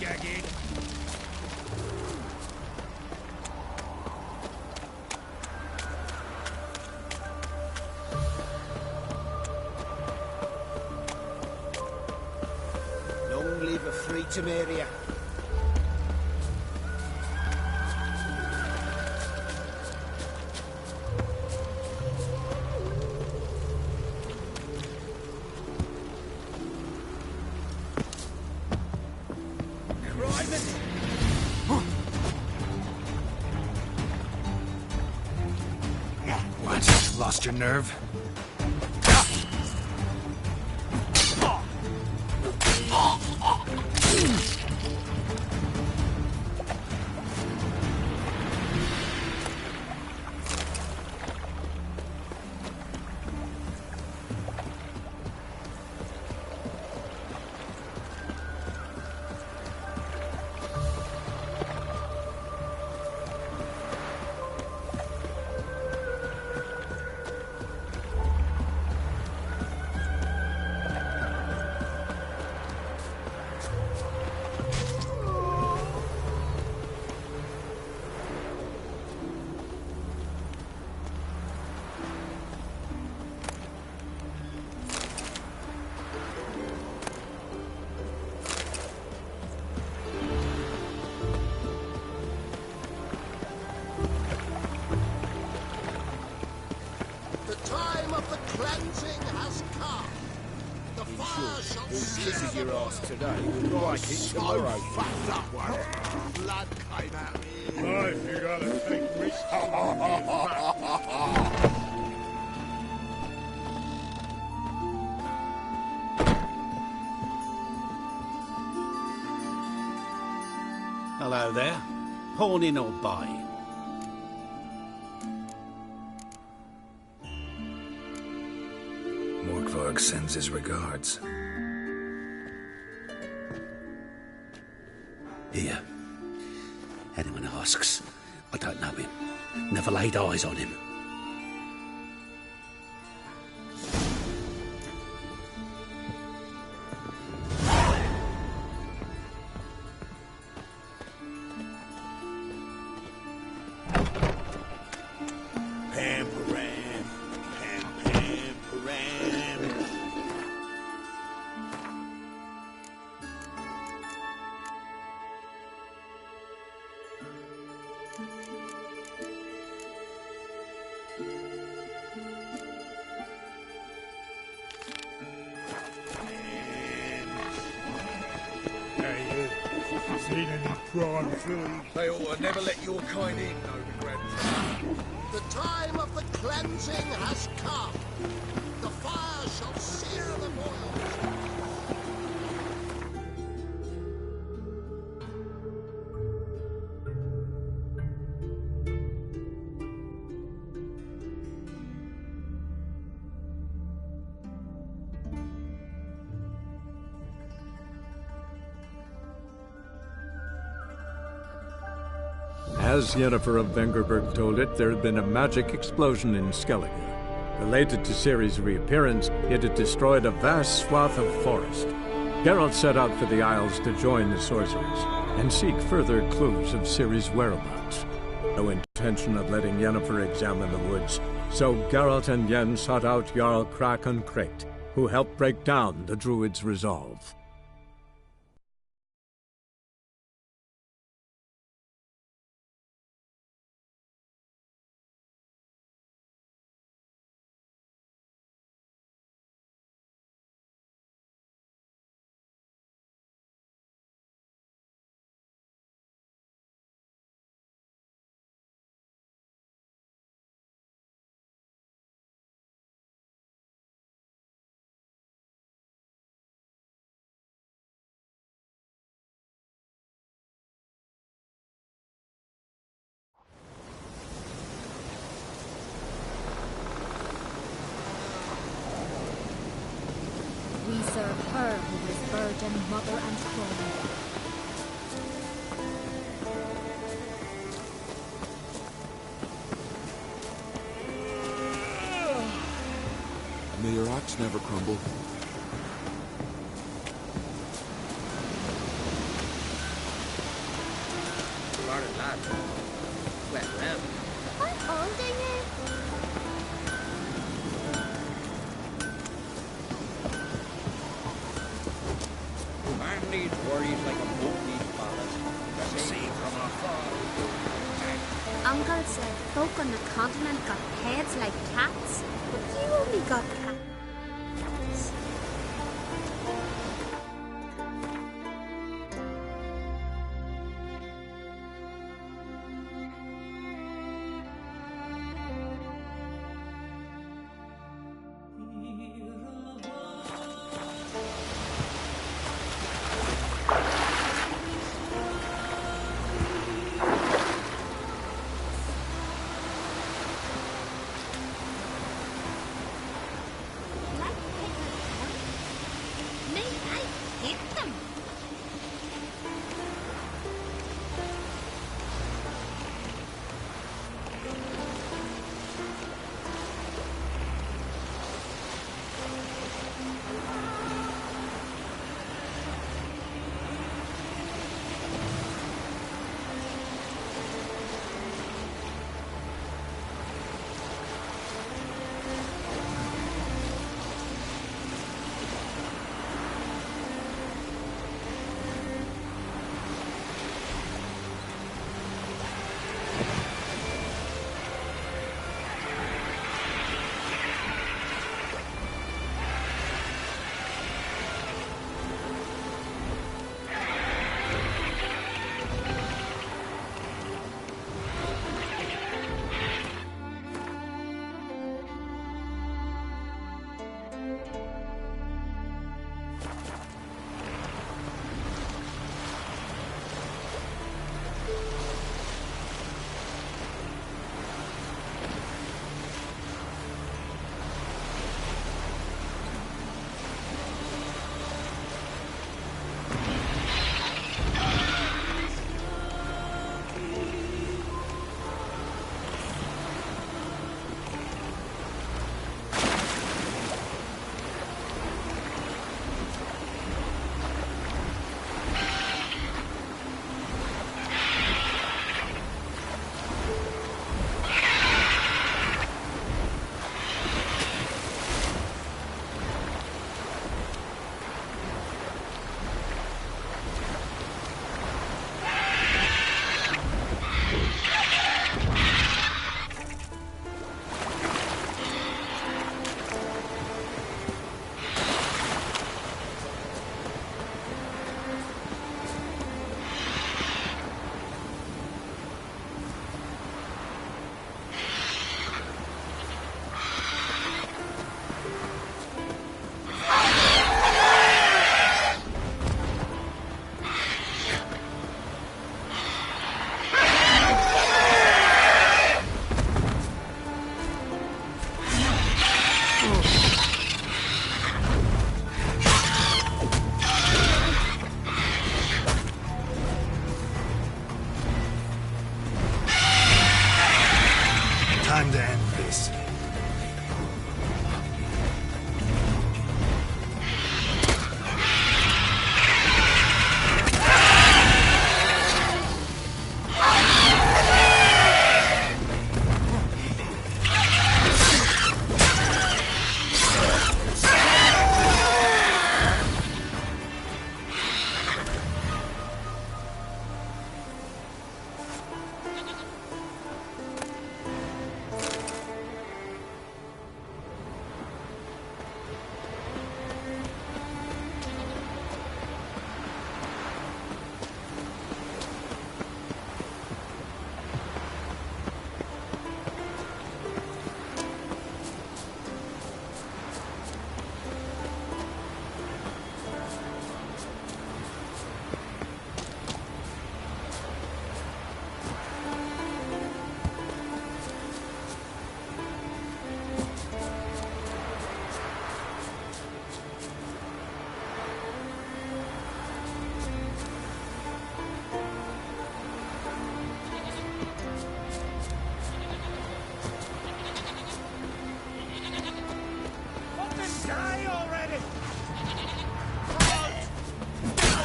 lollygagging. Long live a free Temeria. What? Lost your nerve? Kisses your ass today, we'll like it tomorrow. Blood came out of me. Life, you gotta take risks. Hello there. Pawning or buying? Morkvarg sends his regards. Here. Anyone asks, I don't know him. Never laid eyes on him. Pam-param, pam-pam-param. Hey, you seen any prawn fillies? They ought to never let your kind in, no regret. The time of the cleansing has come. The fire shall sear the boils. As Yennefer of Vengerberg told it, there had been a magic explosion in Skellige. Related to Ciri's reappearance, it had destroyed a vast swath of forest. Geralt set out for the Isles to join the sorcerers and seek further clues of Ciri's whereabouts. No intention of letting Yennefer examine the woods, so Geralt and Yen sought out Jarl Krakon Krayt, who helped break down the Druid's resolve. We serve her who is virgin, mother, and throne. May your axe never crumble. lad. Well, How old are you? man needs worries like a boat needs ballast. See from afar. Uncle said folk on the continent got heads like cats, but you only got cats. Time to end this.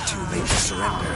Too late to surrender.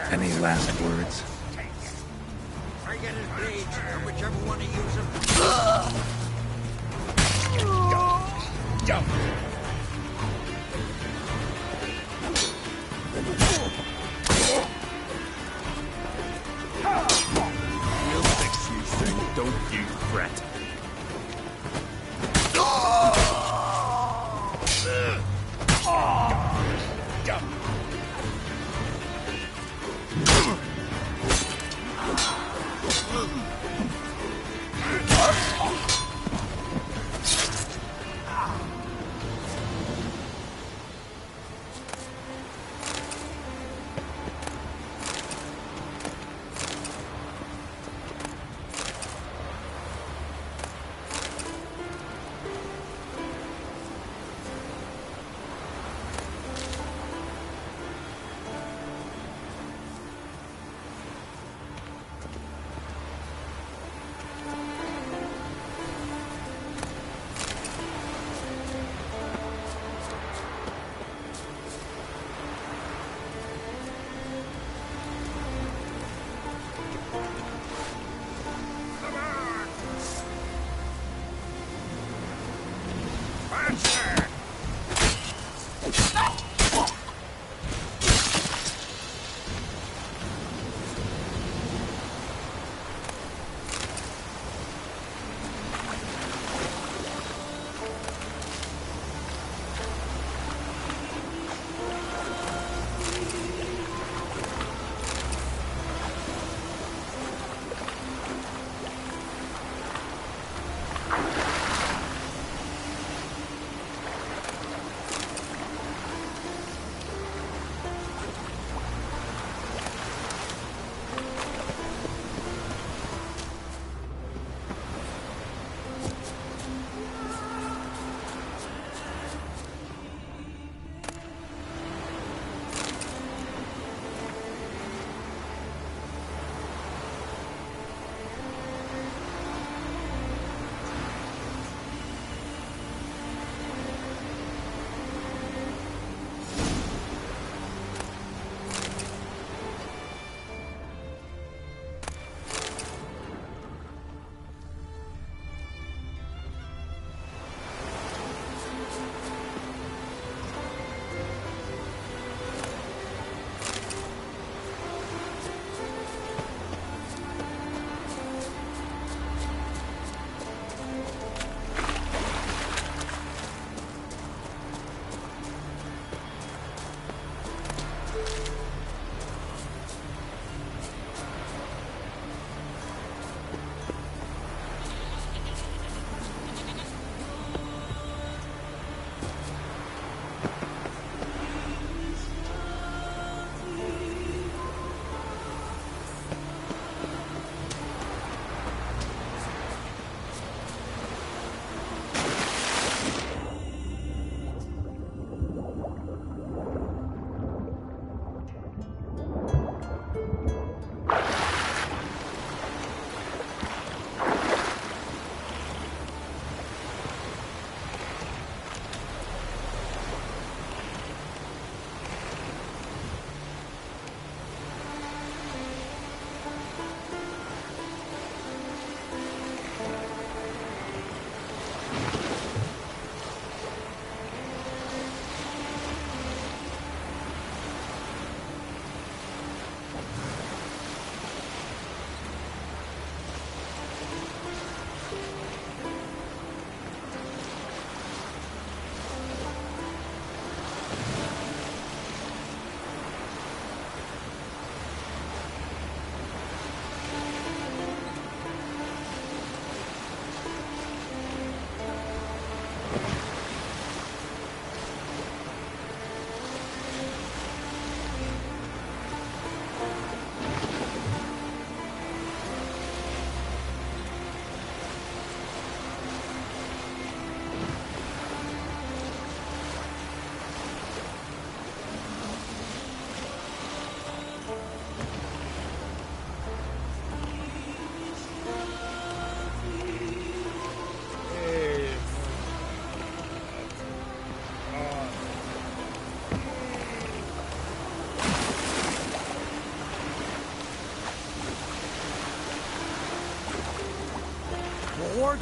Any last words? I get his blades, or whichever one he uses. Jump! We'll fix you soon, don't you fret. Jump!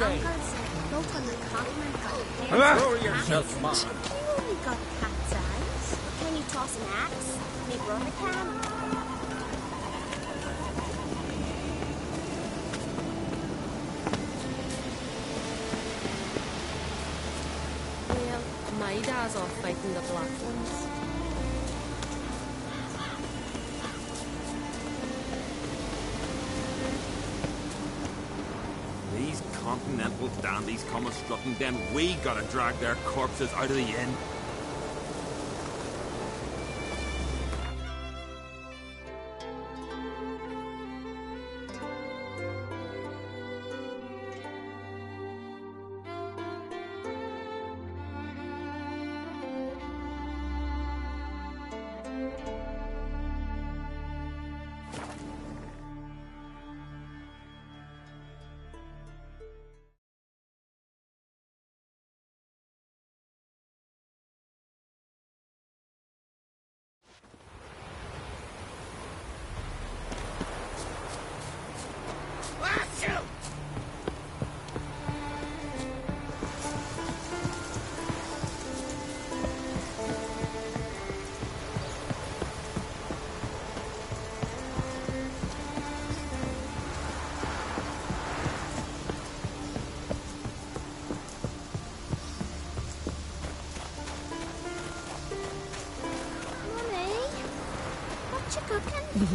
are they? Uncle said folk on the continent got heads Throw like yourself, cats. man. You only got cat's eyes. Can you toss an axe? Me brother can. Well, my dad's off fighting the black ones. These continental dandies come a-strutting, then we gotta drag their corpses out of the inn.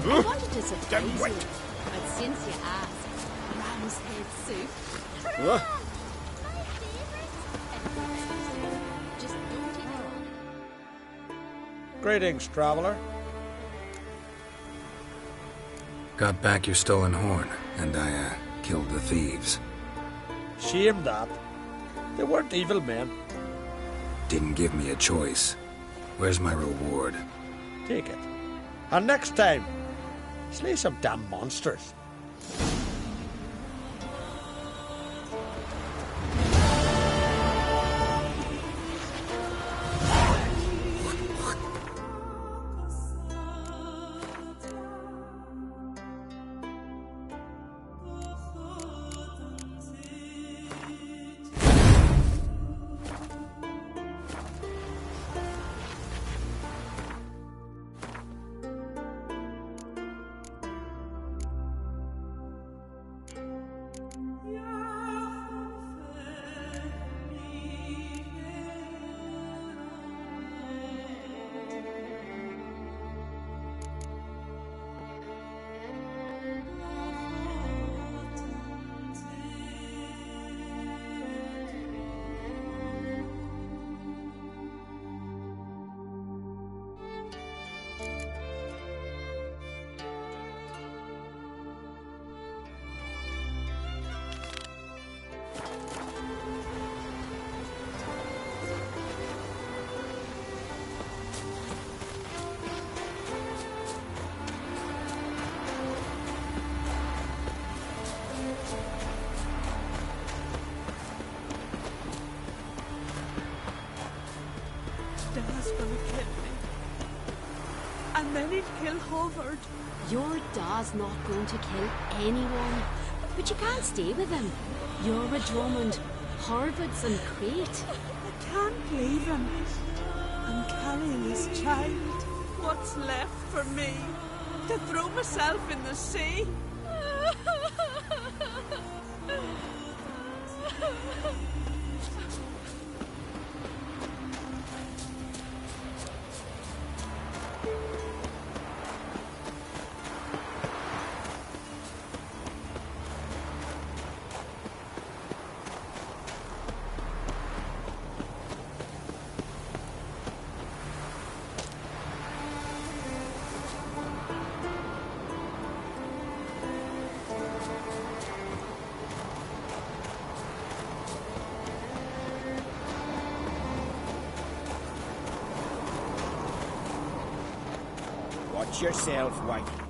I wanted to surprise Then you. wait. But since you asked, ram's head soup. What? My favourite. Just don't take it all. Greetings, traveler. Got back your stolen horn, and I, killed the thieves. Shame that. They weren't evil men. Didn't give me a choice. Where's my reward? Take it. And next time, slay some damn monsters. Dad's gonna kill me. And then he'd kill Howard. Your dad's not going to kill anyone. But you can't stay with him. You're a Drummond. Harvard's and Crate. I can't leave him. I'm carrying his child. What's left for me? To throw myself in the sea? Watch yourself, Whitey.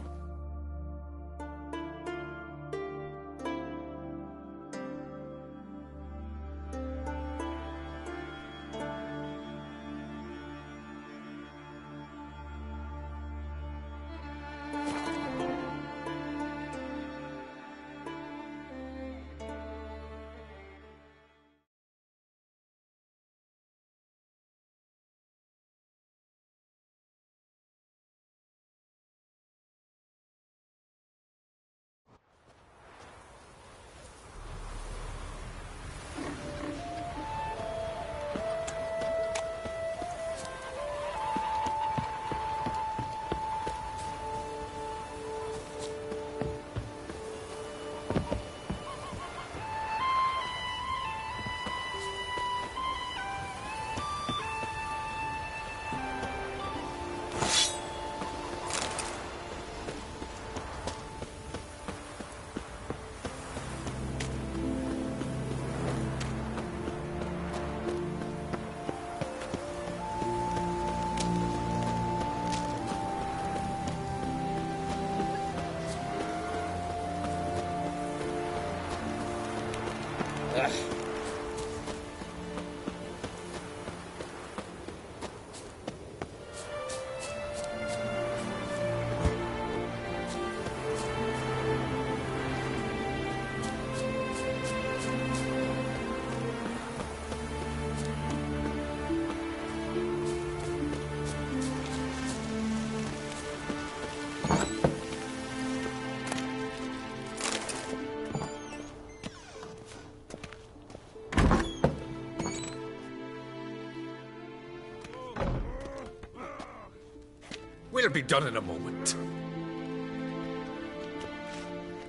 We'll be done in a moment.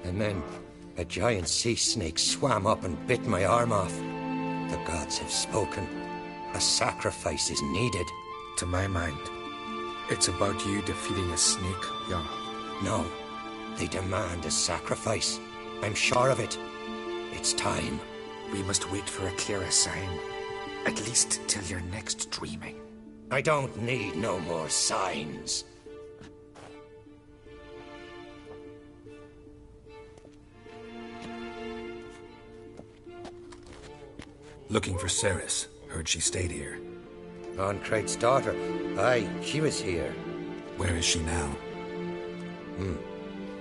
And then a giant sea snake swam up and bit my arm off. The gods have spoken. A sacrifice is needed. To my mind, it's about you defeating a snake, Jarl. No, they demand a sacrifice. I'm sure of it. It's time. We must wait for a clearer sign. At least till your next dreaming. I don't need no more signs. Looking for Cerys. Heard she stayed here. Loncrate's daughter. Aye, she was here. Where is she now?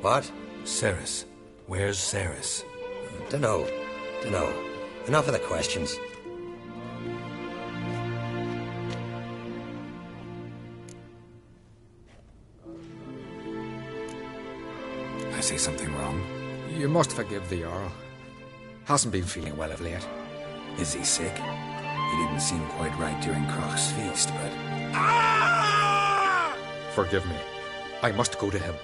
What? Cerys. Where's Cerys? Dunno. Enough of the questions. I say something wrong? You must forgive the Jarl. Hasn't been feeling well of late. Is he sick? He didn't seem quite right during Croc's feast, but... Forgive me. I must go to him.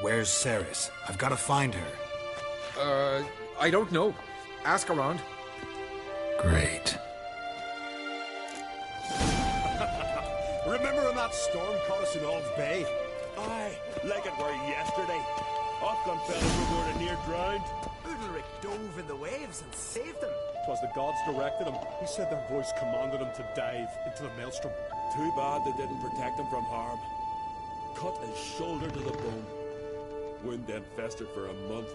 Where's Cerys? I've got to find her. I don't know. Ask around. Great. Remember when that storm caught us in Ald's Bay? Aye, like it were yesterday. Us gun fellas were more than near drowned. Udalric dove in the waves and saved them. 'Twas the gods directed him. He said their voice commanded him to dive into the maelstrom. Too bad they didn't protect him from harm. Cut his shoulder to the bone. Wound then festered for a month.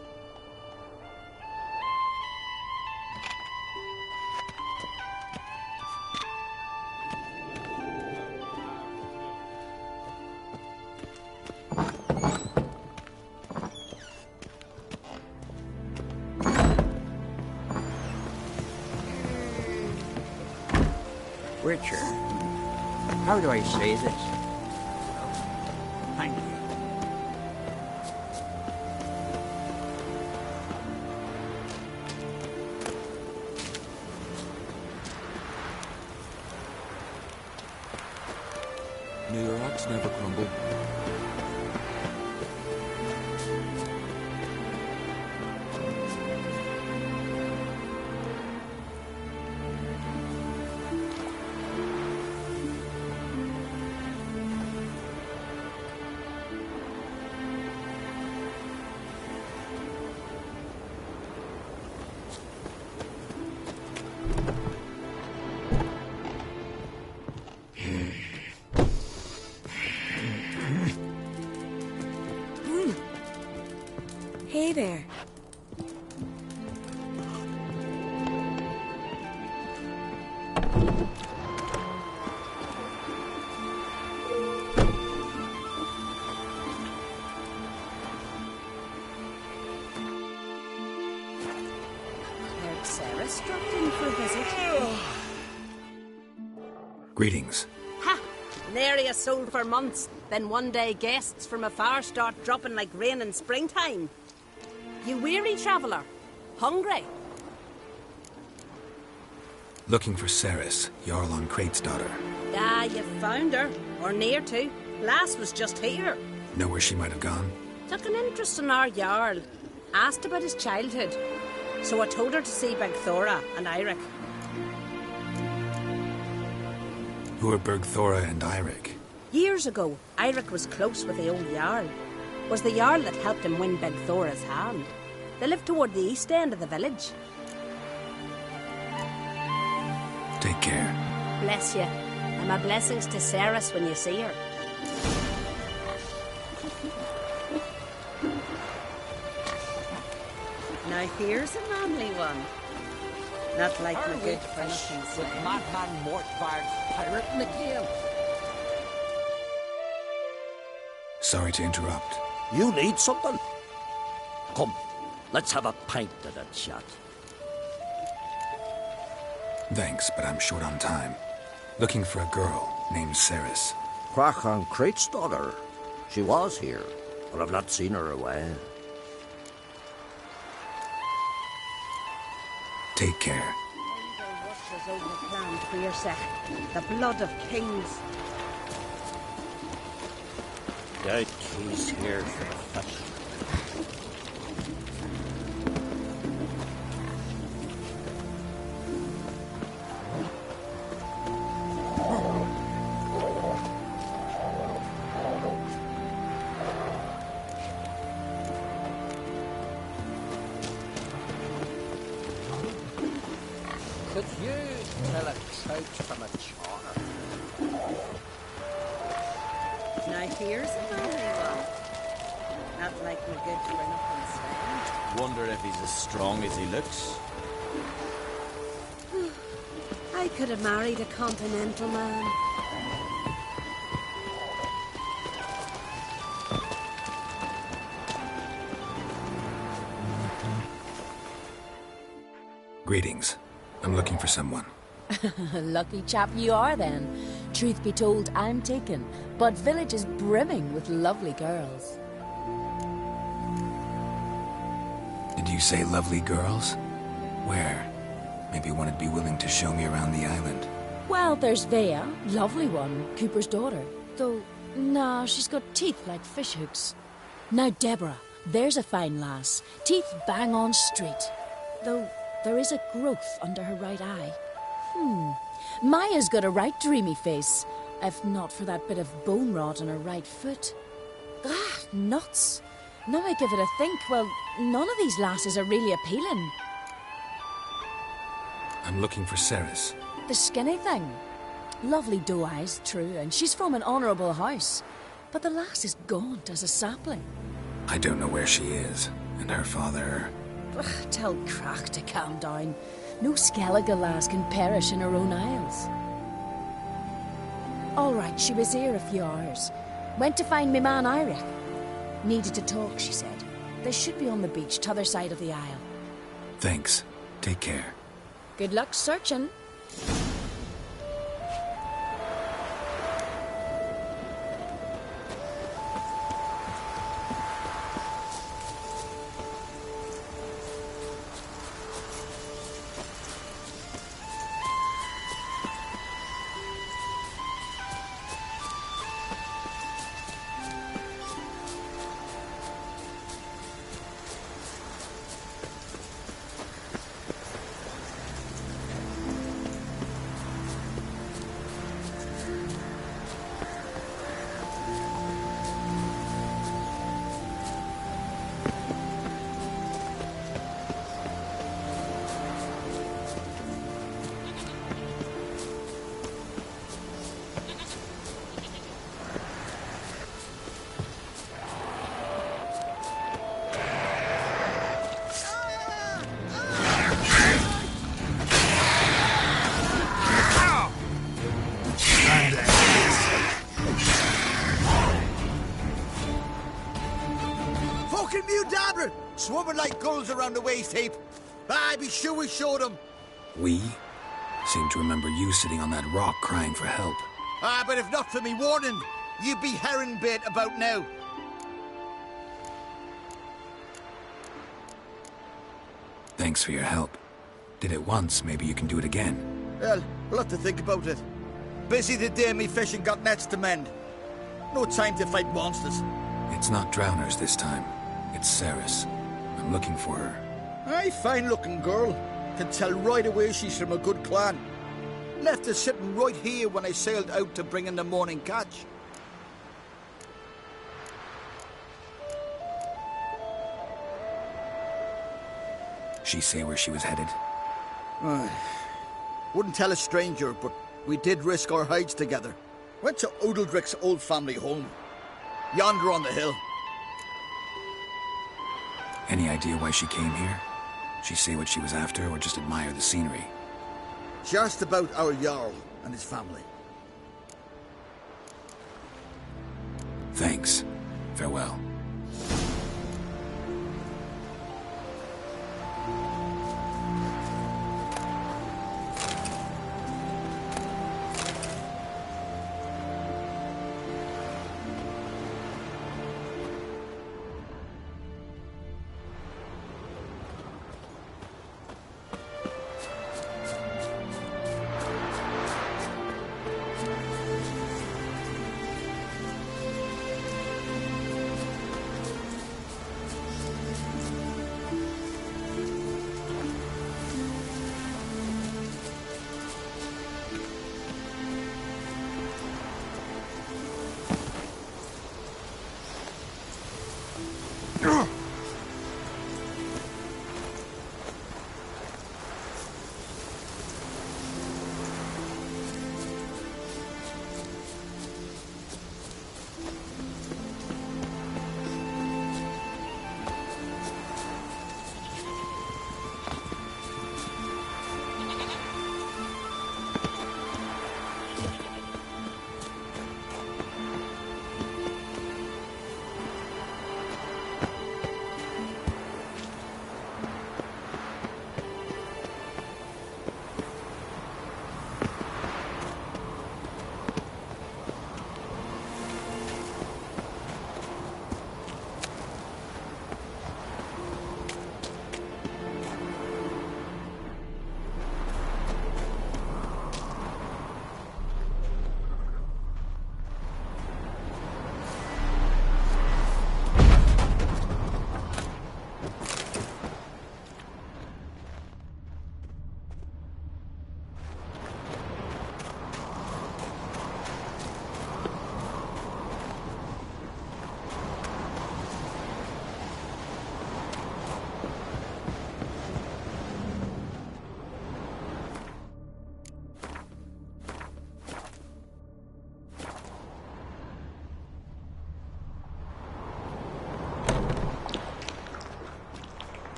Witcher. How do I say this? Thank you. May your axe never crumble. Hey there. Heard Cerys dropped in for a visit. Greetings. Ha! Nary a soul for months. Then one day guests from afar start dropping like rain in springtime. You weary traveller? Hungry? Looking for Cerys, Jarl Loncrate's daughter. Ah, you found her. Or near to. Lass was just here. Know where she might have gone? Took an interest in our Jarl. Asked about his childhood. So I told her to see Bergthora and Eirik. Who are Bergthora and Eirik? Years ago, Eirik was close with the old Jarl. Was the Jarl that helped him win Bergthora's hand. They lived toward the east end of the village. Take care. Bless you. And my blessings to Cerys when you see her. Now here's a manly one. Not like Our my good weak for fish nothing. with madman Mortbard pirating the gale. Sorry to interrupt. You need something? Come, let's have a pint of that chat. Thanks, but I'm short on time. Looking for a girl named Ceres. Crachan Crate's daughter. She was here, but I've not seen her a while. Take care. What was overplanned for your sake? The blood of kings. The key's here for the fish. Could you tell a trout from a char? Now here's a lonely one. Not like my good for nothing Sven. Wonder if he's as strong as he looks. I could have married a continental man. Greetings. I'm looking for someone. Lucky chap you are, then. Truth be told, I'm taken, but village is brimming with lovely girls. Did you say lovely girls? Where? Maybe one would be willing to show me around the island. Well, there's Vea, lovely one, Cooper's daughter. Though, nah, she's got teeth like fish hooks. Now, Deborah, there's a fine lass. Teeth bang on straight. Though, there is a growth under her right eye. Maya's got a right dreamy face, if not for that bit of bone rot on her right foot. Ah, nuts. Now I give it a think, well, none of these lasses are really appealing. I'm looking for Ceres. The skinny thing. Lovely doe eyes, true, and she's from an honourable house. But the lass is gaunt as a sapling. I don't know where she is, and her father... Ugh, tell Crack to calm down. No Skellige lass can perish in her own isles. All right, she was here a few hours. Went to find me man Eirik. Needed to talk, she said. They should be on the beach, t'other side of the isle. Thanks. Take care. Good luck searching. Swimming like gulls around the waist heap. I'd be sure we showed them. We? Seem to remember you sitting on that rock crying for help. But if not for me warning, you'd be herring bait about now. Thanks for your help. Did it once, maybe you can do it again. Well, we'll have to think about it. Busy the day me fishing got nets to mend. No time to fight monsters. It's not drowners this time. It's Ceres. I'm looking for her. Aye, fine-looking girl. Can tell right away she's from a good clan. Left her sitting right here when I sailed out to bring in the morning catch. She say where she was headed? Wouldn't tell a stranger, but we did risk our hides together. Went to Odeldrick's old family home. Yonder on the hill. Any idea why she came here? She say what she was after, or just admire the scenery? She asked about our Jarl and his family. Thanks. Farewell.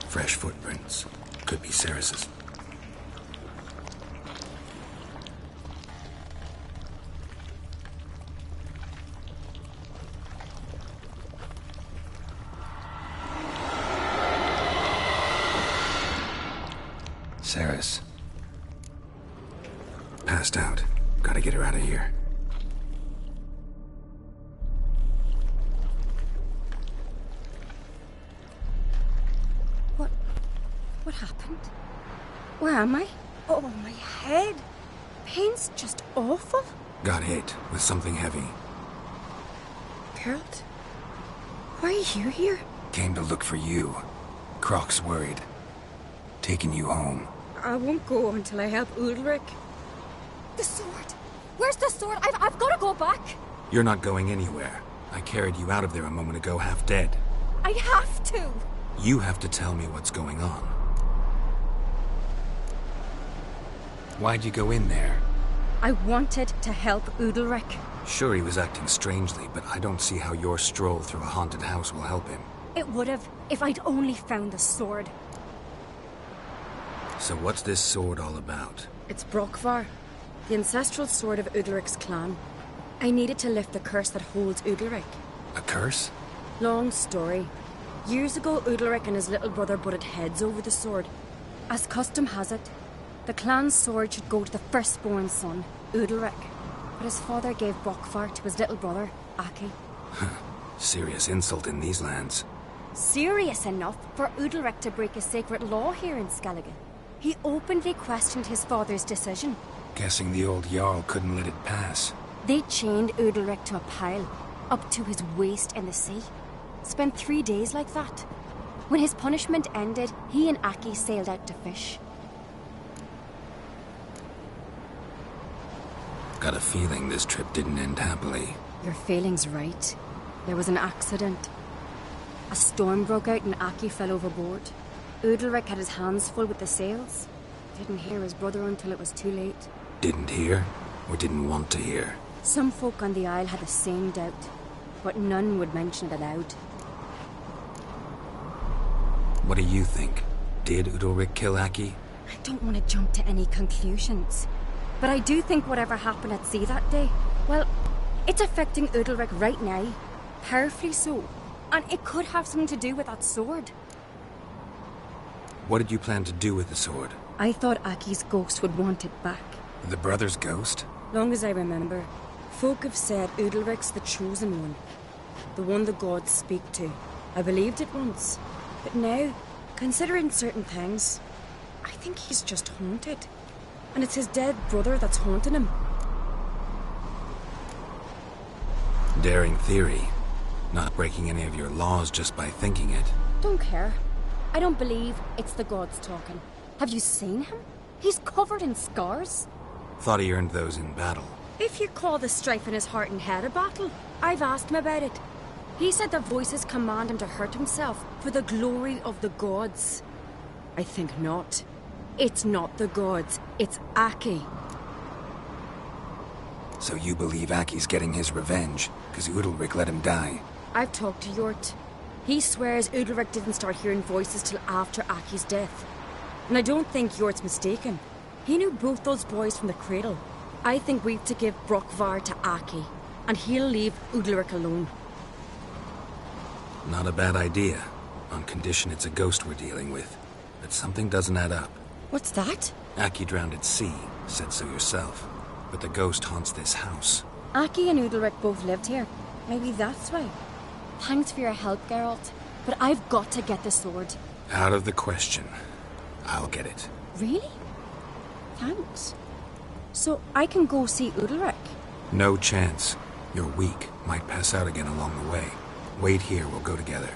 Fresh footprints. Could be Ceres's. Ceres. Passed out. Gotta get her out of here. What happened? Where am I? Oh, my head. Pain's just awful. Got hit with something heavy. Geralt? Why are you here? Came to look for you. Croc's worried. Taking you home. I won't go until I help Udalric. The sword! Where's the sword? I've got to go back! You're not going anywhere. I carried you out of there a moment ago, half dead. I have to! You have to tell me what's going on. Why'd you go in there? I wanted to help Udalric. Sure, he was acting strangely, but I don't see how your stroll through a haunted house will help him. It would have, if I'd only found the sword. So what's this sword all about? It's Brokvar, the ancestral sword of Udalric's clan. I needed to lift the curse that holds Udalric. A curse? Long story. Years ago, Udalric and his little brother butted heads over the sword. As custom has it, the clan's sword should go to the firstborn son, Udalric. But his father gave Brokvar to his little brother, Aki. Serious insult in these lands. Serious enough for Udalric to break a sacred law here in Skellige. He openly questioned his father's decision. Guessing the old Jarl couldn't let it pass. They chained Udalric to a pile, up to his waist in the sea. Spent 3 days like that. When his punishment ended, he and Aki sailed out to fish. got a feeling this trip didn't end happily. Your feeling's right. There was an accident. A storm broke out and Aki fell overboard. Udalric had his hands full with the sails. Didn't hear his brother until it was too late. Didn't hear? Or didn't want to hear? Some folk on the Isle had the same doubt, but none would mention it aloud. What do you think? Did Udalric kill Aki? I don't want to jump to any conclusions, but I do think whatever happened at sea that day, well, it's affecting Udalric right now, powerfully so, and it could have something to do with that sword. What did you plan to do with the sword? I thought Aki's ghost would want it back. The brother's ghost? Long as I remember, folk have said Udalric's the chosen one, the one the gods speak to. I believed it once, but now, considering certain things, I think he's just haunted. And it's his dead brother that's haunting him. Daring theory. Not breaking any of your laws just by thinking it. Don't care. I don't believe it's the gods talking. Have you seen him? He's covered in scars. Thought he earned those in battle. If you call the strife in his heart and head a battle, I've asked him about it. He said the voices command him to hurt himself for the glory of the gods. I think not. It's not the gods, it's Aki. So you believe Aki's getting his revenge, because Udalric let him die? I've talked to Yort. He swears Udalric didn't start hearing voices till after Aki's death. And I don't think Yort's mistaken. He knew both those boys from the cradle. I think we've to give Brokvar to Aki, and he'll leave Udalric alone. Not a bad idea, on condition it's a ghost we're dealing with. But something doesn't add up. What's that? Aki drowned at sea, said so yourself. But the ghost haunts this house. Aki and Udalric both lived here. Maybe that's why. Thanks for your help, Geralt. But I've got to get the sword. Out of the question. I'll get it. Really? Thanks. So I can go see Udalric? No chance. You're weak. Might pass out again along the way. Wait here, we'll go together.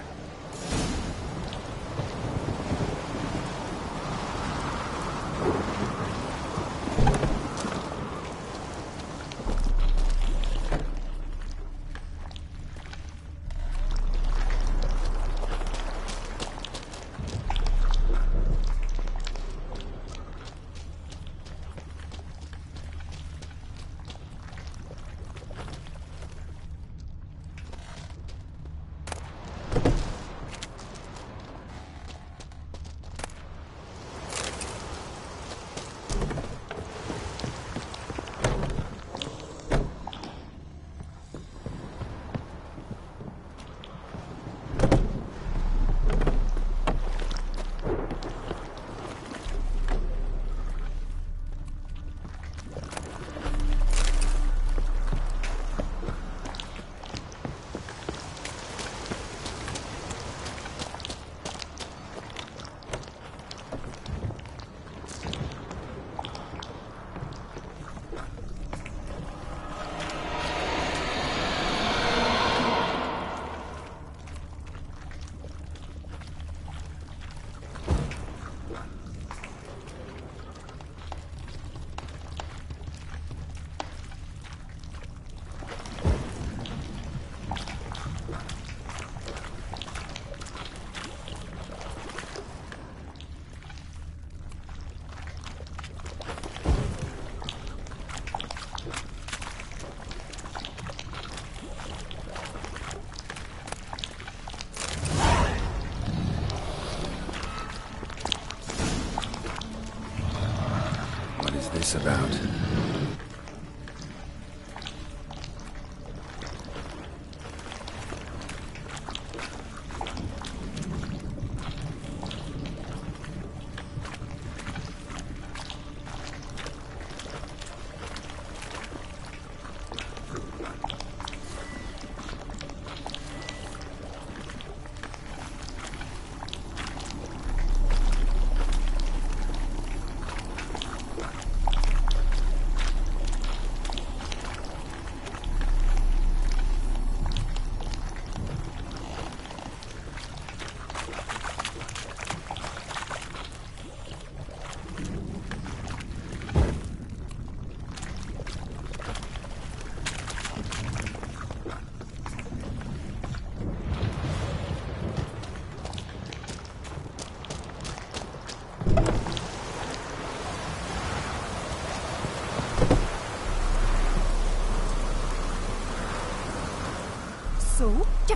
This about?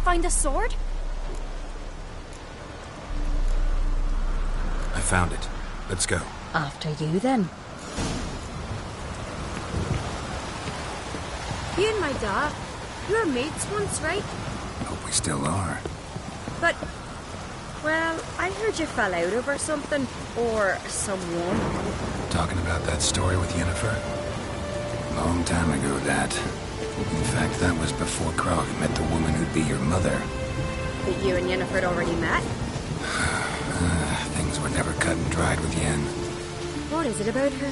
find the sword? I found it. Let's go. After you, then. You and my dad, you were mates once, right? Hope we still are. But, well, I heard you fell out over something, or someone. Talking about that story with Yennefer? Long time ago, that. In fact, that was before Krog met the woman who'd be your mother. That you and Yennefer had already met? Things were never cut and dried with Yen. What is it about her?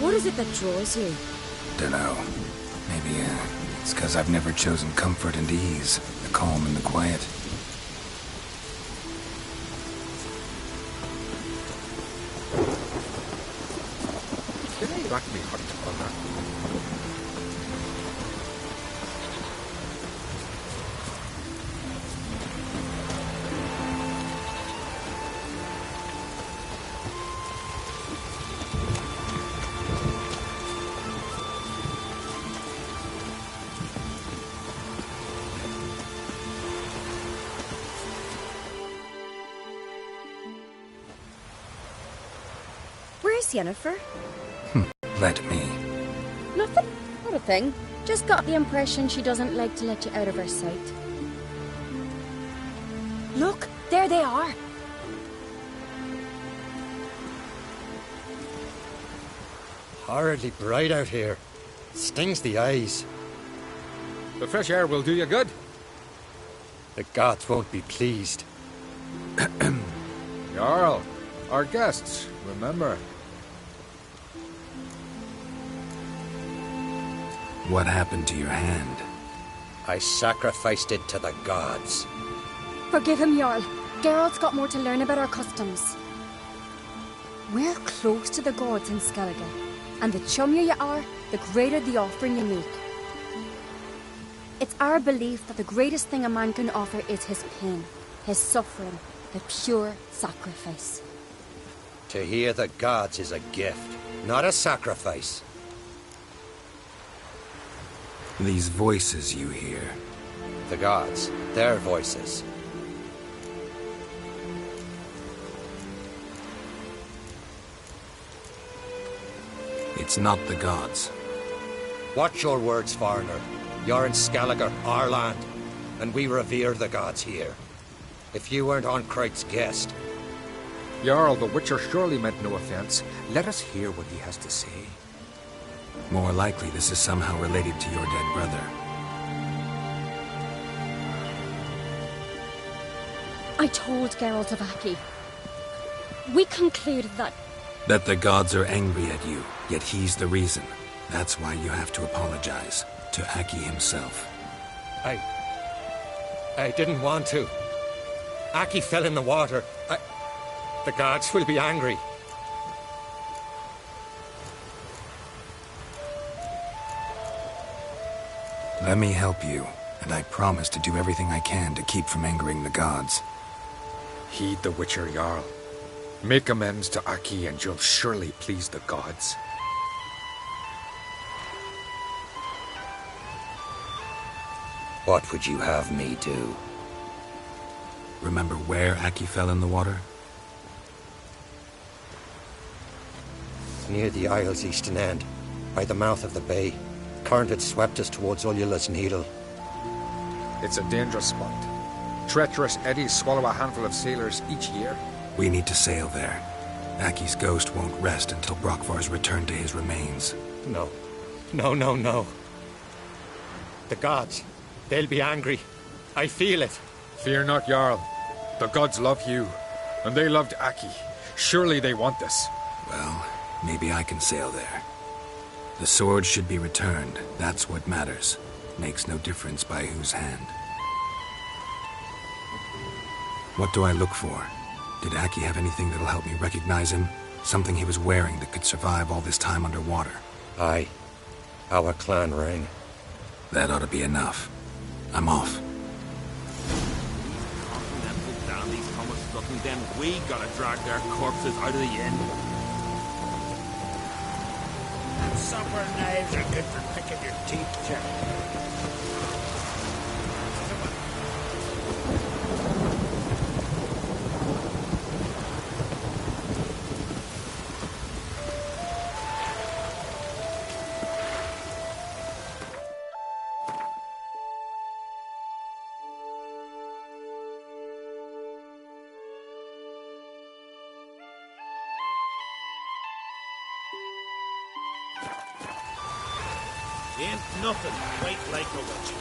What is it that draws you? Dunno. Maybe, it's because I've never chosen comfort and ease, the calm and the quiet. Back me hot on that. Where's Yennefer? Let me. Nothing. Not a thing. Just got the impression she doesn't like to let you out of her sight. Look, there they are. Horridly bright out here. Stings the eyes. The fresh air will do you good. The gods won't be pleased. Jarl, our guests, remember. What happened to your hand? I sacrificed it to the gods. Forgive him, Jarl. Geralt's got more to learn about our customs. We're close to the gods in Skellige, and the chummier you are, the greater the offering you make. It's our belief that the greatest thing a man can offer is his pain, his suffering, the pure sacrifice. To hear the gods is a gift, not a sacrifice. These voices you hear. The gods, their voices. It's not the gods. Watch your words, foreigner. You're in Skellige, our land, and we revere the gods here. If you weren't Onkreit's guest... Jarl, the Witcher surely meant no offense. Let us hear what he has to say. More likely this is somehow related to your dead brother. I told Geralt of Aki. We concluded that... That the gods are angry at you, yet he's the reason. That's why you have to apologize. To Aki himself. I didn't want to. Aki fell in the water. The gods will be angry. Let me help you, and I promise to do everything I can to keep from angering the gods. Heed the Witcher, Jarl. Make amends to Aki and you'll surely please the gods. What would you have me do? Remember where Aki fell in the water? Near the Isle's eastern end, by the mouth of the bay. Current had swept us towards Ullula's Needle. It's a dangerous spot. Treacherous eddies swallow a handful of sailors each year. We need to sail there. Aki's ghost won't rest until Brokvar's returned to his remains. No. No. The gods, they'll be angry. I feel it. Fear not, Jarl. The gods love you, and they loved Aki. Surely they want this. Well, maybe I can sail there. The sword should be returned. That's what matters. Makes no difference by whose hand. What do I look for? Did Aki have anything that'll help me recognize him? Something he was wearing that could survive all this time underwater? Aye. Our clan ring. That ought to be enough. I'm off. Dandies come struck, and then we gotta drag their corpses out of the inn. Supper knives are good for picking your teeth, Jack. Ain't nothing quite like a witch.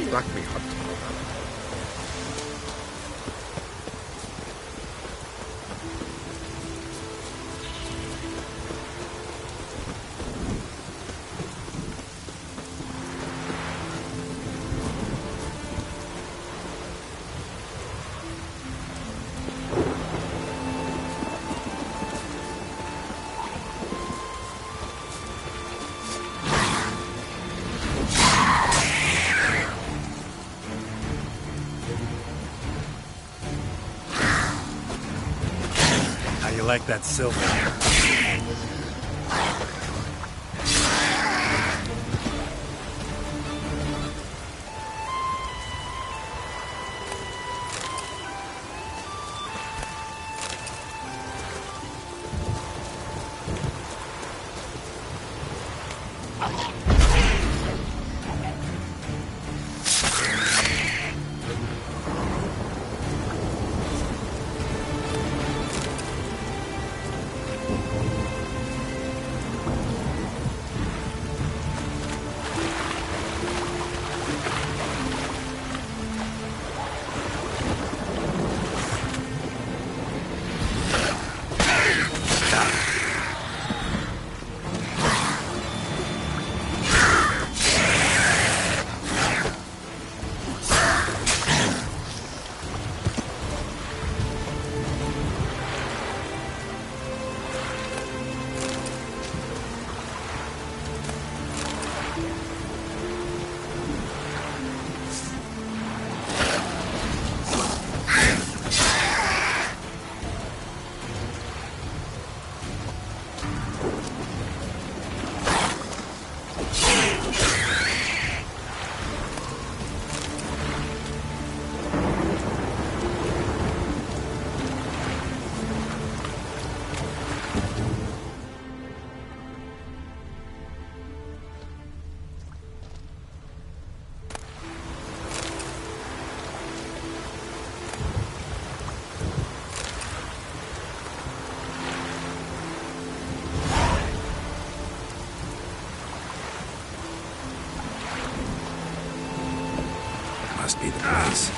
Black me hot. Like that silver. Must be the place.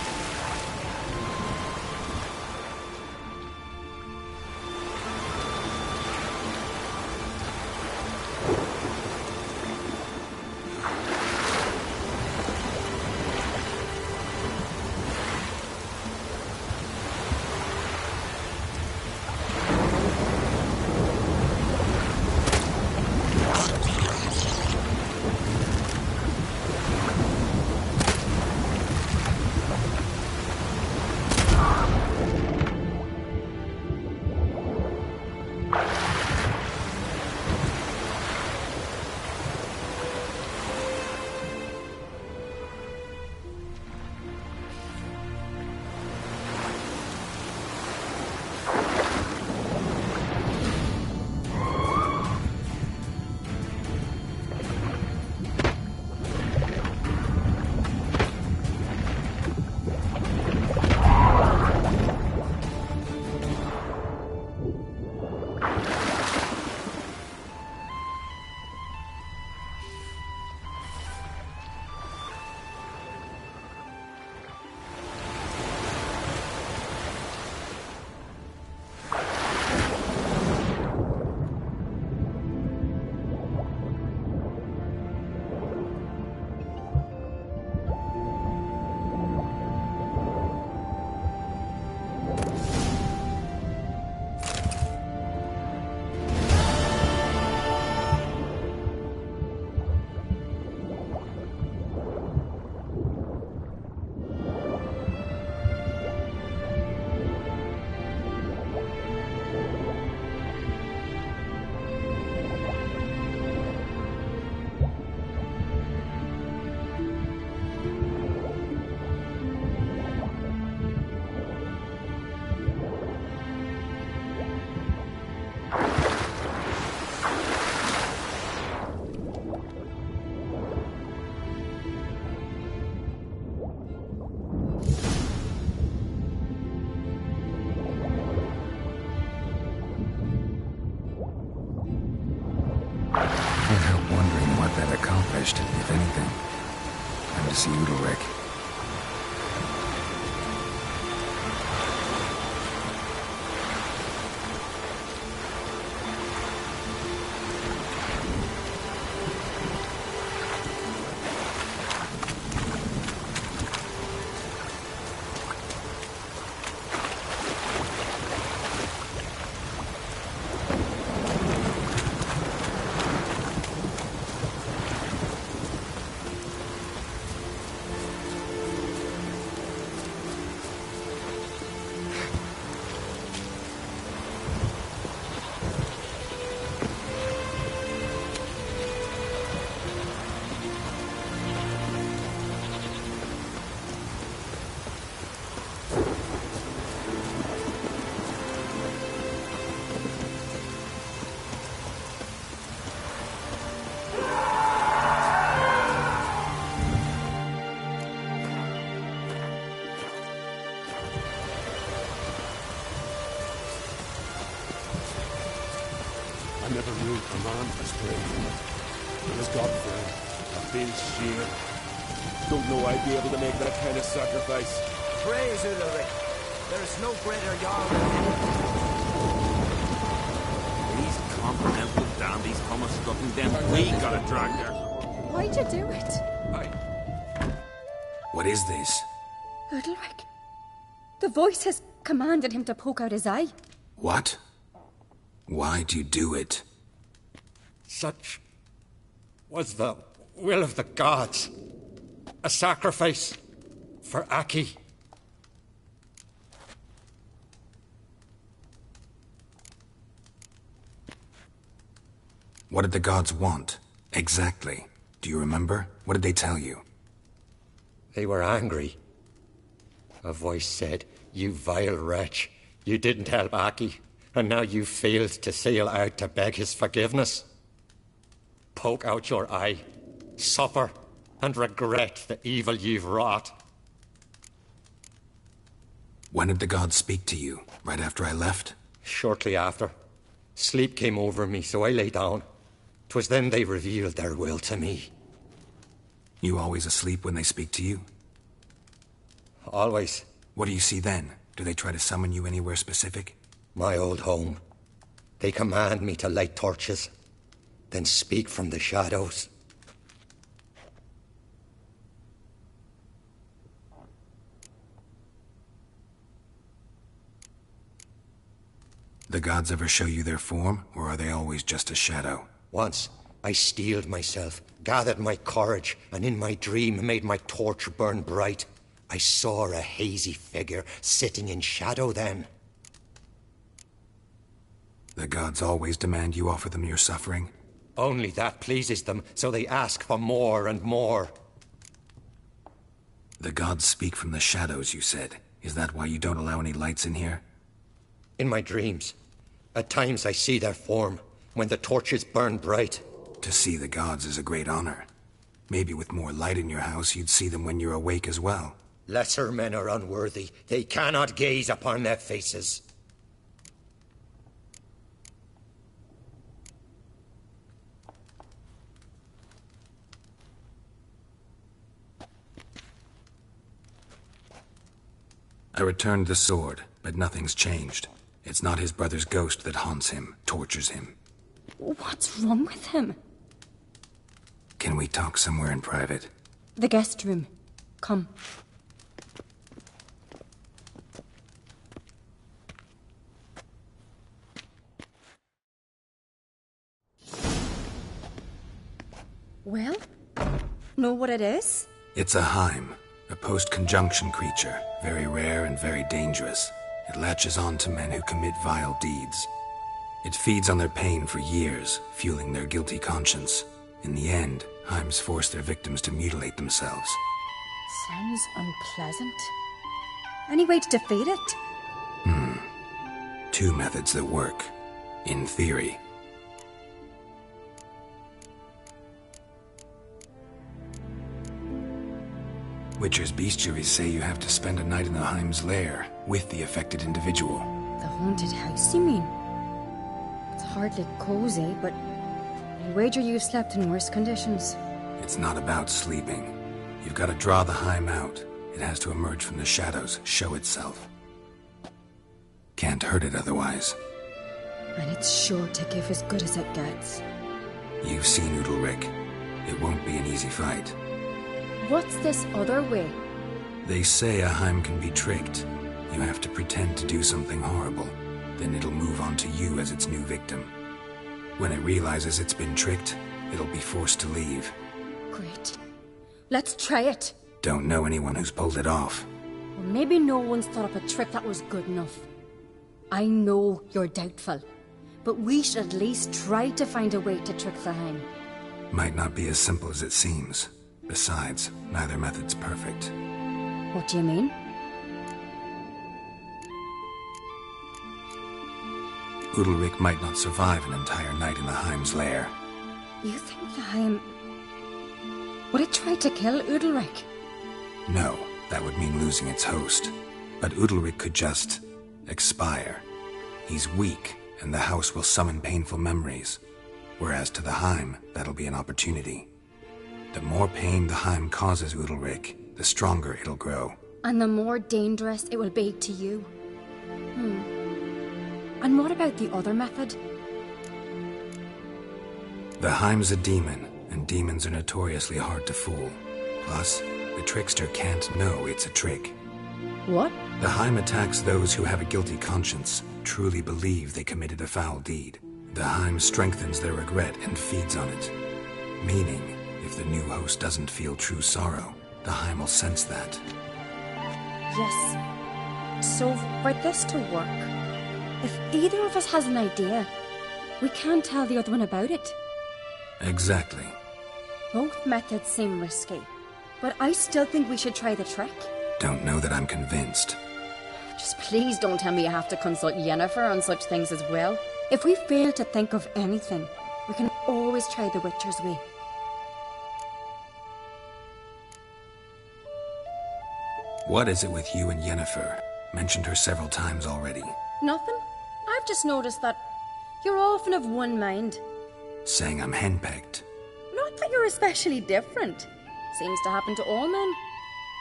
to see Udalric. I never knew a man as brave. But as Godfrey, I've been sheer. Don't know I'd be able to make that kind of sacrifice. Praise Udalric. There is no greater Jarl than him. These continental dandies come a strutting them. We gotta drag there. Why'd you do it? What is this? Udalric. The voice has commanded him to poke out his eye. What? Why'd you do it? Such was the will of the gods. A sacrifice for Aki. What did the gods want? Exactly. Do you remember? What did they tell you? They were angry. A voice said, "You vile wretch, you didn't help Aki, and now you failed to sail out to beg his forgiveness. Poke out your eye, suffer, and regret the evil you've wrought." When did the gods speak to you? Right after I left? Shortly after. Sleep came over me, so I lay down. 'Twas then they revealed their will to me. You always asleep when they speak to you? Always. What do you see then? Do they try to summon you anywhere specific? My old home. They command me to light torches, then speak from the shadows. The gods ever show you their form, or are they always just a shadow? Once, I steeled myself, gathered my courage, and in my dream made my torch burn bright. I saw a hazy figure sitting in shadow then. The gods always demand you offer them your suffering? Only that pleases them, so they ask for more and more. The gods speak from the shadows, you said. Is that why you don't allow any lights in here? In my dreams. At times I see their form, when the torches burn bright. To see the gods is a great honor. Maybe with more light in your house, you'd see them when you're awake as well. Lesser men are unworthy. They cannot gaze upon their faces. I returned the sword, but nothing's changed. It's not his brother's ghost that haunts him, tortures him. What's wrong with him? Can we talk somewhere in private? The guest room. Come. Well? Know what it is? It's a Heim, a post-conjunction creature, very rare and very dangerous. It latches on to men who commit vile deeds. It feeds on their pain for years, fueling their guilty conscience. In the end, Heims force their victims to mutilate themselves. Sounds unpleasant. Any way to defeat it? Two methods that work. In theory. Witcher's bestiaries say you have to spend a night in the Heim's lair with the affected individual. The haunted house, you mean? It's hardly cozy, but I wager you've slept in worse conditions. It's not about sleeping. You've got to draw the Heim out. It has to emerge from the shadows, show itself. Can't hurt it otherwise. And it's sure to give as good as it gets. You've seen Udalryk. It won't be an easy fight. What's this other way? They say a Heim can be tricked. You have to pretend to do something horrible. Then it'll move on to you as its new victim. When it realizes it's been tricked, it'll be forced to leave. Great. Let's try it. Don't know anyone who's pulled it off. Well, maybe no one's thought up a trick that was good enough. I know you're doubtful, but we should at least try to find a way to trick the Heim. Might not be as simple as it seems. Besides, neither method's perfect. What do you mean? Udalryk might not survive an entire night in the Heim's lair. You think the Heim... Would it try to kill Udalryk? No, that would mean losing its host. But Udalryk could just... expire. He's weak, and the house will summon painful memories. Whereas to the Heim, that'll be an opportunity. The more pain the Heim causes Udalryk, the stronger it'll grow. And the more dangerous it will be to you. And what about the other method? The Heim's a demon, and demons are notoriously hard to fool. Plus, the trickster can't know it's a trick. What? The Heim attacks those who have a guilty conscience, truly believe they committed a foul deed. The Heim strengthens their regret and feeds on it. Meaning, if the new host doesn't feel true sorrow, the Heim will sense that. Yes. So, for this to work, if either of us has an idea, we can't tell the other one about it. Exactly. Both methods seem risky, but I still think we should try the trick. Don't know that I'm convinced. Just please don't tell me you have to consult Yennefer on such things as well. If we fail to think of anything, we can always try the Witcher's way. What is it with you and Yennefer? Mentioned her several times already. Nothing. I've just noticed that you're often of one mind. Saying I'm henpecked. Not that you're especially different. Seems to happen to all men.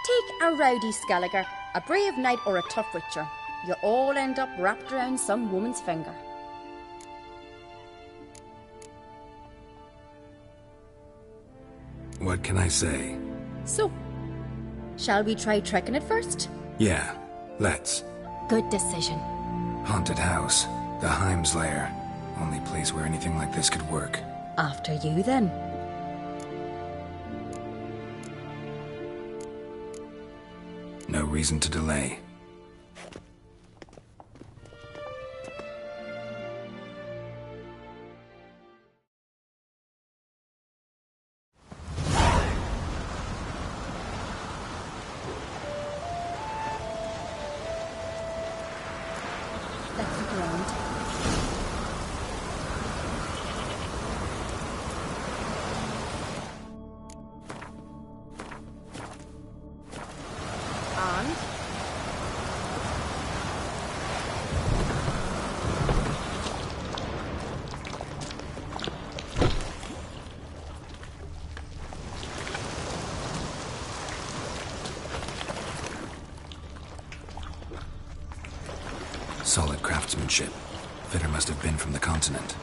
Take a rowdy Skelliger, a brave knight or a tough witcher. You all end up wrapped around some woman's finger. What can I say? So, shall we try trekking it first? Yeah, let's. Good decision. Haunted house. The Heim's lair. Only place where anything like this could work. After you, then. No reason to delay. Solid craftsmanship. Fitter must have been from the continent.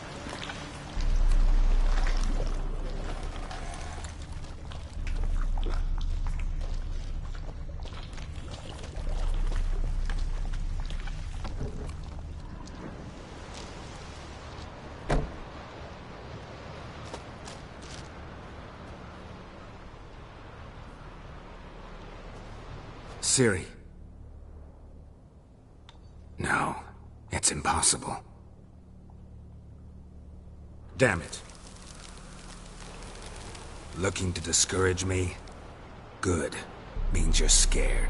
Ciri. No, it's impossible. Damn it. Looking to discourage me? Good. Means you're scared.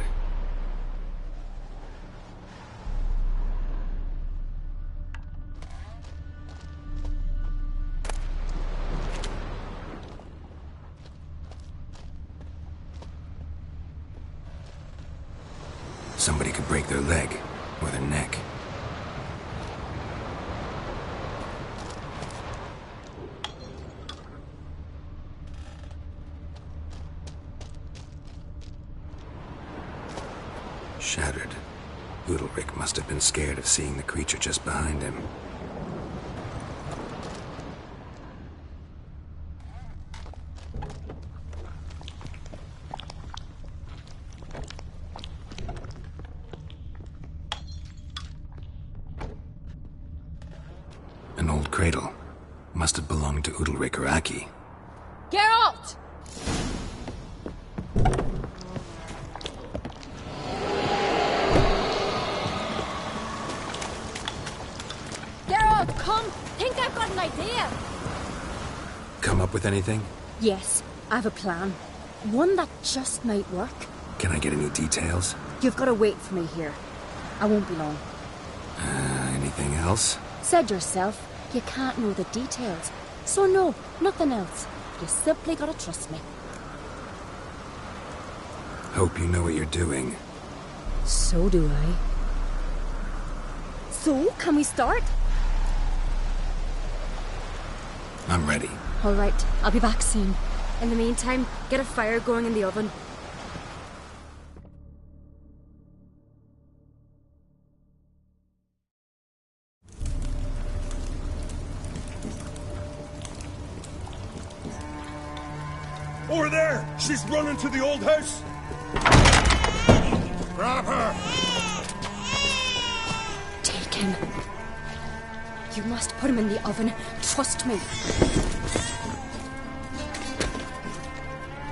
Somebody could break their leg, or their neck. Shattered. Udalric must have been scared of seeing the creature just behind him. An old cradle. Must have belonged to Udalric or Aki. Geralt! Geralt, come! Think I've got an idea! Come up with anything? Yes, I have a plan. One that just might work. Can I get any details? You've got to wait for me here. I won't be long. Anything else? Said yourself, you can't know the details. So no, nothing else. You simply gotta trust me. Hope you know what you're doing. So do I. So, can we start? I'm ready. All right, I'll be back soon. In the meantime, get a fire going in the oven. Over there! She's running to the old house! Grab her! Take him. You must put him in the oven. Trust me.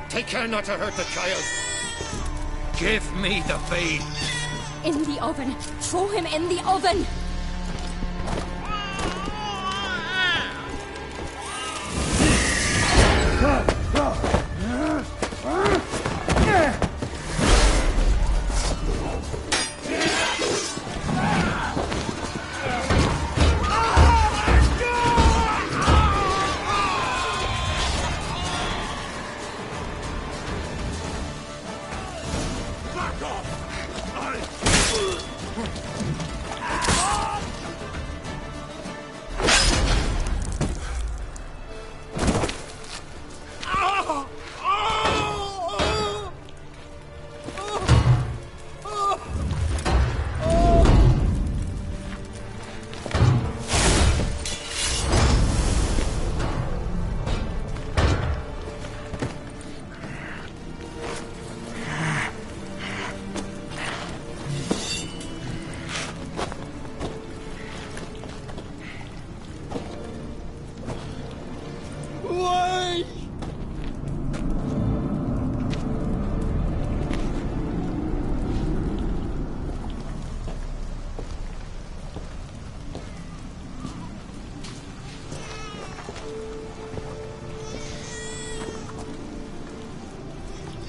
Take care not to hurt the child. Give me the feed. In the oven. Throw him in the oven.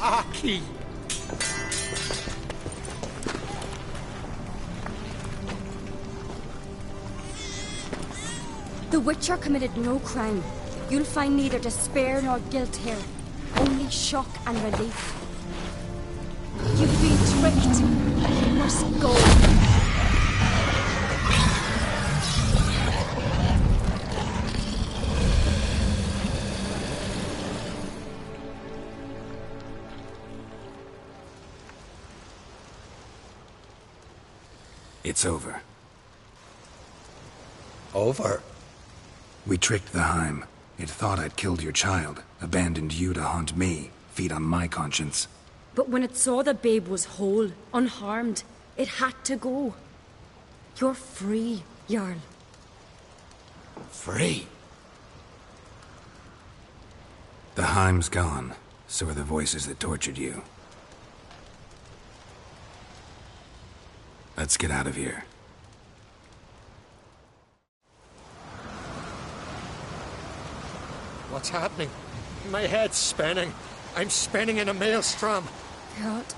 Aki! The Witcher committed no crime. You'll find neither despair nor guilt here. Only shock and relief. You've been tricked. You must go. It's over. Over? We tricked the Heim. It thought I'd killed your child, abandoned you to haunt me, feed on my conscience. But when it saw the babe was whole, unharmed, it had to go. You're free, Jarl. Free? The Heim's gone. So are the voices that tortured you. Let's get out of here. What's happening? My head's spinning. I'm spinning in a maelstrom. Geralt,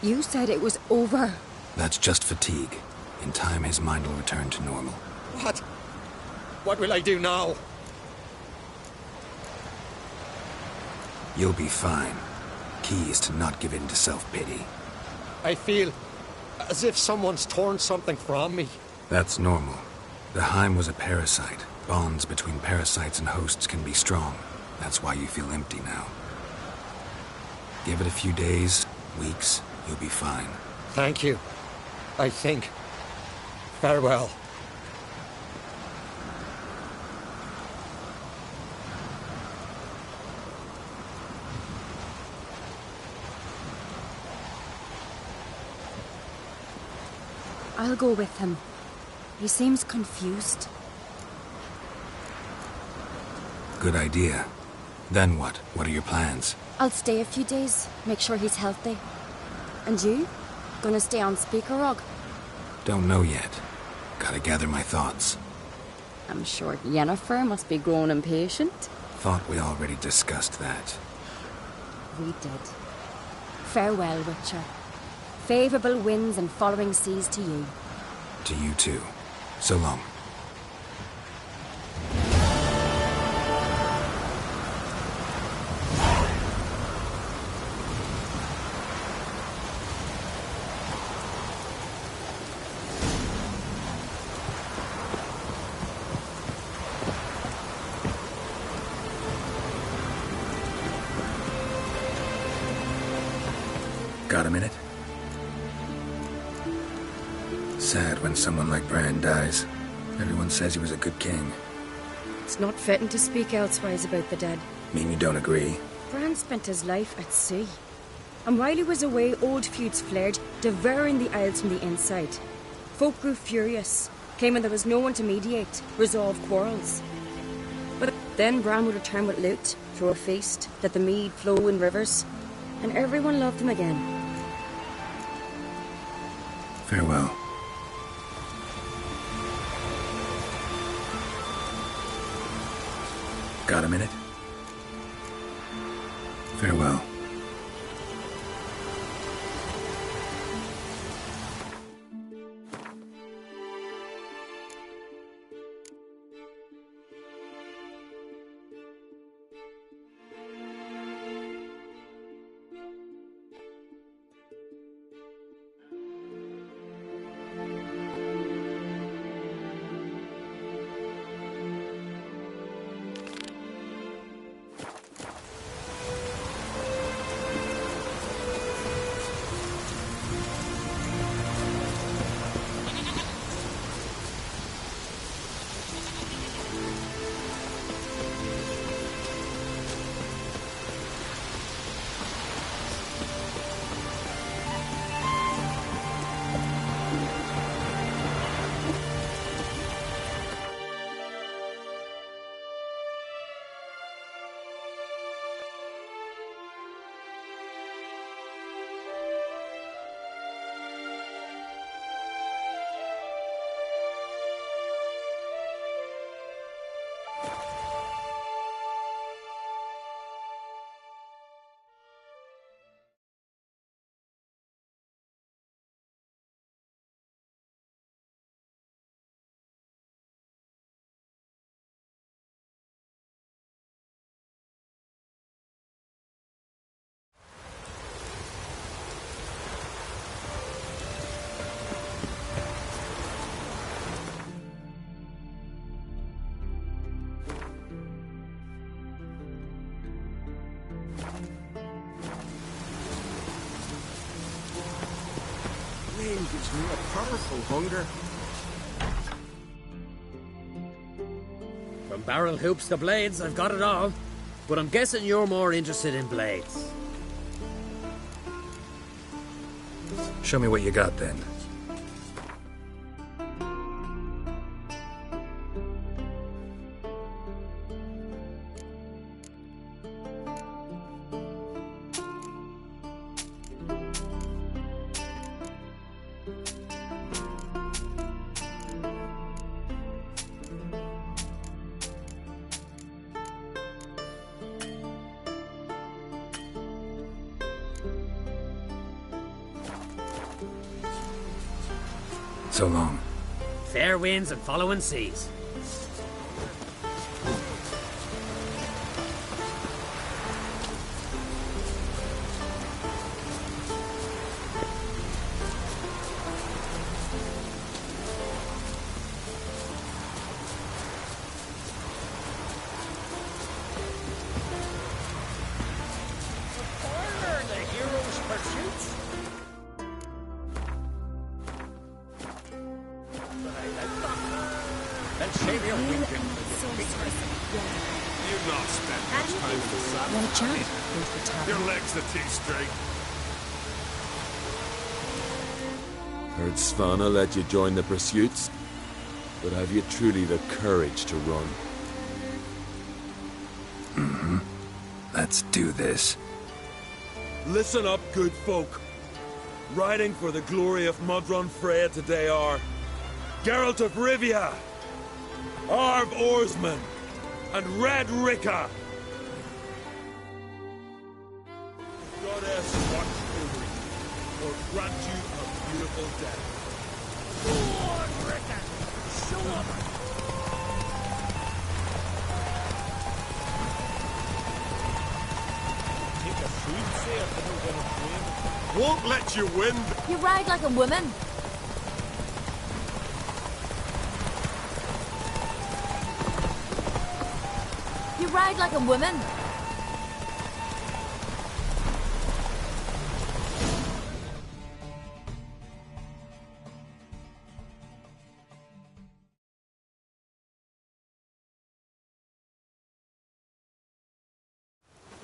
you said it was over. That's just fatigue. In time, his mind will return to normal. What? What will I do now? You'll be fine. Key is to not give in to self-pity. I feel as if someone's torn something from me. That's normal. The Heim was a parasite. Bonds between parasites and hosts can be strong. That's why you feel empty now. Give it a few days, weeks, you'll be fine. Thank you. I think. Farewell. I'll go with him. He seems confused. Good idea. Then what? What are your plans? I'll stay a few days, make sure he's healthy. And you? Gonna stay on Speaker Rock? Don't know yet. Gotta gather my thoughts. I'm sure Yennefer must be growing impatient. Thought we already discussed that. We did. Farewell, Witcher. Favourable winds and following seas to you. To you too. So long. Got a minute? Sad when someone like Bran dies. Everyone says he was a good king. It's not fitting to speak elsewise about the dead. Mean you don't agree? Bran spent his life at sea. And while he was away, old feuds flared, devouring the Isles from the inside. Folk grew furious, claiming there was no one to mediate, resolve quarrels. But then Bran would return with loot, throw a feast, let the mead flow in rivers, and everyone loved him again. Farewell. Got a minute? Farewell. Rain gives me a powerful hunger. From barrel hoops to blades, I've got it all. But I'm guessing you're more interested in blades. Show me what you got then. So long. Fair winds and following seas. The hero's pursuits. Save your weekend. You've not spent much time in the saddle. Want a chat? Go to the tavern. Your legs are too straight. Heard Svanna let you join the pursuits, but have you truly the courage to run? Mm-hmm. Let's do this. Listen up, good folk. Riding for the glory of Modron Freya today are Geralt of Rivia, Arv Oarsman, and Red Ricka. Goddess watch over you, or grant you a beautiful death. Lord Ricka, show up! Take a soothsayer to move in a flame. Won't let you win. You ride like a woman. You ride like a woman.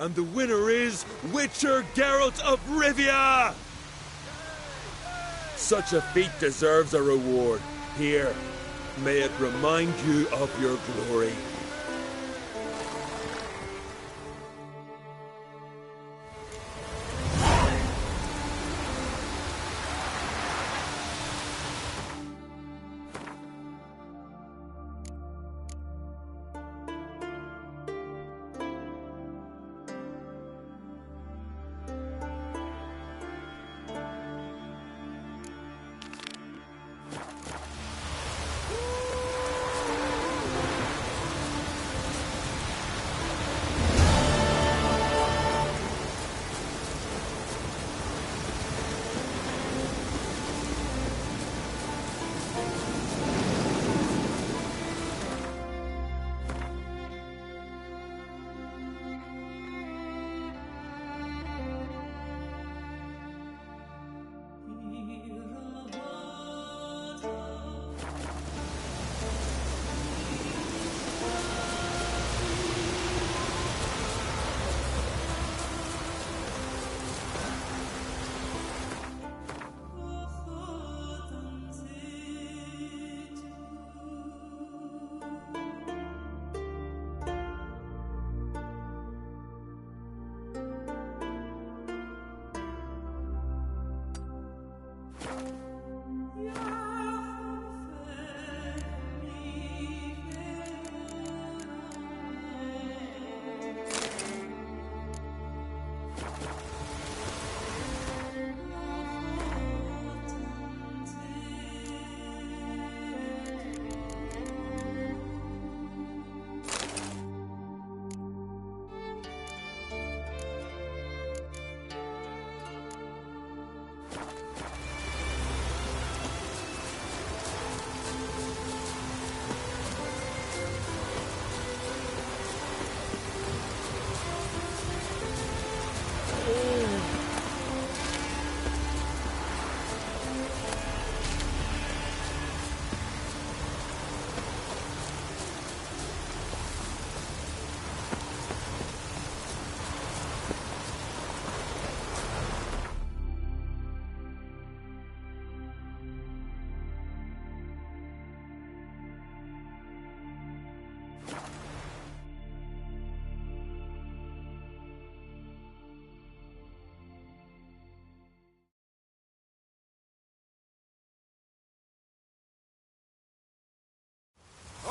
And the winner is Witcher Geralt of Rivia! Such a feat deserves a reward. Here, may it remind you of your glory.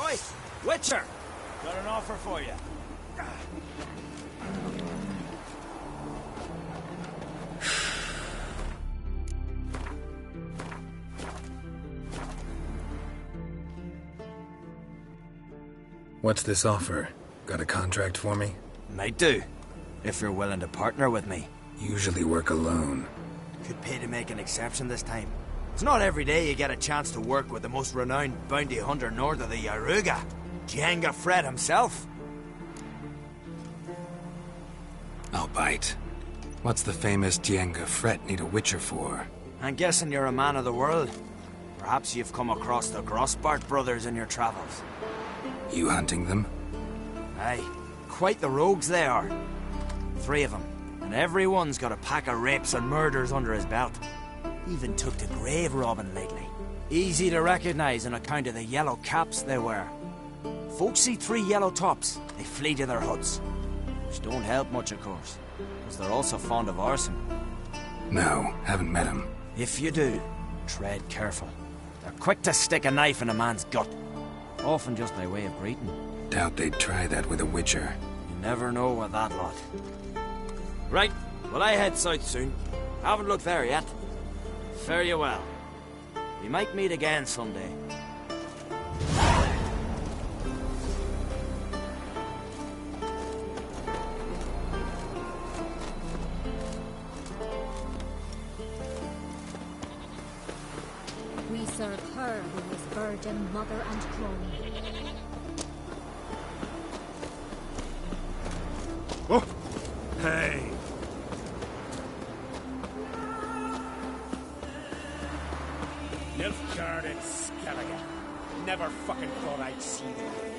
Oi, Witcher! Got an offer for you. What's this offer? Got a contract for me? Might do, if you're willing to partner with me. Usually work alone. Could pay to make an exception this time. It's not every day you get a chance to work with the most renowned bounty hunter north of the Yaruga, Djenga Fred himself. I'll bite. What's the famous Djenga Fred need a Witcher for? I'm guessing you're a man of the world. Perhaps you've come across the Grossbart brothers in your travels. You hunting them? Aye, quite the rogues they are. 3 of them, and every one's got a pack of rapes and murders under his belt. Even took to grave robbing lately. Easy to recognize on account of the yellow caps they wear. Folks see 3 yellow tops, they flee to their huts. Which don't help much, of course, because they're also fond of arson. No, haven't met him. If you do, tread careful. They're quick to stick a knife in a man's gut. Often just by way of greeting. Doubt they'd try that with a witcher. You never know with that lot. Right, well I head south soon. Haven't looked there yet. Fare you well. We might meet again someday. We serve her who is virgin, mother, and crone. Oh! Hey! Nilfgaard and Skellige. Never fucking thought I'd see them again.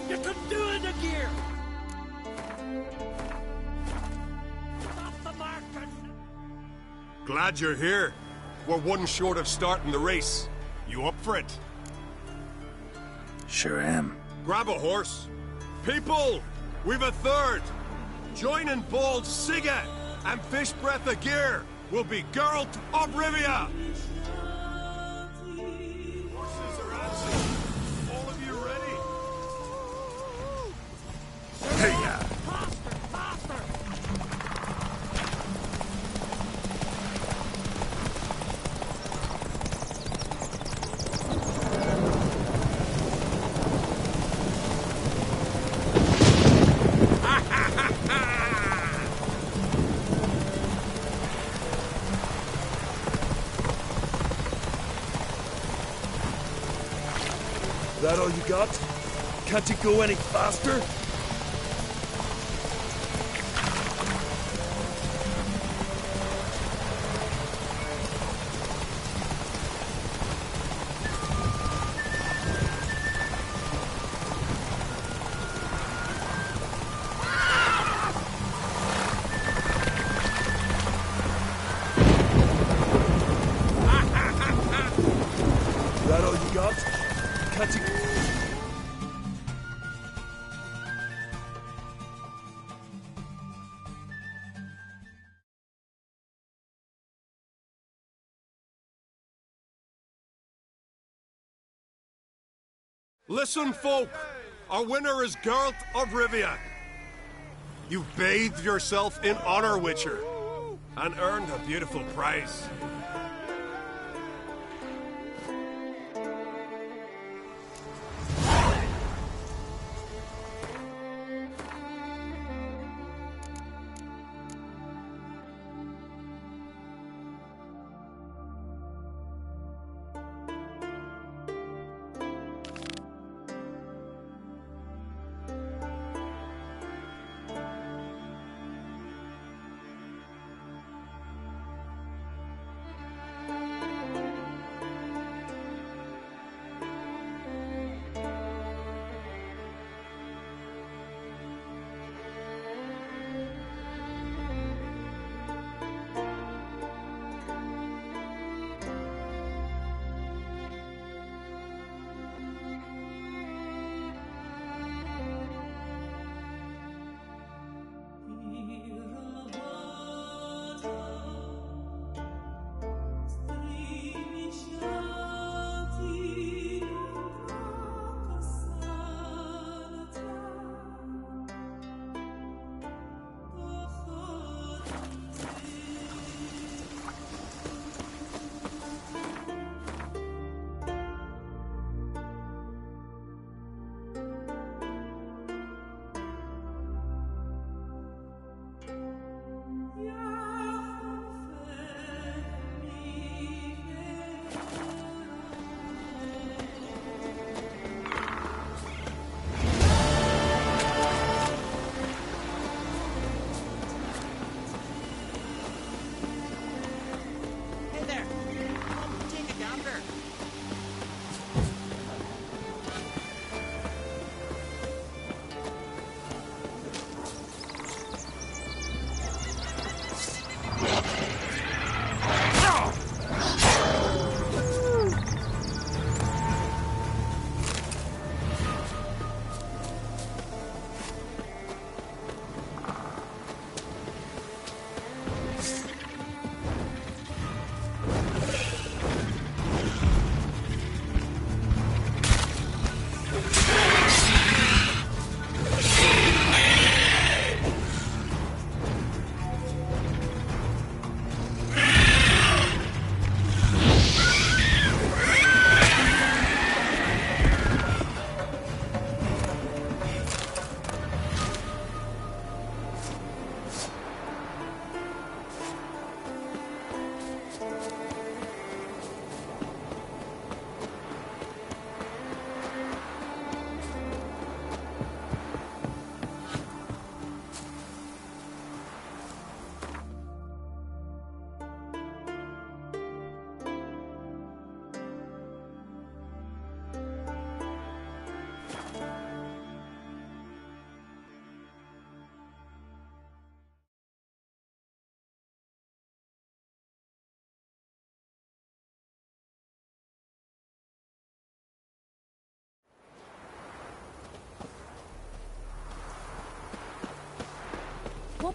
You can do it again! Glad you're here. We're one short of starting the race. You up for it? Sure am. Grab a horse. People, we've a third. Joining Bald Sigga and Fish Breath of Gear will be Geralt of Rivia. Horses are answered. All of you ready? Hey, yeah. That all you got? Can't you go any faster? That all you got? Can't you... Listen, folk. Our winner is Geralt of Rivia. You've bathed yourself in honor, Witcher, and earned a beautiful prize.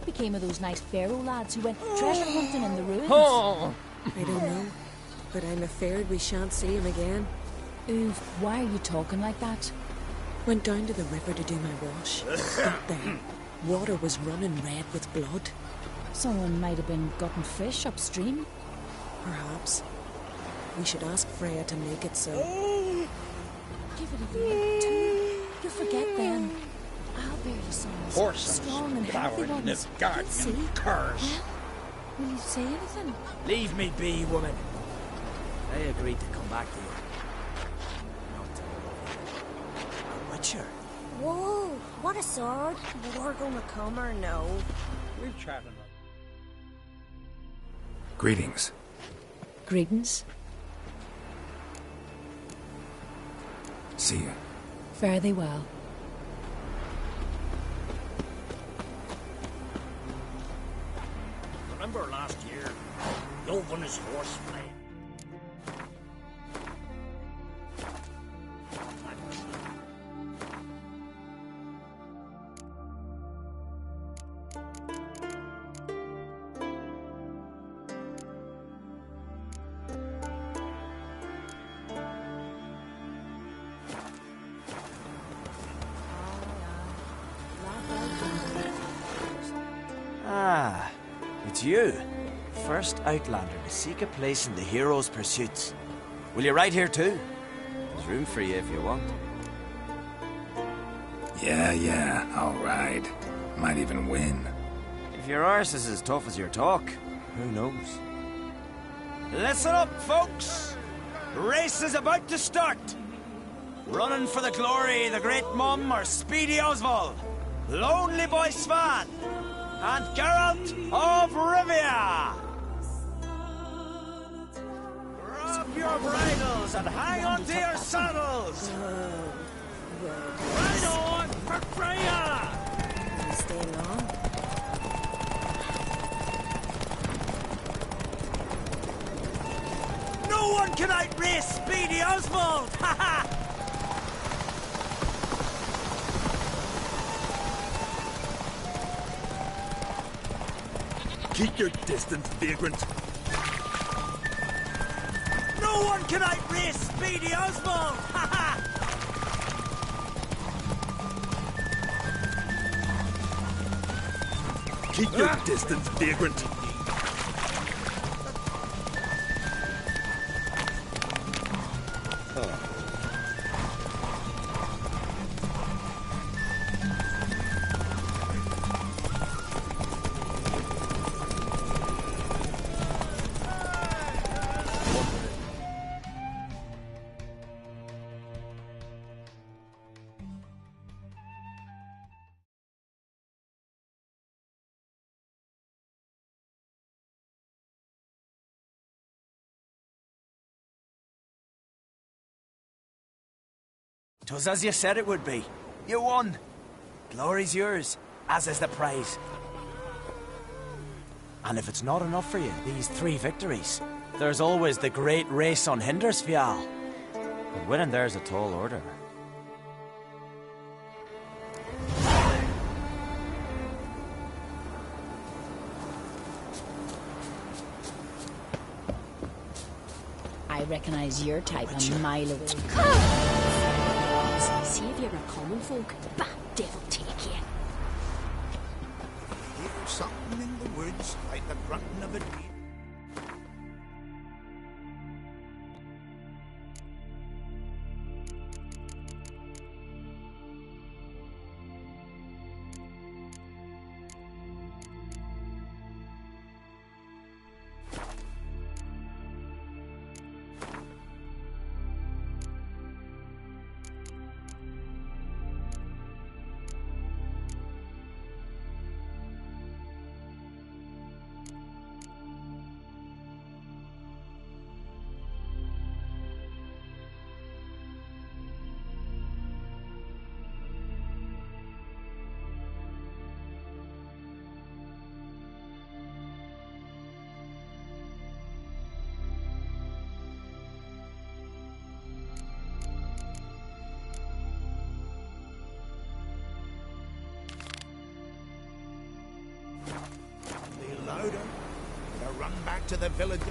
what became of those nice Pharaoh lads who went treasure hunting in the ruins? Oh. I don't know, but I'm afraid we shan't see him again. Oof, why are you talking like that? Went down to the river to do my wash. Got there. Water was running red with blood. Someone might have been gotten fish upstream. Perhaps. We should ask Freya to make it so. Give it a look, too. You'll forget then. I'll bear you some Horses strong and healthy plowing in ones. this garden. Let's see. Curs. Will you say anything? Leave me be, woman. I agreed to come back to you. Not to a witcher. Whoa, what a sword. We're gonna come or no? We're chatting. Greetings. Greetings. See you. Fare thee well. Remember last year? Yovanis horseplay. Ah, it's you. First Outlander to seek a place in the hero's pursuits. Will you ride here too? There's room for you if you want. Yeah, I'll ride. Might even win. If your arse is as tough as your talk, who knows? Listen up, folks! Race is about to start! Running for the glory, the Great Mum or Speedy Oswald, Lonely Boy Svan, and Geralt of Rivia! Grab your bridles and hang on to your saddles! Ride on for Freya! Will you stay long? No one can outrace Speedy Oswald! Ha ha! Keep your distance, vagrant. No one can outrace Speedy Oswald! Ha ha! Keep your distance, vagrant. Twas as you said it would be. You won. Glory's yours, as is the prize. And if it's not enough for you, these 3 victories, there's always the great race on Hindersfjall. But winning there's a tall order. I recognize your type a mile away. See if you're a common folk. Bah, devil take you. Hear something in the woods, like the grunting of a deer. louder. Better run back to the village.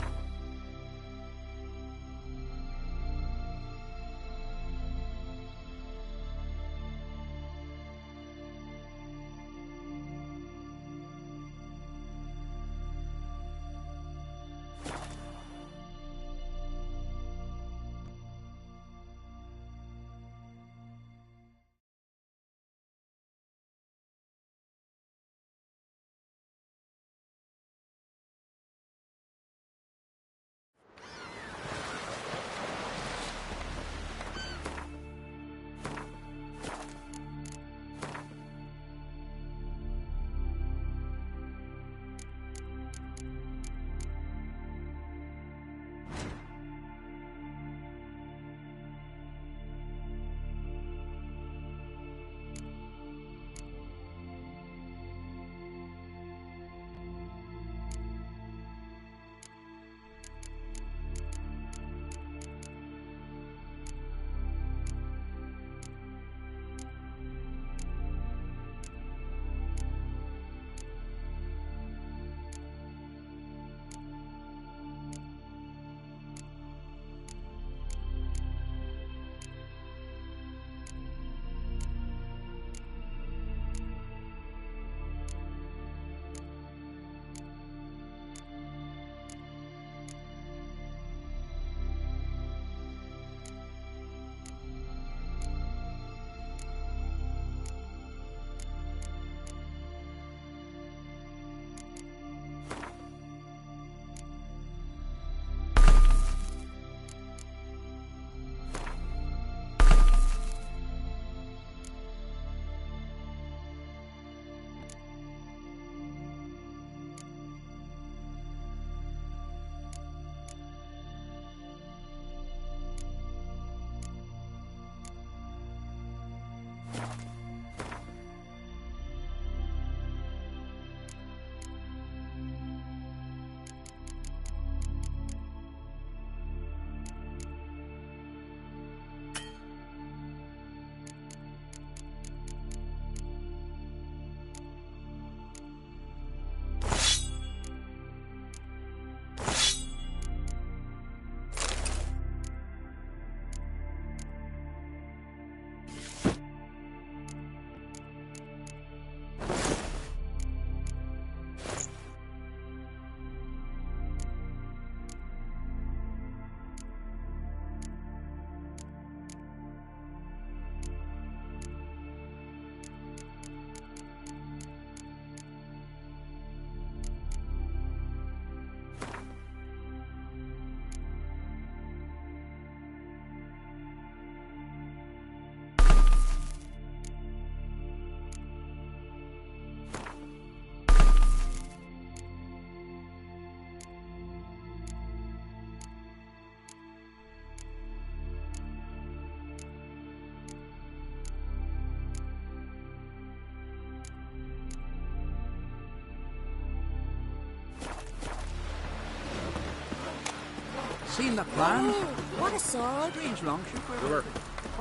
Seen the plan? What a sword! Strange long ship. Brewer,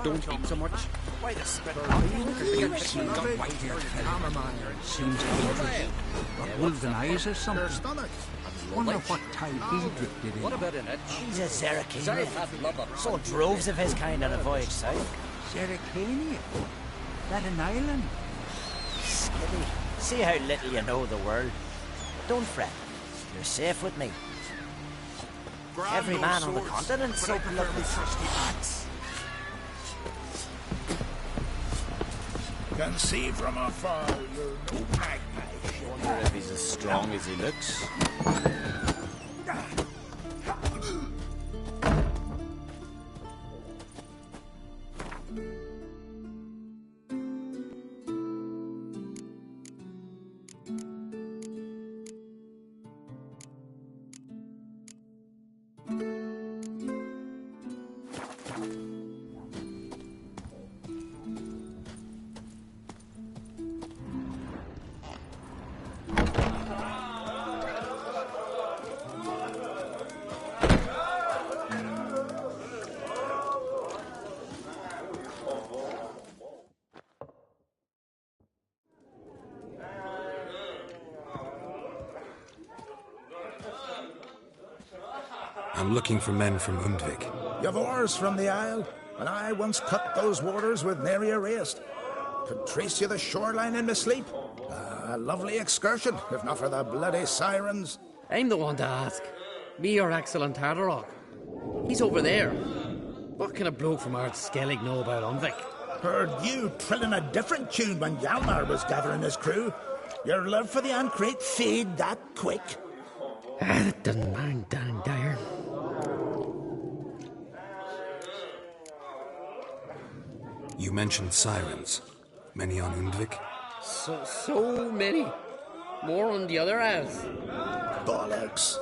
don't eat so much. Why the spit? Seems dangerous. Got wolves and eyes or something. Wonder what tide he drifted in. What about an itch? He's a Zerrikanian. Saw droves of his kind on a voyage south. Zerrikanian? That an island? Skibby, see how little you know the world. Don't fret. You're safe with me. Every man on the continent's opened up with trusty backs. Can see from afar you're no magpie. Wonder if he's as strong as he looks. I'm looking for men from Undvik. You've oars from the Isle, and I once cut those waters with nary a rest. Could trace you the shoreline in my sleep. A lovely excursion, if not for the bloody sirens. I'm the one to ask. Me or Axel and Tardarok. He's over there. What can a bloke from Ard Skellig know about Undvik? Heard you trilling a different tune when Hjalmar was gathering his crew. Your love for the Ancrate fade that quick. That doesn't mind Dan Dyer. You mentioned sirens. Many on Undvik? So many. More on the other halves. Bollocks.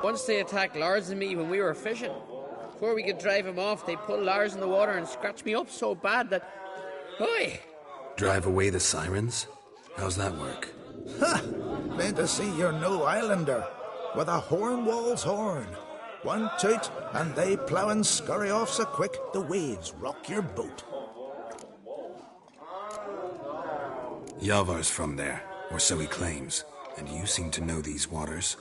Once they attacked Lars and me when we were fishing. Before we could drive him off, they pulled Lars in the water and scratched me up so bad that... Oi! Drive away the sirens? How's that work? Ha! Plain to see you're no islander. With a horn wall's horn. One toot, and they plough and scurry off so quick the waves rock your boat. Yavar's from there, or so he claims. And you seem to know these waters.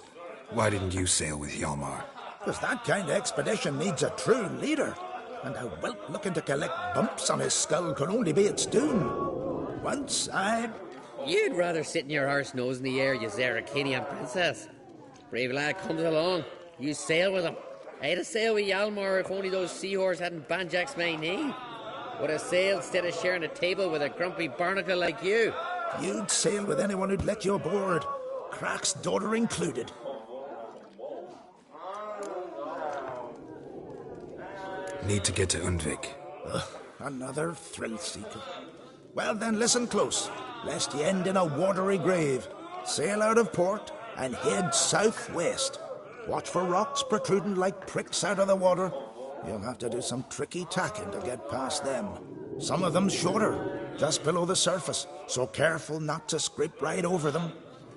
Why didn't you sail with Hjalmar? Because that kind of expedition needs a true leader. And a whelp looking to collect bumps on his skull can only be its doom. Once I... You'd rather sit in your arse nose in the air, you Zarakinian princess. Brave lad comes along. You sail with him. I'd have sailed with Hjalmar if only those seahorses hadn't banjaxed my knee. Would have sailed instead of sharing a table with a grumpy barnacle like you. You'd sail with anyone who'd let you aboard. Crack's daughter included. Need to get to Undvik. Another thrill-seeker. Well then, listen close, lest you end in a watery grave. Sail out of port and head southwest. Watch for rocks protruding like pricks out of the water. You'll have to do some tricky tacking to get past them. Some of them shorter, just below the surface, so careful not to scrape right over them.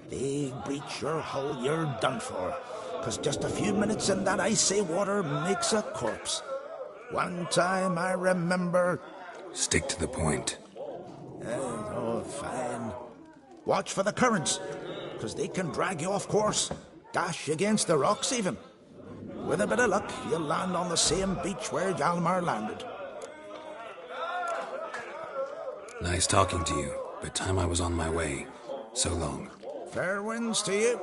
They breach your hull, you're done for. 'Cause just a few minutes in that icy water makes a corpse. One time I remember... Stick to the point. Oh, fine. Watch for the currents, 'cause they can drag you off course. Dash against the rocks even. With a bit of luck, you'll land on the same beach where Hjalmar landed. Nice talking to you, but time I was on my way. So long. Fair winds to you.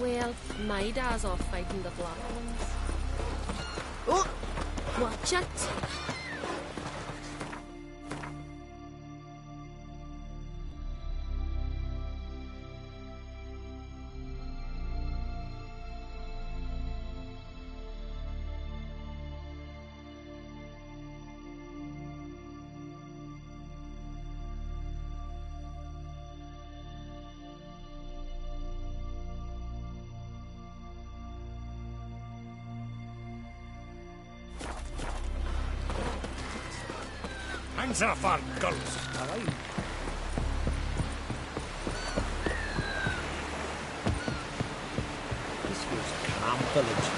Well, my dad's off fighting the Black Ones. Oh! Watch it! Hands off our guns. This was a calm village.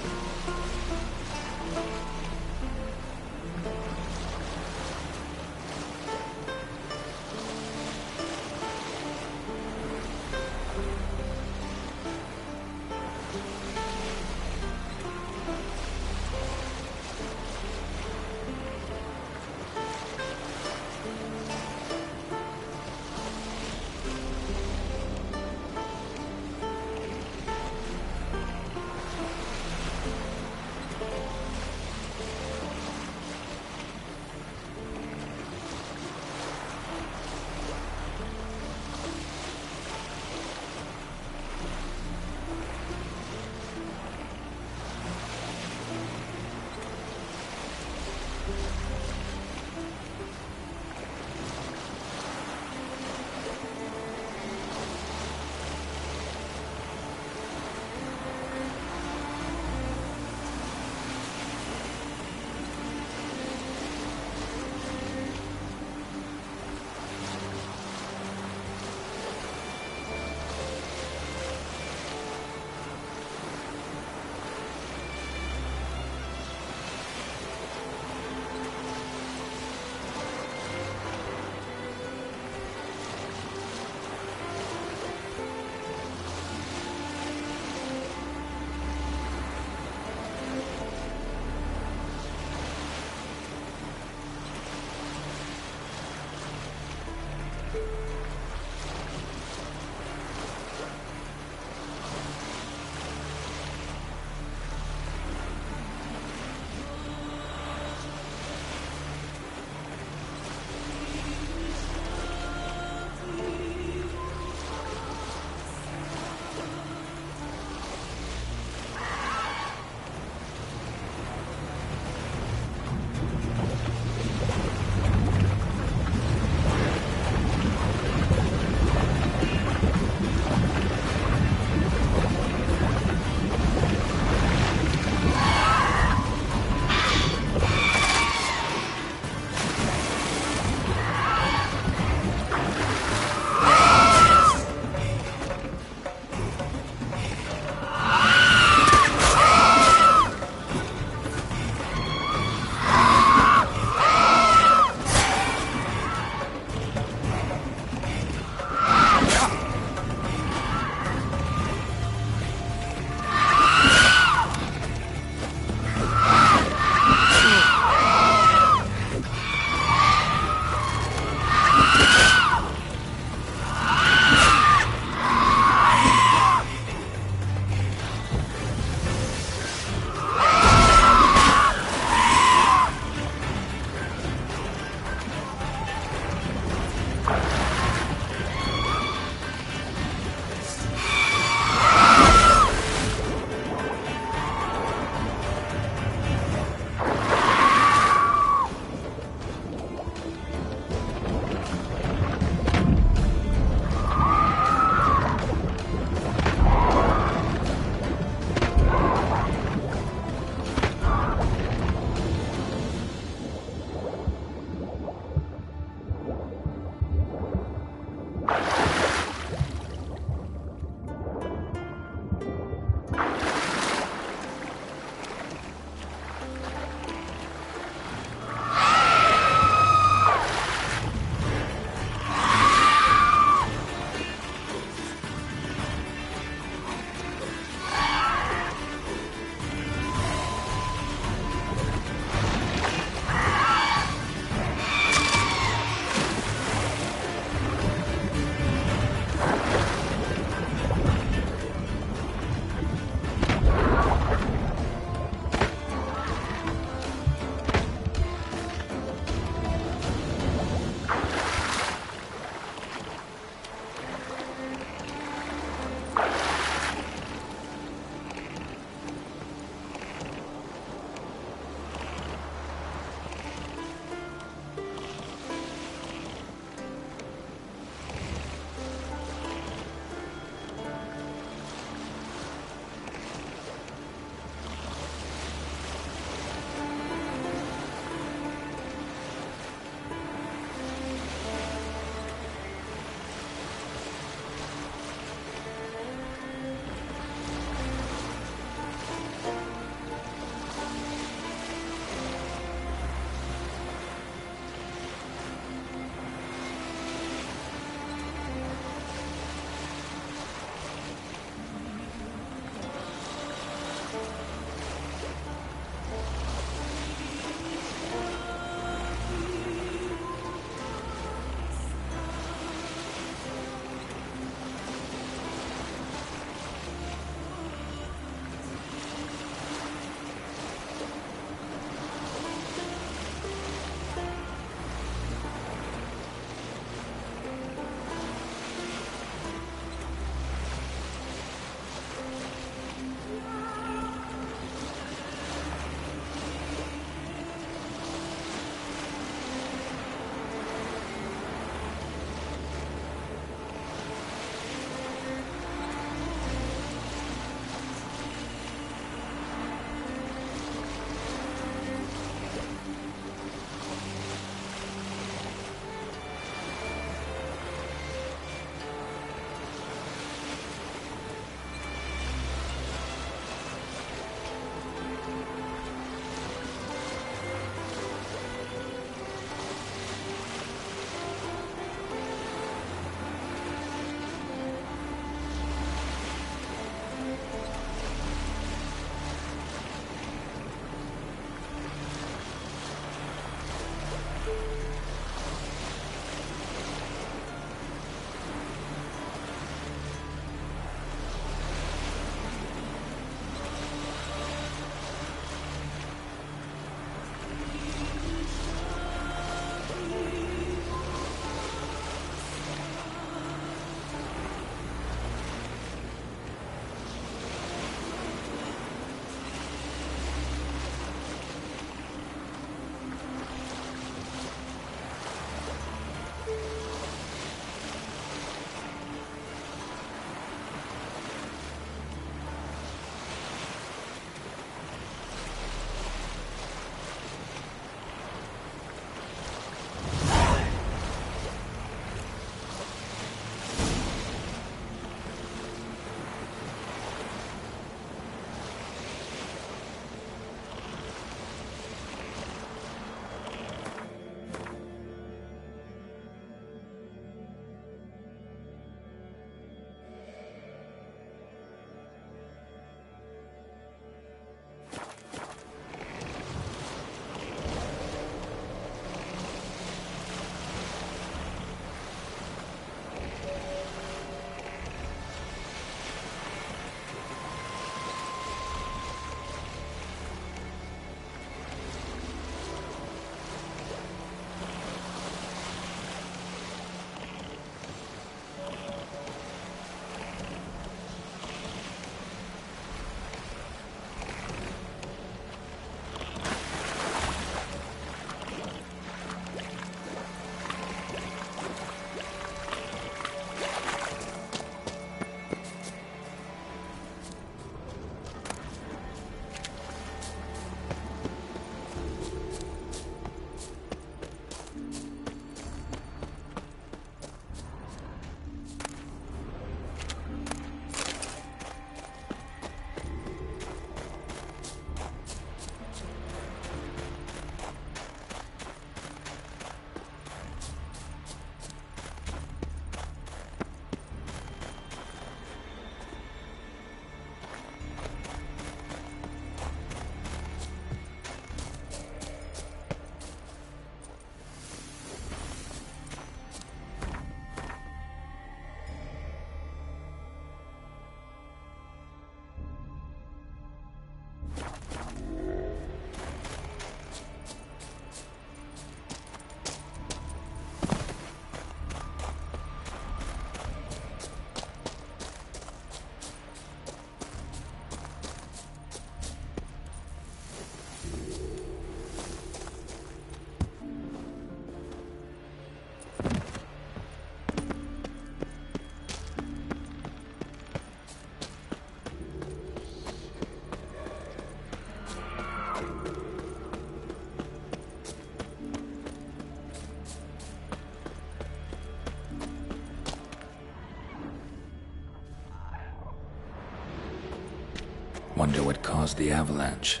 Wonder what caused the avalanche.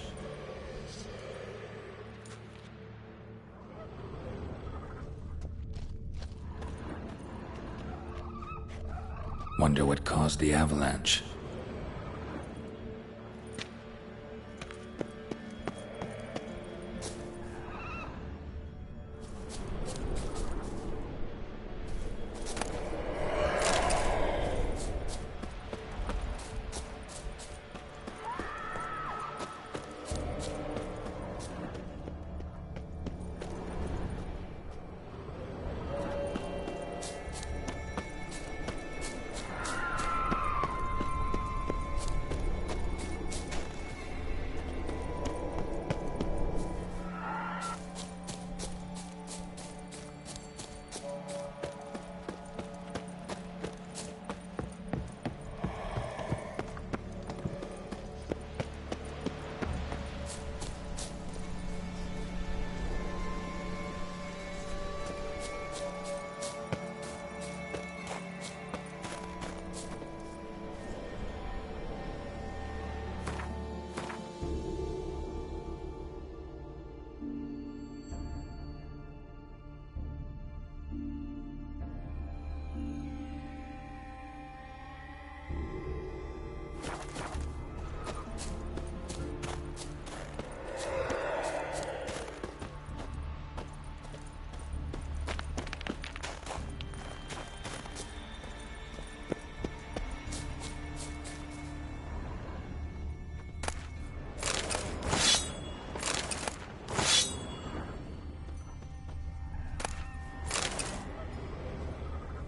Wonder what caused the avalanche.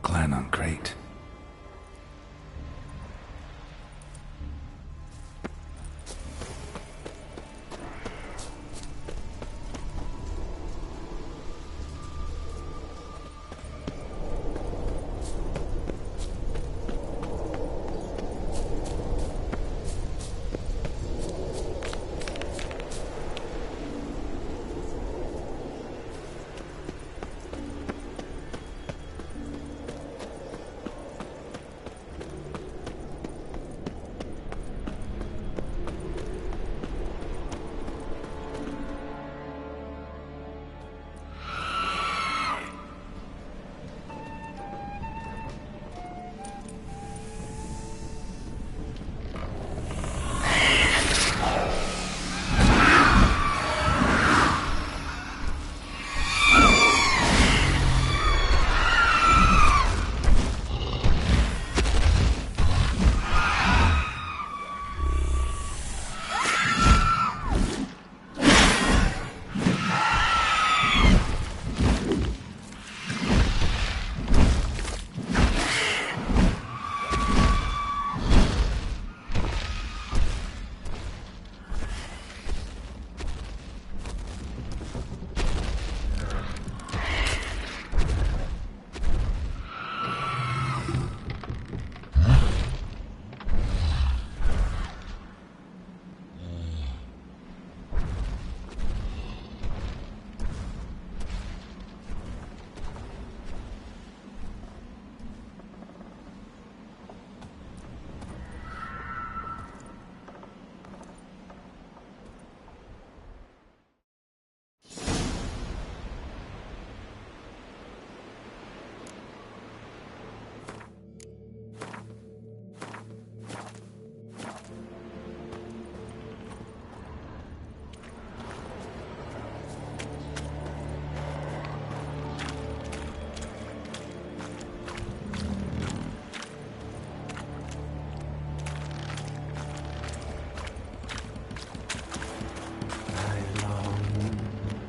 Clan Crate.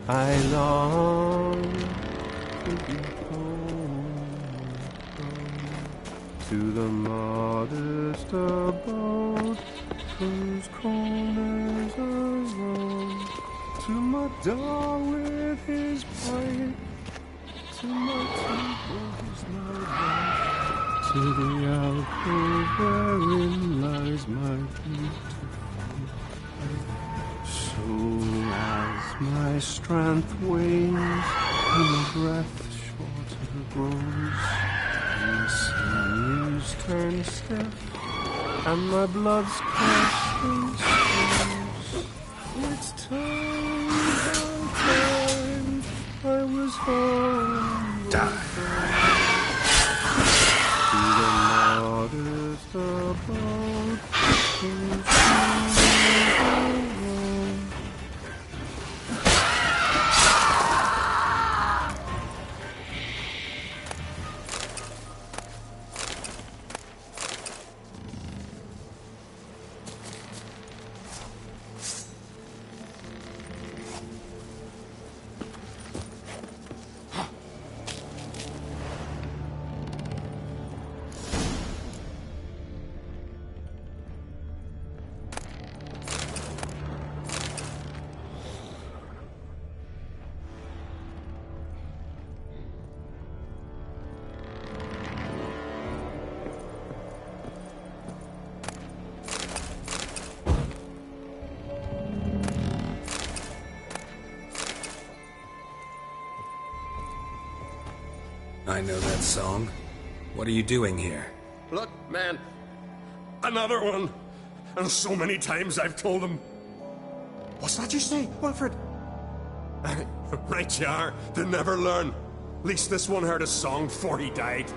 I long to be home, to the modest abode whose corners are round, to my dog with his pipe, to my table his light, to the alcove wherein lies my beautiful wife. So as my strength wanes and my breath shorter grows, and my sinews turn stiff and my blood's crushed It's time, I was home. Die. To the modest about I know that song. What are you doing here? Look, man. Another one. And so many times I've told him. What's that you say, Wilfred? Right you are. They never learn. At least this one heard a song before he died.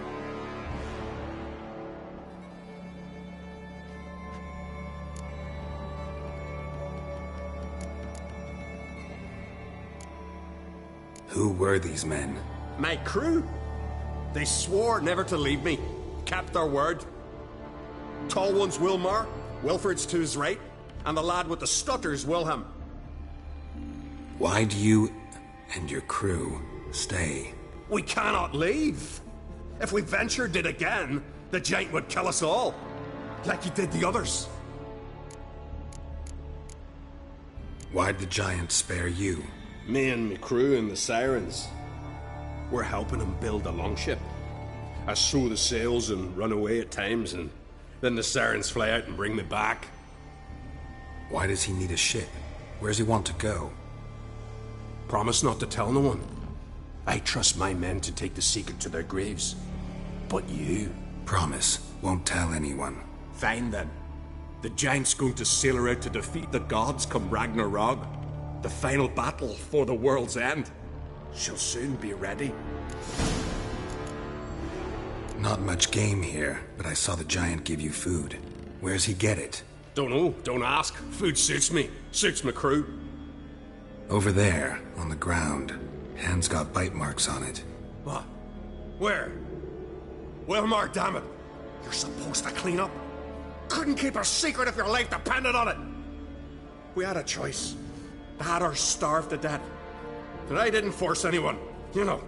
Who were these men? My crew. They swore never to leave me. Kept their word. Tall one's Wilmar, Wilfred's to his right, and the lad with the stutter's Wilhelm. Why do you and your crew stay? We cannot leave. If we ventured it again, the giant would kill us all. Like he did the others. Why'd the giant spare you? Me and my crew and the Sirens. We're helping him build a longship. I sew the sails and run away at times, and then the Sirens fly out and bring me back. Why does he need a ship? Where's he want to go? Promise not to tell no one. I trust my men to take the secret to their graves. But you... Promise, won't tell anyone. Fine then. The giant's going to sail her out to defeat the gods come Ragnarok. The final battle for the world's end. She'll soon be ready. Not much game here, but I saw the giant give you food. Where's he get it? Don't know, don't ask. Food suits me. Suits my crew. Over there, on the ground. Hand's got bite marks on it. What? Where? Wilmar, damn it. You're supposed to clean up. Couldn't keep a secret if your life depended on it. We had a choice. Had or starve to death. And I didn't force anyone. You know,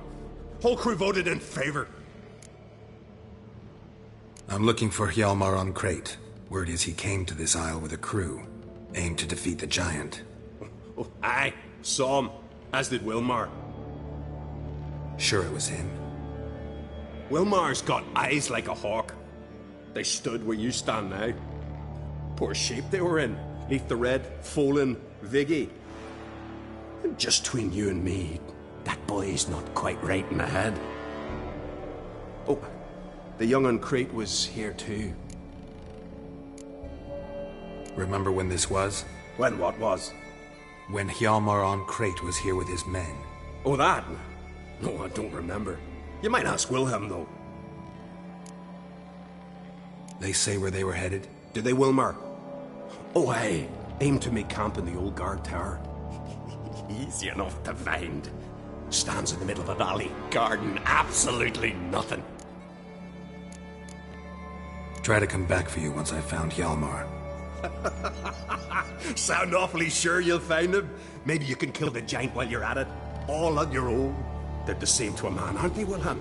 whole crew voted in favor. I'm looking for Hjalmar on Crate. Word is he came to this isle with a crew. Aimed to defeat the giant. Oh, aye, saw him. As did Wilmar. Sure it was him. Wilmar's got eyes like a hawk. They stood where you stand now. Poor shape they were in. Neath the red, Folin, Viggy. And just between you and me, that boy's not quite right in the head. Oh, the young on Crate was here too. Remember when this was? When what was? When Hjalmar on Crate was here with his men. Oh, that? No, I don't remember. You might ask Wilhelm, though. They say where they were headed? Did they, Wilmar? Oh, aye. Aim to make camp in the old guard tower. Easy enough to find. Stands in the middle of a valley. Garden, absolutely nothing. Try to come back for you once I've found Hjalmar. Sound awfully sure you'll find him? Maybe you can kill the giant while you're at it. All on your own. They're the same to a man, aren't they, Wilhelm?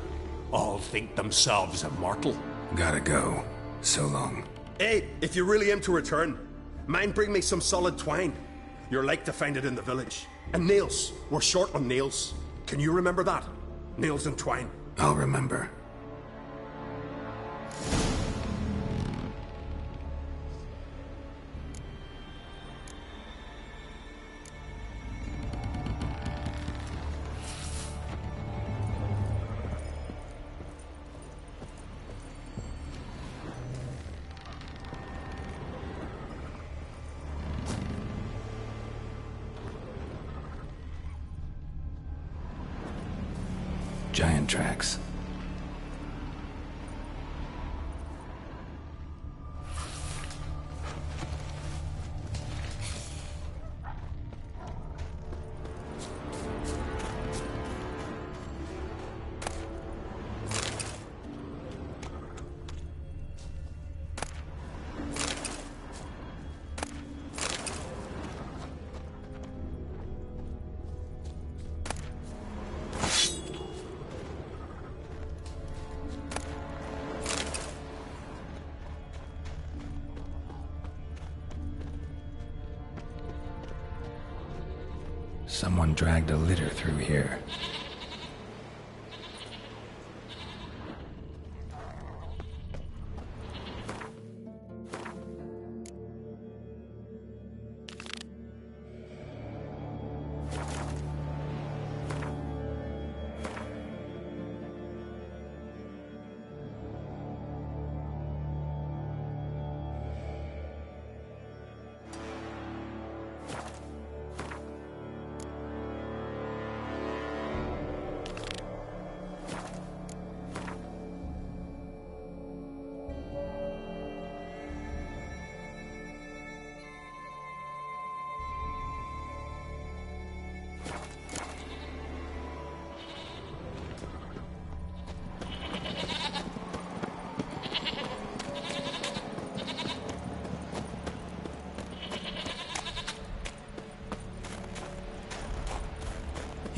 All think themselves immortal. Gotta go. So long. Hey, if you really aim to return, mind bring me some solid twine. You're like to find it in the village. And nails. We're short on nails. Can you remember that? Nails and twine. I'll remember. Giant tracks. Someone dragged a litter through here.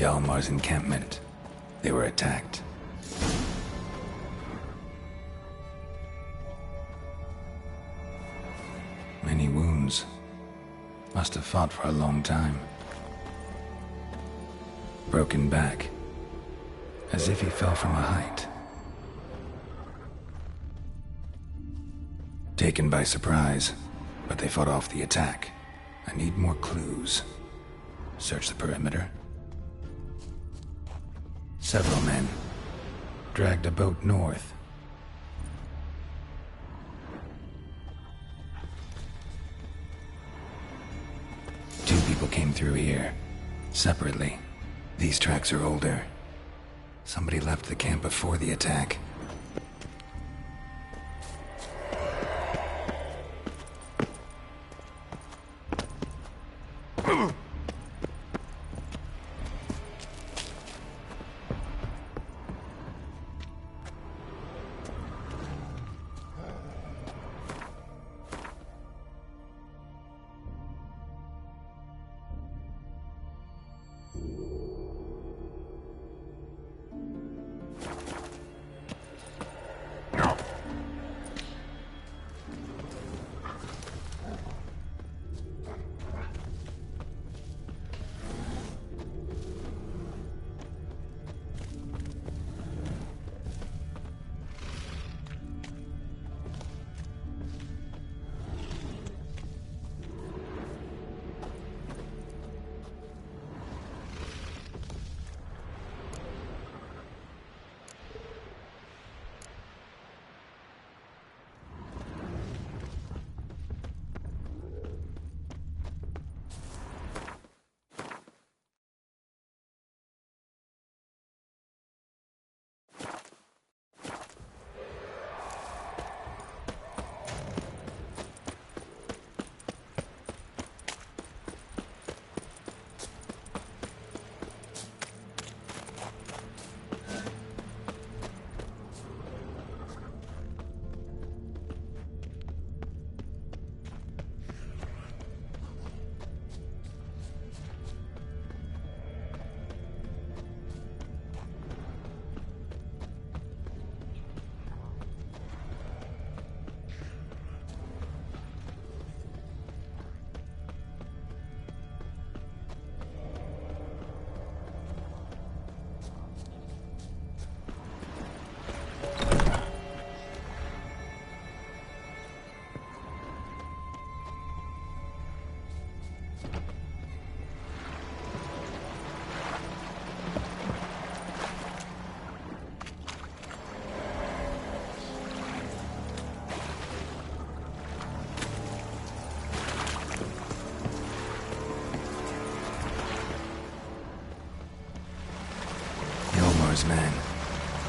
Hjalmar's encampment. They were attacked. Many wounds. Must have fought for a long time. Broken back. As if he fell from a height. Taken by surprise, but they fought off the attack. I need more clues. Search the perimeter. Several men dragged a boat north. Two people came through here, separately. These tracks are older. Somebody left the camp before the attack.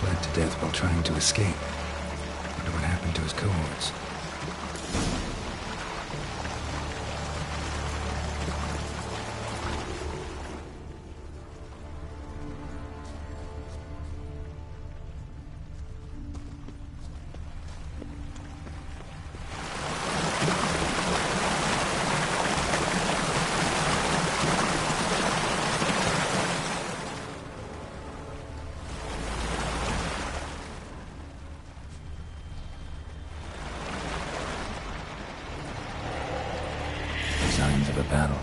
bled to death while trying to escape. Wonder what happened to his cohorts. Signs of a battle.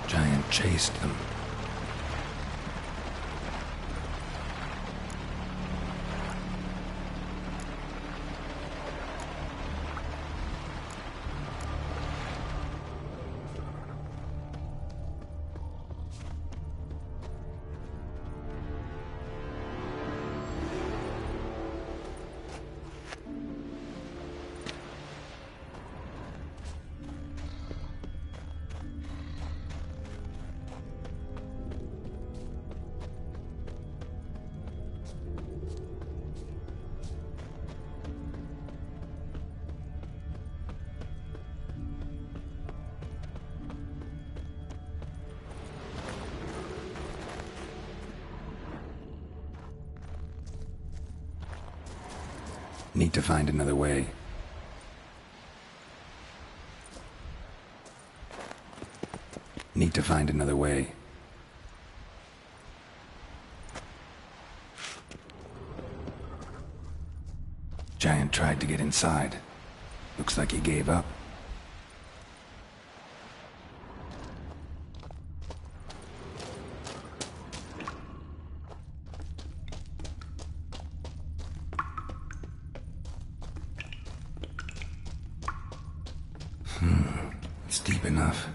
Giant chased them. Need to find another way. Need to find another way. Giant tried to get inside. Looks like he gave up. It's deep enough.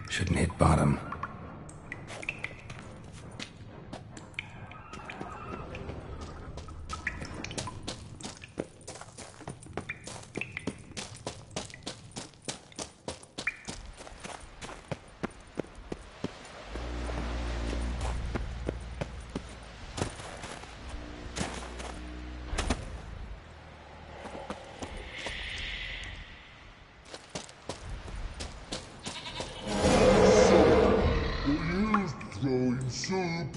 Shouldn't hit bottom. Throwing soup.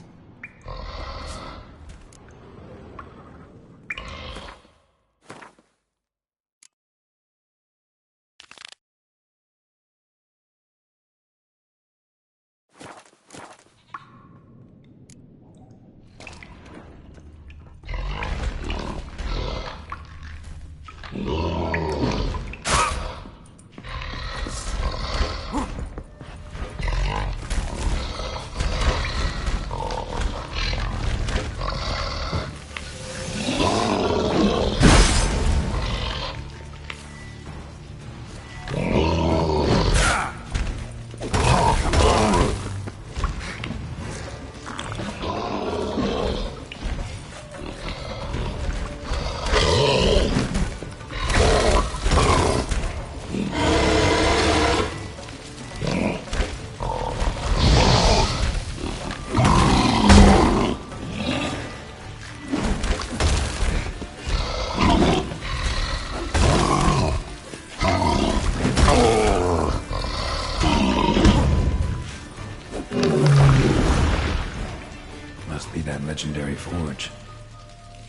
Must be that legendary forge.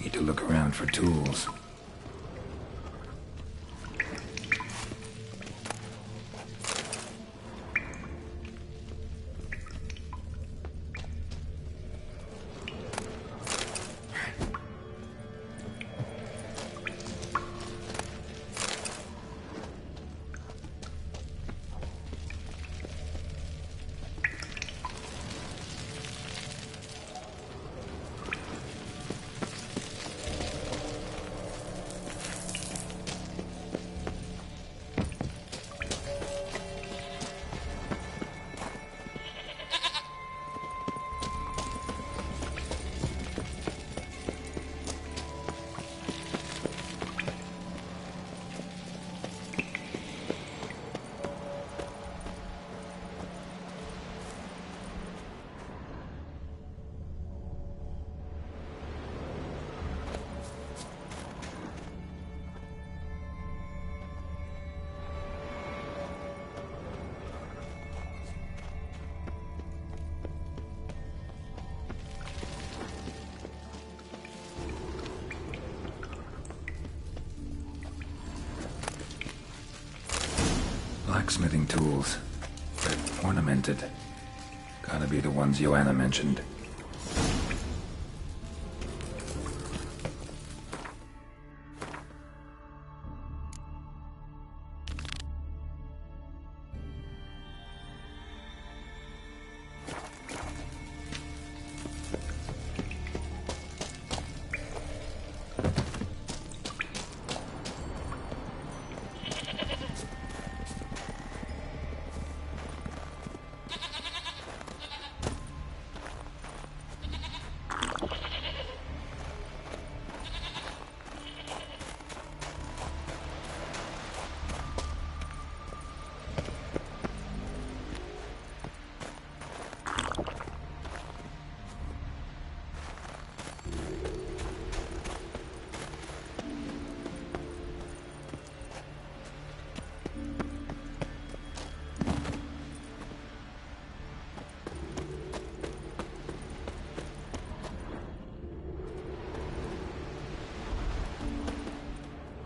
Need to look around for tools. Blacksmithing tools. They're ornamented. Gotta be the ones Joanna mentioned.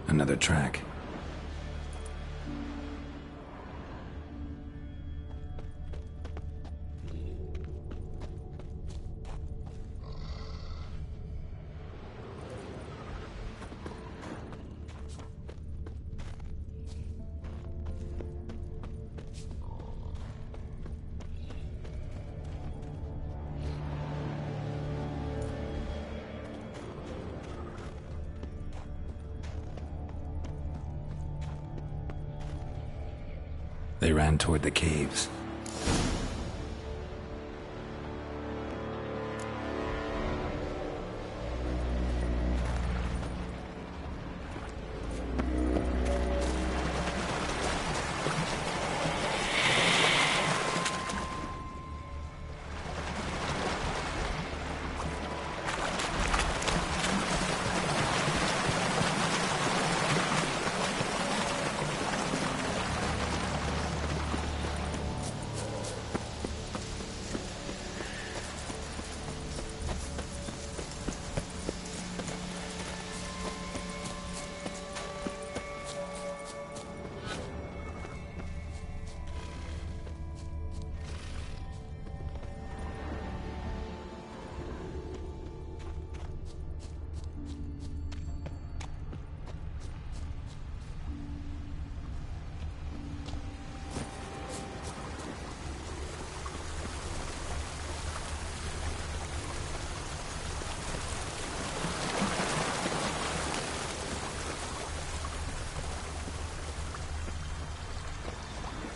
Another track. They ran toward the caves.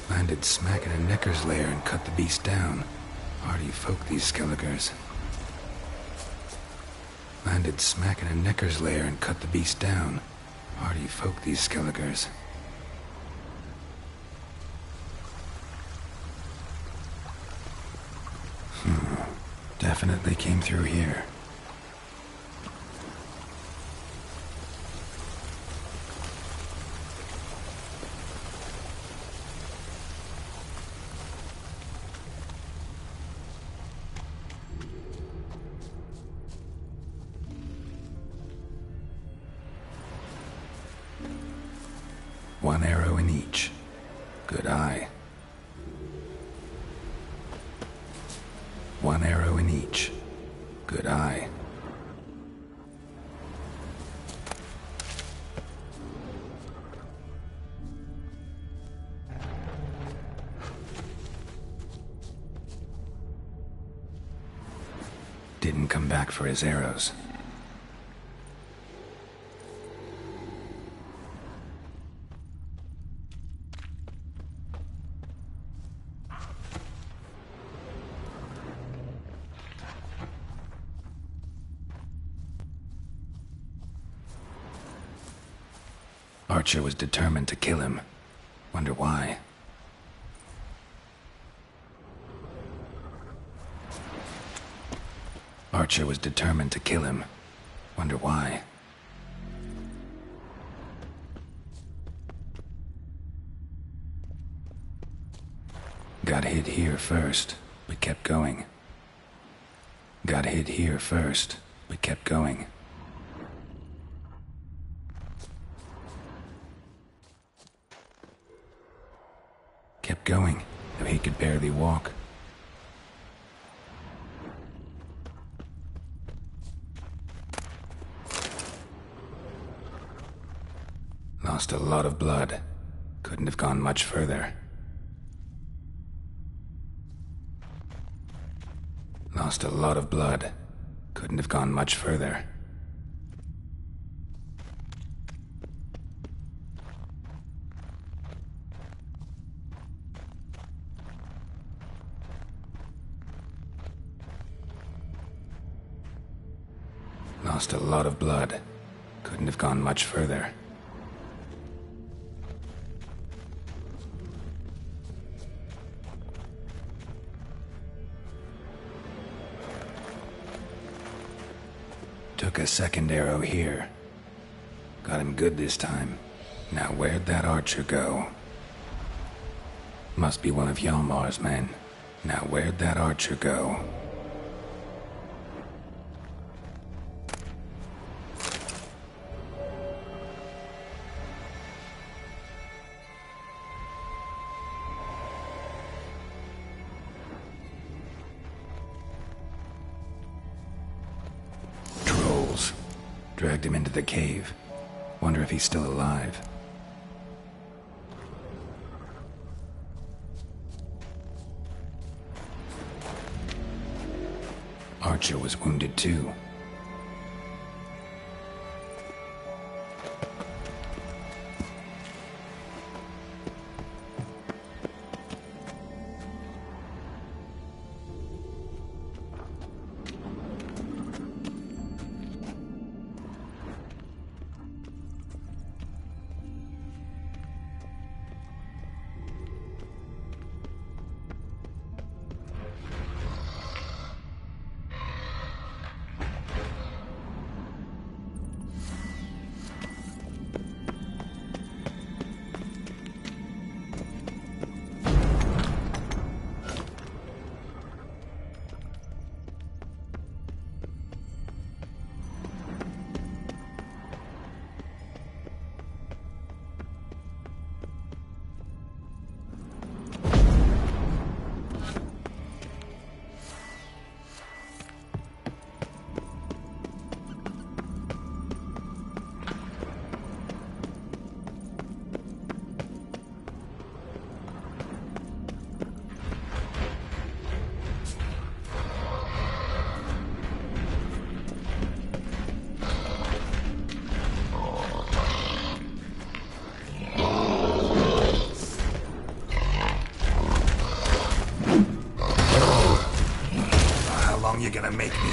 Landed smack in a Necker's lair and cut the beast down. Hardy folk, these Skelligers. Landed smack in a Necker's lair and cut the beast down. Hardy folk, these Skelligers. Definitely came through here. One arrow in each. Good eye. One arrow in each. Good eye. Didn't come back for his arrows. Archer was determined to kill him. Wonder why. Archer was determined to kill him. Wonder why. Got hit here first, but kept going. Got hit here first, but kept going. kept going, though he could barely walk. Lost a lot of blood. Couldn't have gone much further. Lost a lot of blood. Couldn't have gone much further. Lost a lot of blood. Couldn't have gone much further. Took a second arrow here. Got him good this time. Now where'd that archer go? Must be one of Hjalmar's men. Now where'd that archer go? Dragged him into the cave. Wonder if he's still alive. Archer was wounded too. You're gonna make me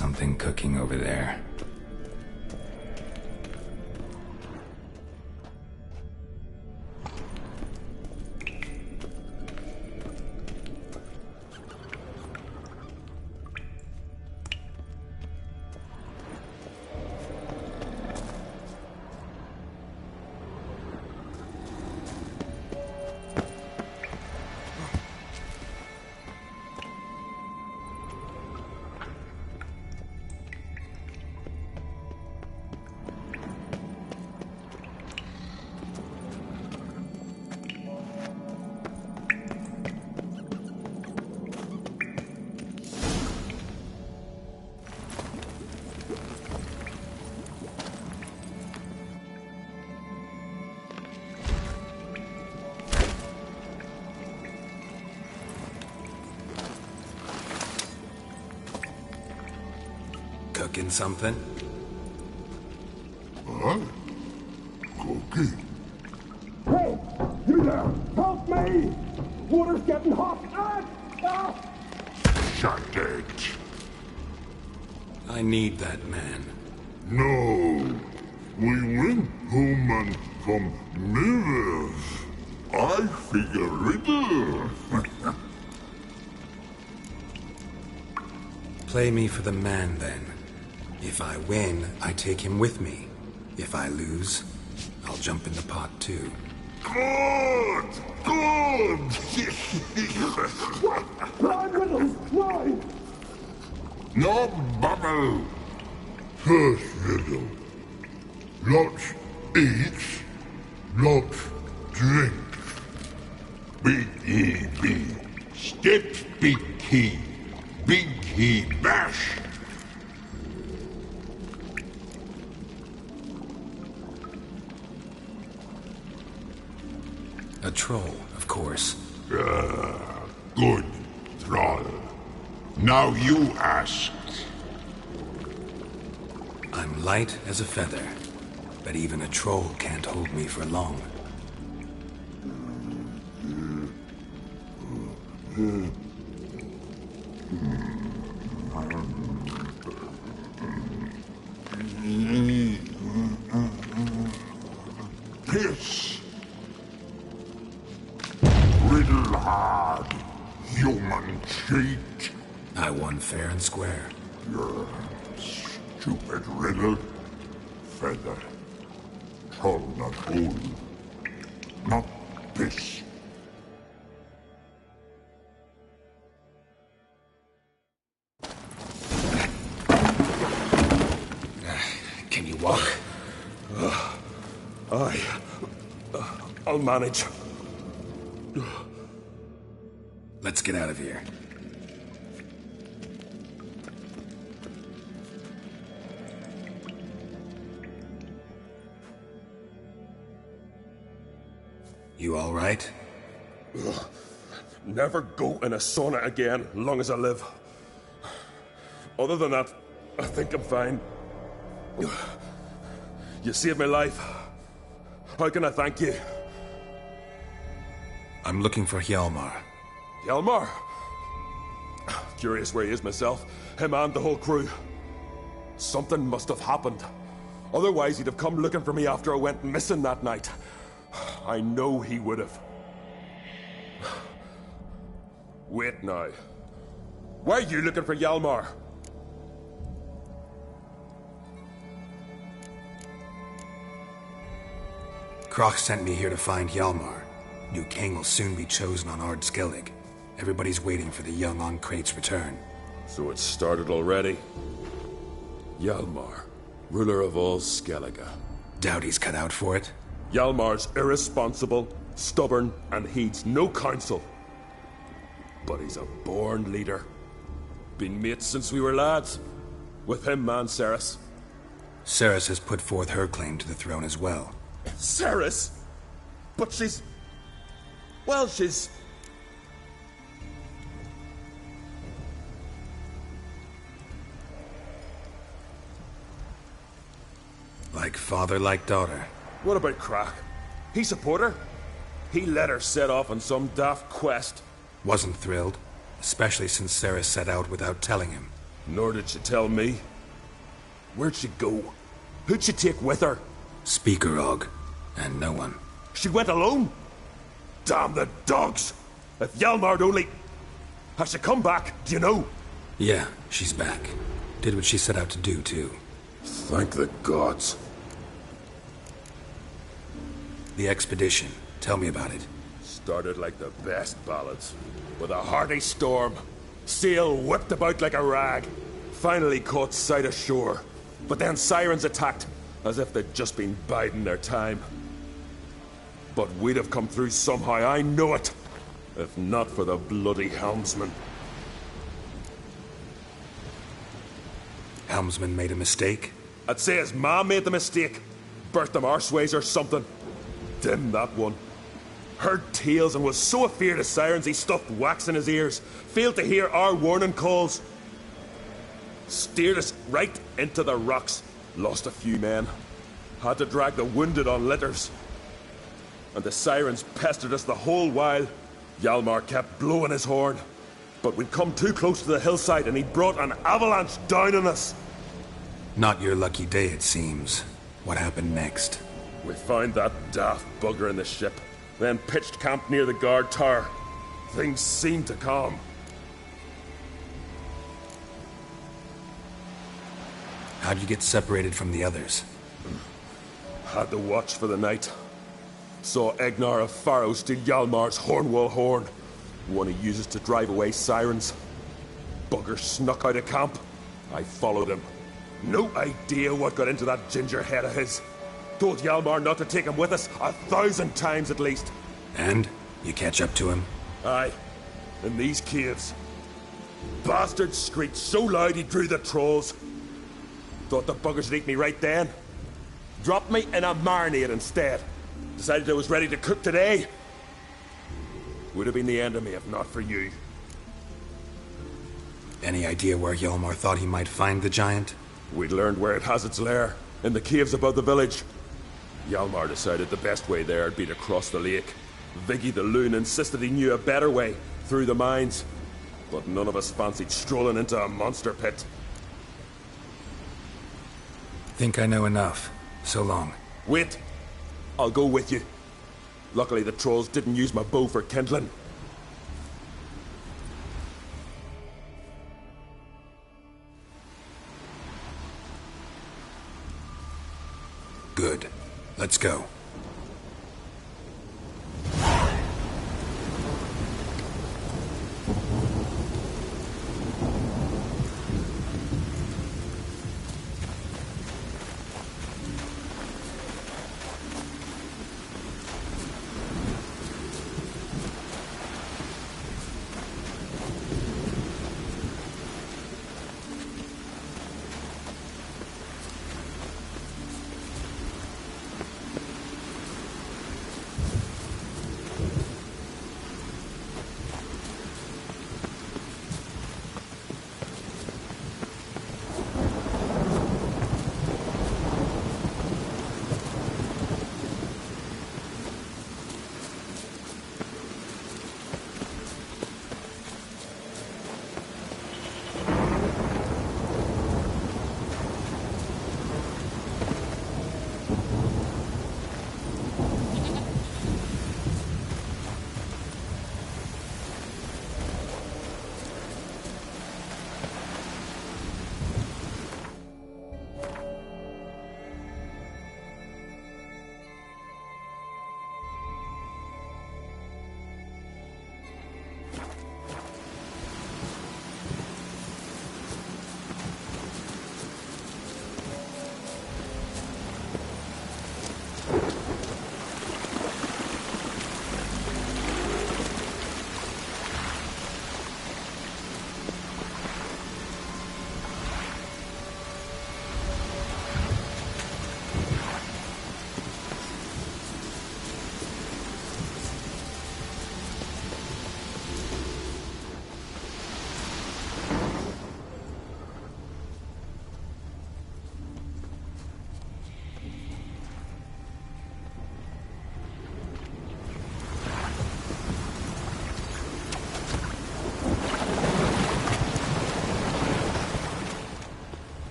something cooking over there. Cooking something? Huh? Cooking? Hey! You there! Help me! Water's getting hot! Shut it. I need that man. No. We went home and from mirrors. I figure riddle. Play me for the man, then. If I win, I take him with me. If I lose, I'll jump in the pot, too. Good! Good! Nine riddles! 9! No bubble! First riddle. Lots eats, lots drinks. Big E B. Steps big key. Big he bash. A troll, of course. Good, troll. Now you ask. I'm light as a feather, but even a troll can't hold me for long. This riddle hard, human cheat. I won fair and square. Stupid riddle. Feather. Troll not hole. Not this. Can you walk? I'll manage. Let's get out of here. You all right? Never go in a sauna again, long as I live. Other than that, I think I'm fine. You saved my life. How can I thank you? I'm looking for Hjalmar. Hjalmar? Curious where he is myself. Him and the whole crew. Something must have happened. Otherwise, he'd have come looking for me after I went missing that night. I know he would have. Wait now. Why are you looking for Hjalmar? Kroch sent me here to find Hjalmar. New king will soon be chosen on Ard Skellig. Everybody's waiting for the young Ancrate's return. So it's started already. Hjalmar, ruler of all Skellige. Doubt he's cut out for it. Hjalmar's irresponsible, stubborn, and heeds no counsel. But he's a born leader. Been mates since we were lads. With him and Cerys. Cerys has put forth her claim to the throne as well. Cerys? But she's... Well, she's... Like father, like daughter. What about Crach? He support her? He let her set off on some daft quest. Wasn't thrilled, especially since Cerys set out without telling him. Nor did she tell me. Where'd she go? Who'd she take with her? Speakerog, and no one. She went alone? Damn the dogs! If Hjalmar'd only... Has she come back, do you know? Yeah, she's back. Did what she set out to do, too. Thank the gods. The expedition. Tell me about it. Started like the best ballads. With a hearty storm. Sail whipped about like a rag. Finally caught sight of shore. But then sirens attacked, as if they'd just been biding their time. But we'd have come through somehow, I know it. If not for the bloody helmsman. Helmsman made a mistake? I'd say his ma made the mistake. Burnt them arseways or something. Dim that one. Heard tales and was so afeard of sirens he stuffed wax in his ears. Failed to hear our warning calls. Steered us right into the rocks. Lost a few men. Had to drag the wounded on litters. And the sirens pestered us the whole while. Hjalmar kept blowing his horn. But we'd come too close to the hillside and he brought an avalanche down on us. Not your lucky day, it seems. What happened next? We found that daft bugger in the ship, then pitched camp near the guard tower. Things seemed to calm. How'd you get separated from the others? Had to watch for the night. Saw Egnar of Faro steal Hjalmar's Hornwall horn, one he uses to drive away sirens. Bugger snuck out of camp. I followed him. No idea what got into that ginger head of his. Told Hjalmar not to take him with us 1,000 times at least. And? You catch up to him? Aye. In these caves. Bastard screeched so loud he drew the trolls. Thought the buggers would eat me right then. Dropped me in a marinade instead. Decided I was ready to cook today. Would have been the end of me if not for you. Any idea where Hjalmar thought he might find the giant? We'd learned where it has its lair, in the caves above the village. Hjalmar decided the best way there would be to cross the lake. Viggy the loon insisted he knew a better way, through the mines. But none of us fancied strolling into a monster pit. Think I know enough. So long. Wait. I'll go with you. Luckily the trolls didn't use my bow for kindling. Good. Let's go.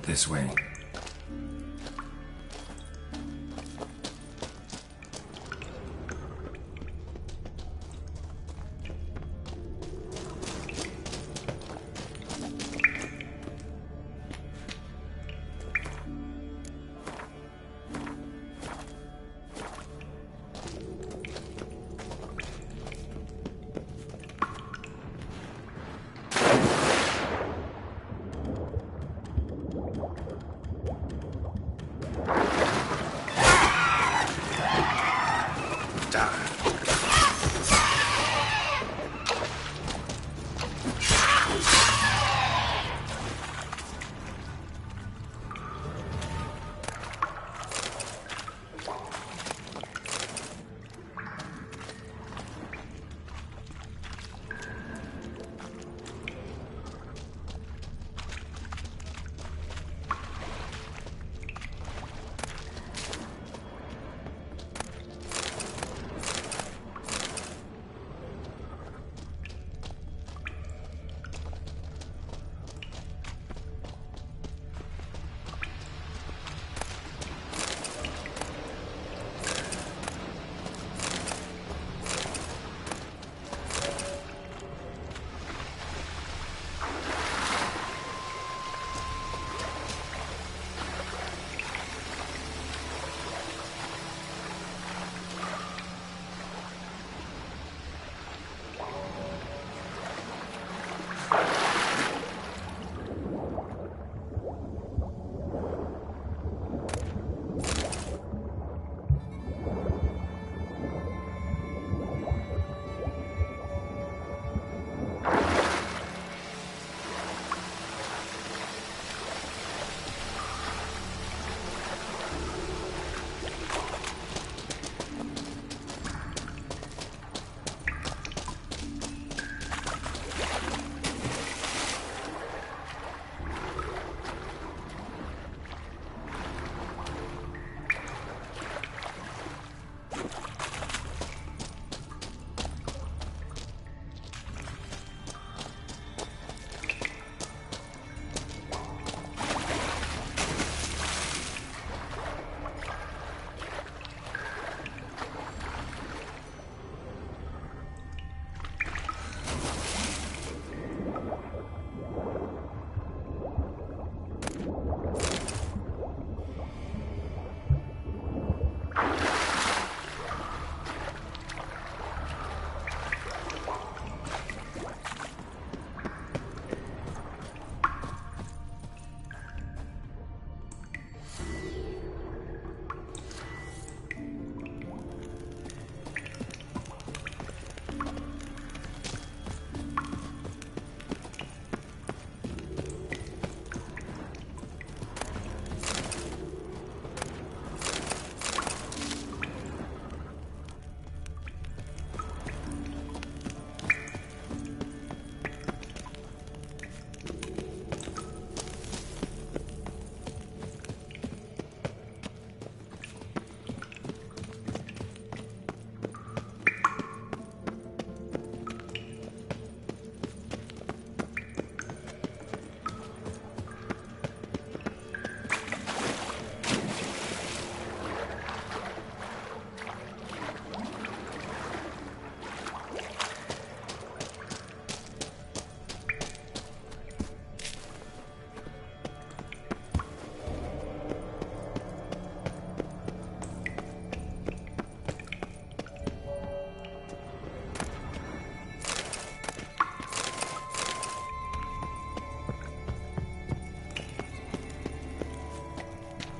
This way.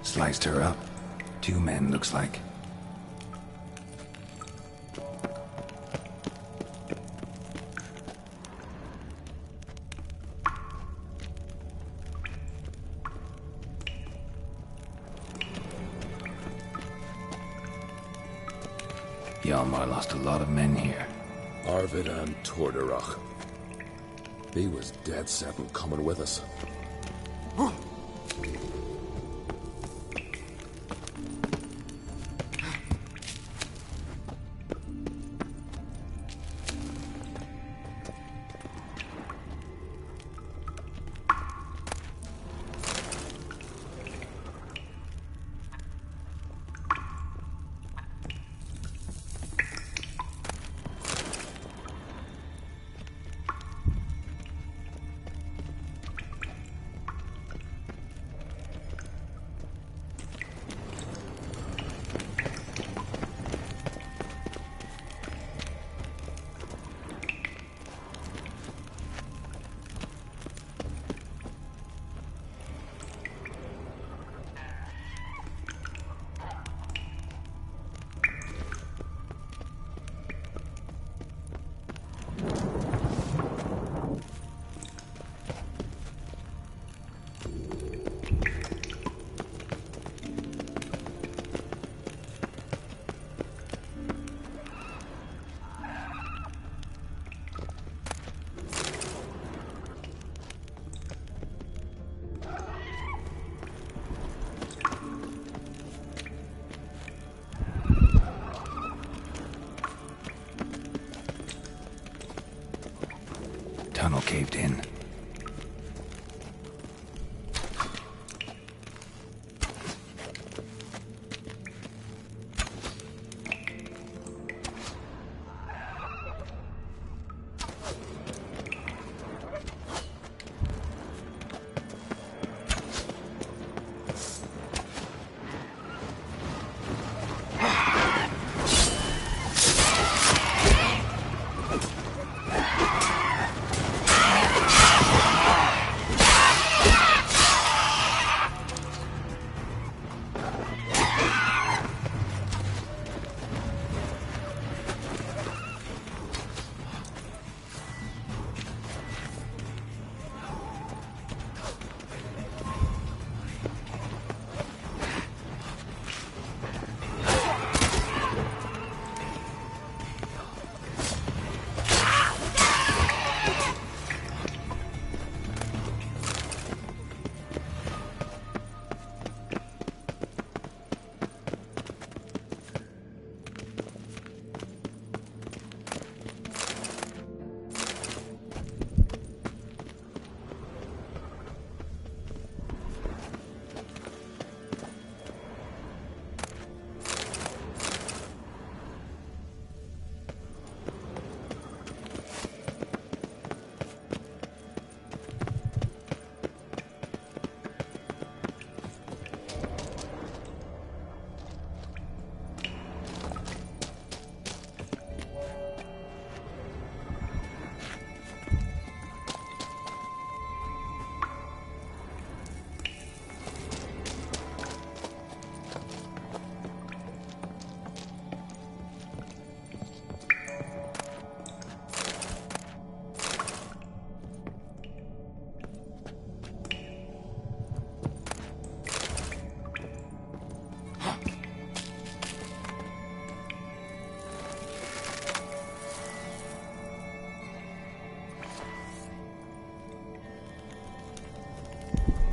Sliced her up. 2 men, looks like. Hjalmar lost a lot of men here. Arvid and Torderach. He was dead set on coming with us. Tunnel caved in.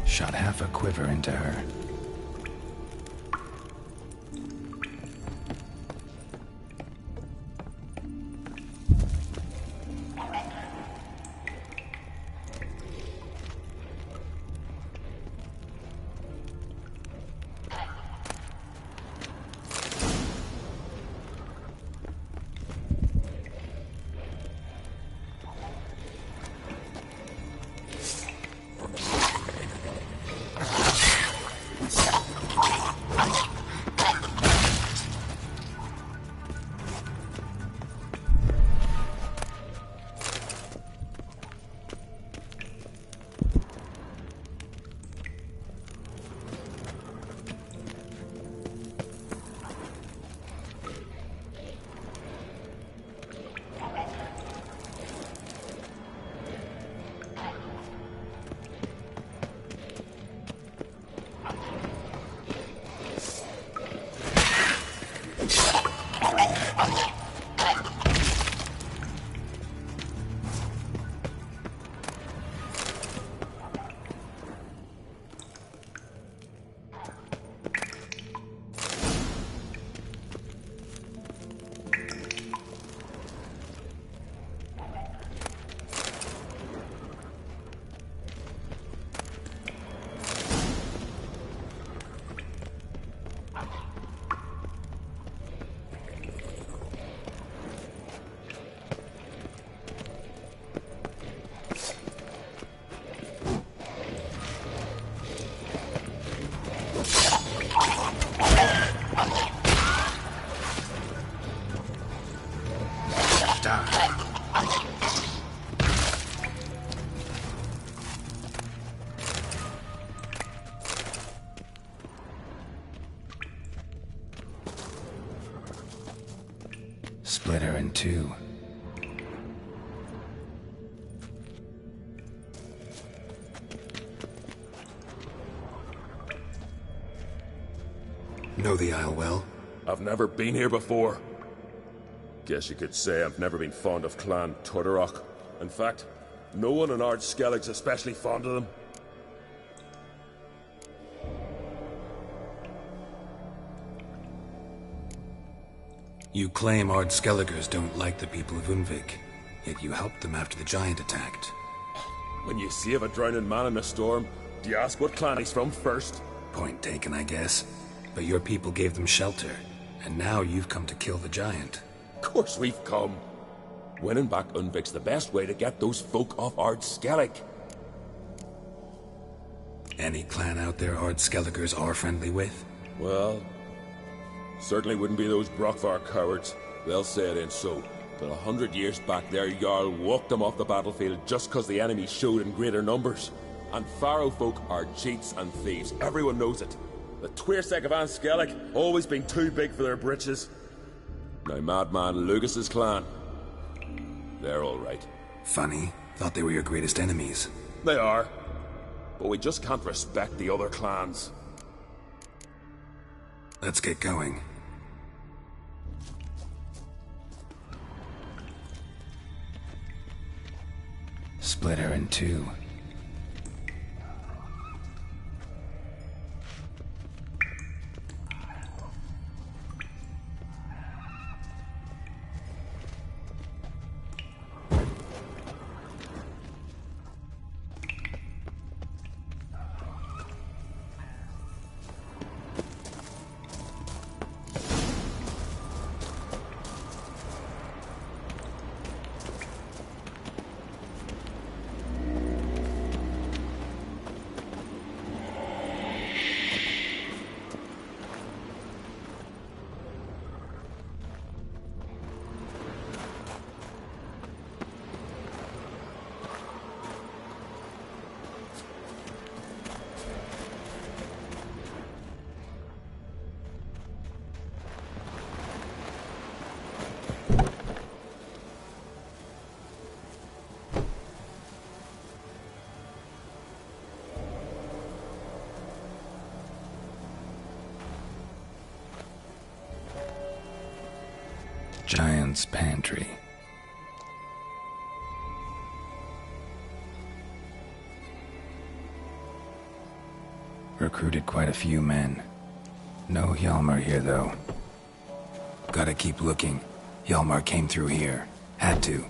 Shot half a quiver into her. Split her in two. Know the Isle well? I've never been here before. Guess you could say I've never been fond of Clan Tordarroch. In fact, no one in Ard Skellig's especially fond of them. You claim Ard Skelligers don't like the people of Unvik, yet you helped them after the giant attacked. When you save a drowning man in a storm, do you ask what clan he's from first? Point taken, I guess. But your people gave them shelter, and now you've come to kill the giant. Of course we've come. Winning back Unvik's the best way to get those folk off Ard Skellig. Any clan out there Ard Skelligers are friendly with? Well, certainly wouldn't be those Brockvar cowards. They'll say it ain't so. But 100 years back, their Jarl walked them off the battlefield just because the enemy showed in greater numbers. And Faro folk are cheats and thieves. Everyone knows it. The Tuirsec of An Skellig always been too big for their britches. Now Madman Lucas's clan, they're all right. Funny. Thought they were your greatest enemies. They are. But we just can't respect the other clans. Let's get going. Split her in two. Giant's Pantry. Recruited quite a few men. No Hjalmar here, though. Gotta keep looking. Hjalmar came through here. Had to.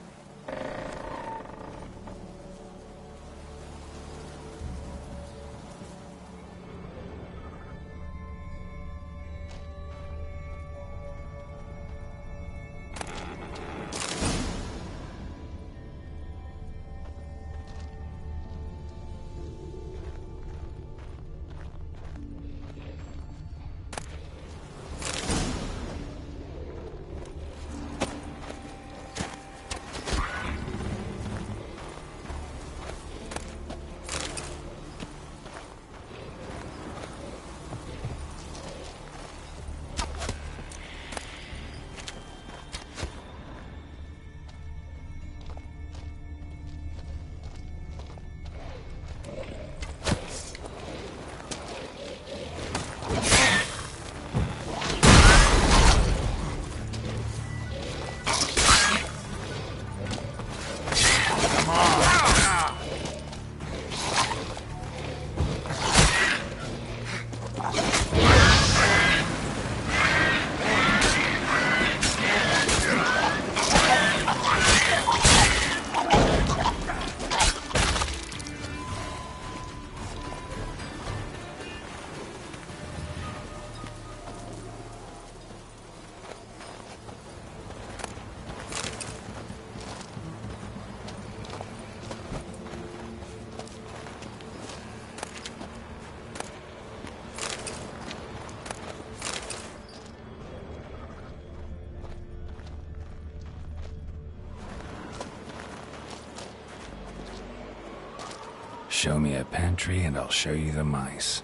Show me a pantry and I'll show you the mice.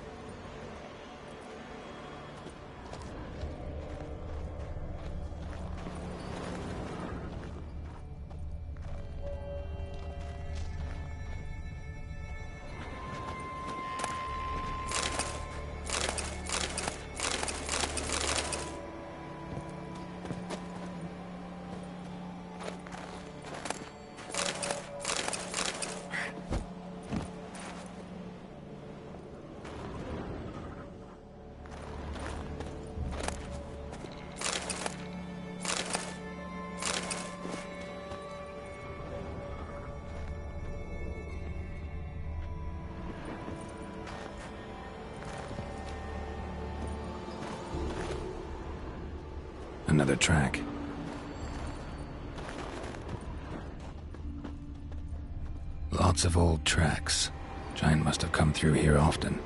Another track. Lots of old tracks. Giant must have come through here often.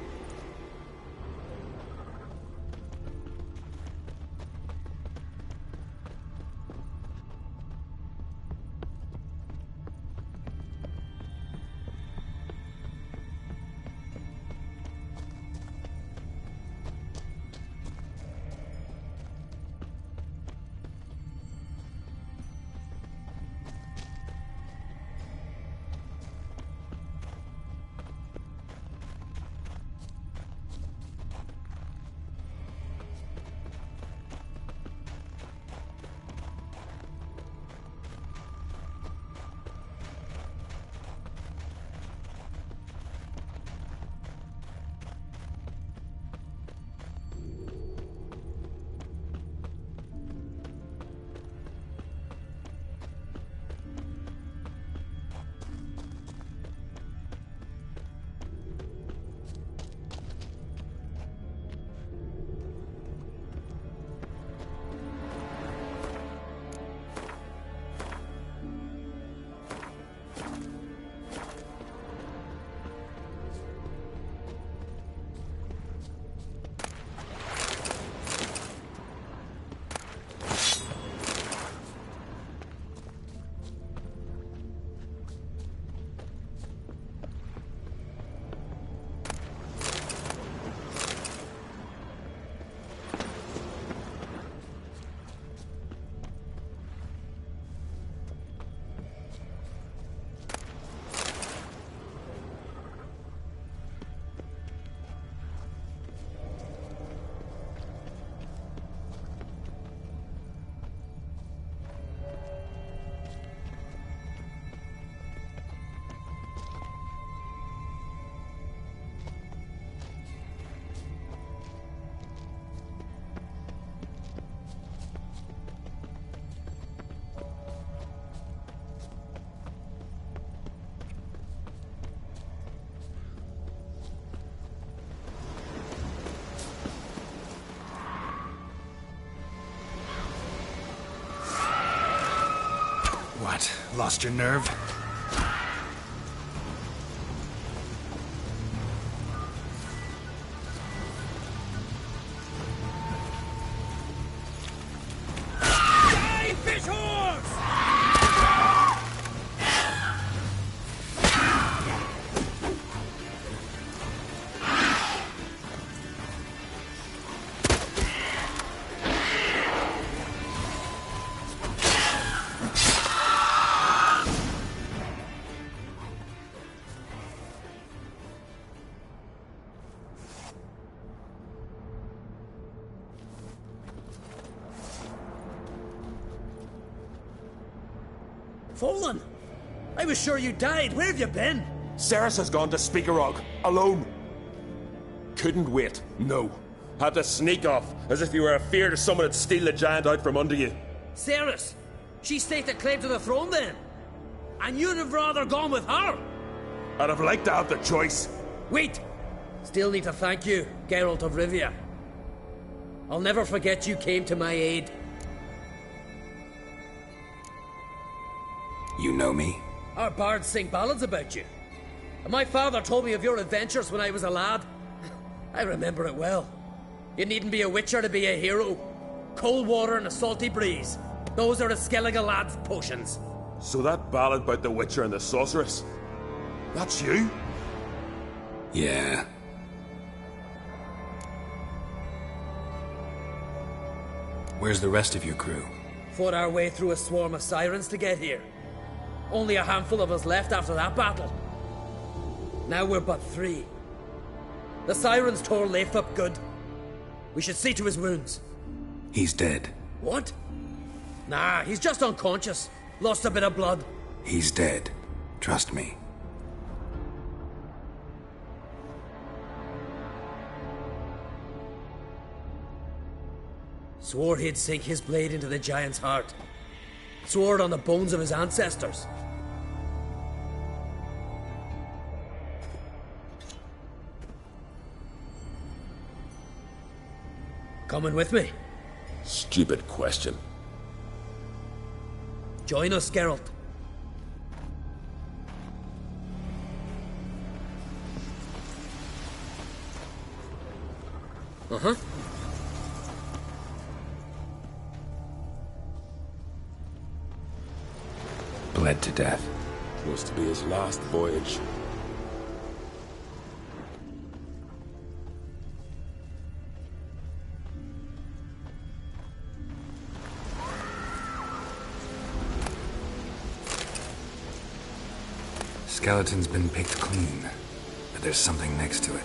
What? Lost your nerve? Folan! I was sure you died. Where have you been? Ceres has gone to Speakerog, alone. Couldn't wait, no. Had to sneak off, as if you were afeard someone would steal the giant out from under you. Ceres! She staked a claim to the throne then? And you'd have rather gone with her? I'd have liked to have the choice. Wait! Still need to thank you, Geralt of Rivia. I'll never forget you came to my aid. You know me? Our bards sing ballads about you. And my father told me of your adventures when I was a lad. I remember it well. You needn't be a witcher to be a hero. Cold water and a salty breeze. Those are a Skellige lad's potions. So that ballad about the witcher and the sorceress, that's you? Yeah. Where's the rest of your crew? Fought our way through a swarm of sirens to get here. Only a handful of us left after that battle. Now we're but 3. The sirens tore Leif up good. We should see to his wounds. He's dead. What? Nah, he's just unconscious. Lost a bit of blood. He's dead. Trust me. Swore he'd sink his blade into the giant's heart. Swore it on the bones of his ancestors. Coming with me? Stupid question. Join us, Geralt. Uh-huh. Bled to death. Was to be his last voyage. Skeleton's been picked clean, but there's something next to it.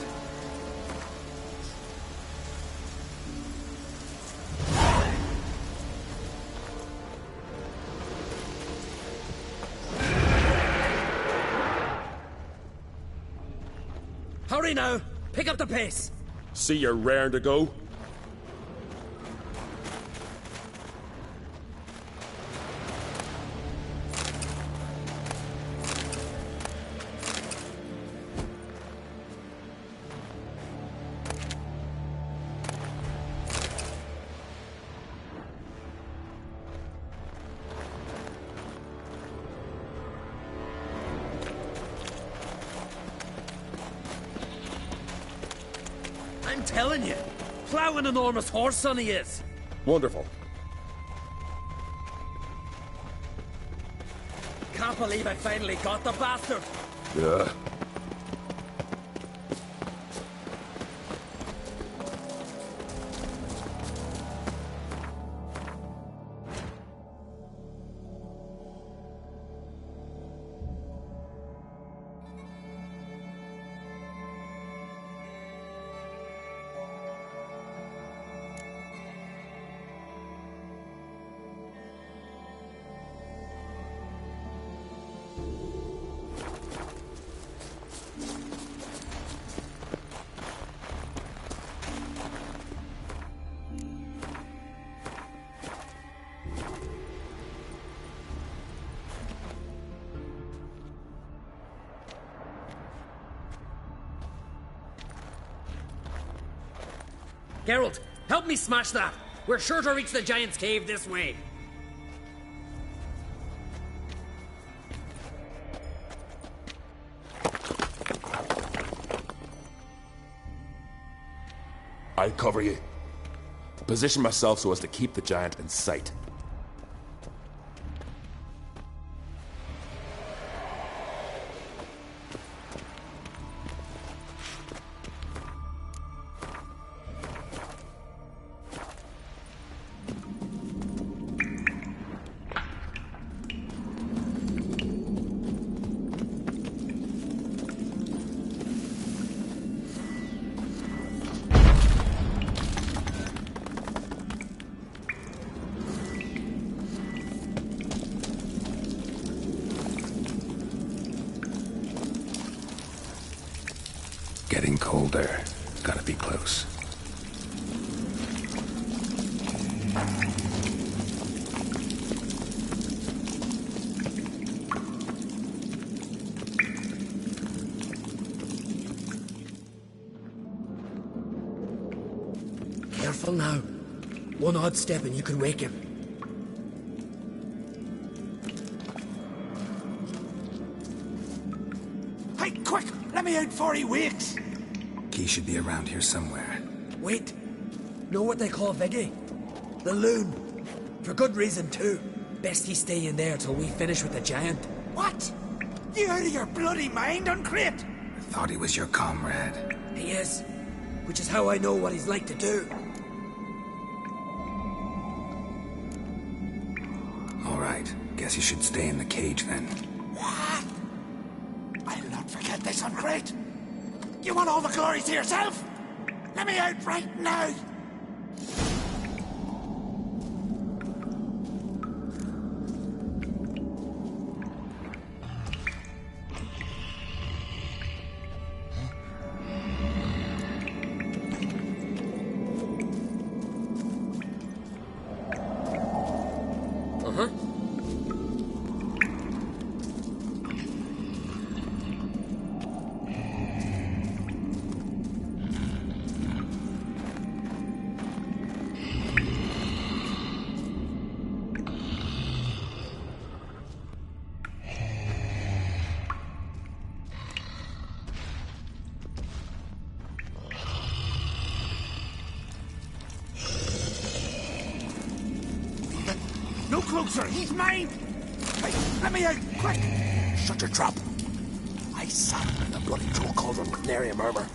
Hurry now! Pick up the pace! See you're raring to go? I'm telling you, plough an enormous horse, son he is. Wonderful. Can't believe I finally got the bastard. Yeah. Geralt, help me smash that. We're sure to reach the Giant's Cave this way. I'll cover you. Position myself so as to keep the giant in sight. Getting colder. Gotta be close. Careful now. One odd step and you can wake him. Hey, quick! Let me out before he wakes! Key should be around here somewhere. Wait. Know what they call Viggy? The loon. For good reason, too. Best he stay in there till we finish with the giant. What? You out of your bloody mind, Uncrate? I thought he was your comrade. He is. Which is how I know what he's like to do. All right. Guess you should stay in the cage then. What? I'll not forget this, Uncrate. You want all the glory to yourself? Let me out right now! Uh-huh. closer! He's mine! Hey, let me out! Quick! Shut your trap! I sat in the bloody troll cauldron with nary a murmur.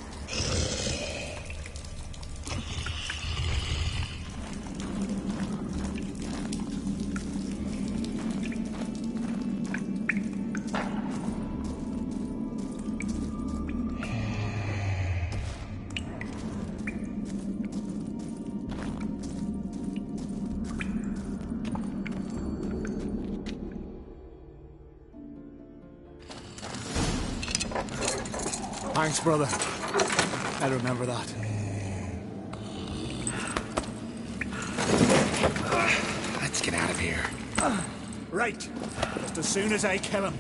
Thanks, brother. I remember that. Let's get out of here. Right. Just as soon as I kill him.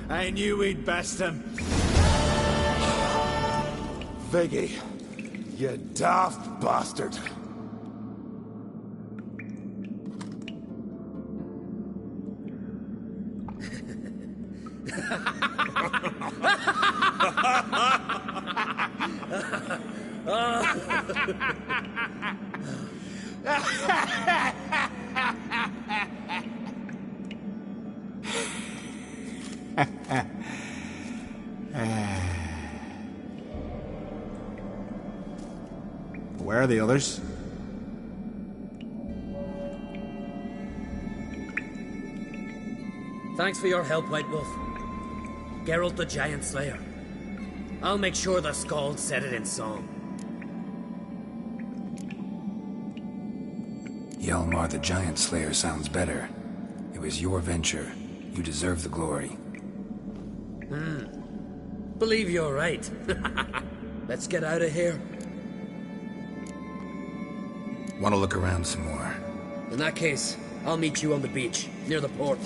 I knew we'd best him. Viggy, you daft bastard. Where are the others? Thanks for your help, White Wolf. Geralt the Giant Slayer. I'll make sure the Skald said it in song. Hjalmar the Giant Slayer sounds better. It was your venture. You deserve the glory. Believe you're right. Let's get out of here. Want to look around some more? In that case, I'll meet you on the beach, near the port.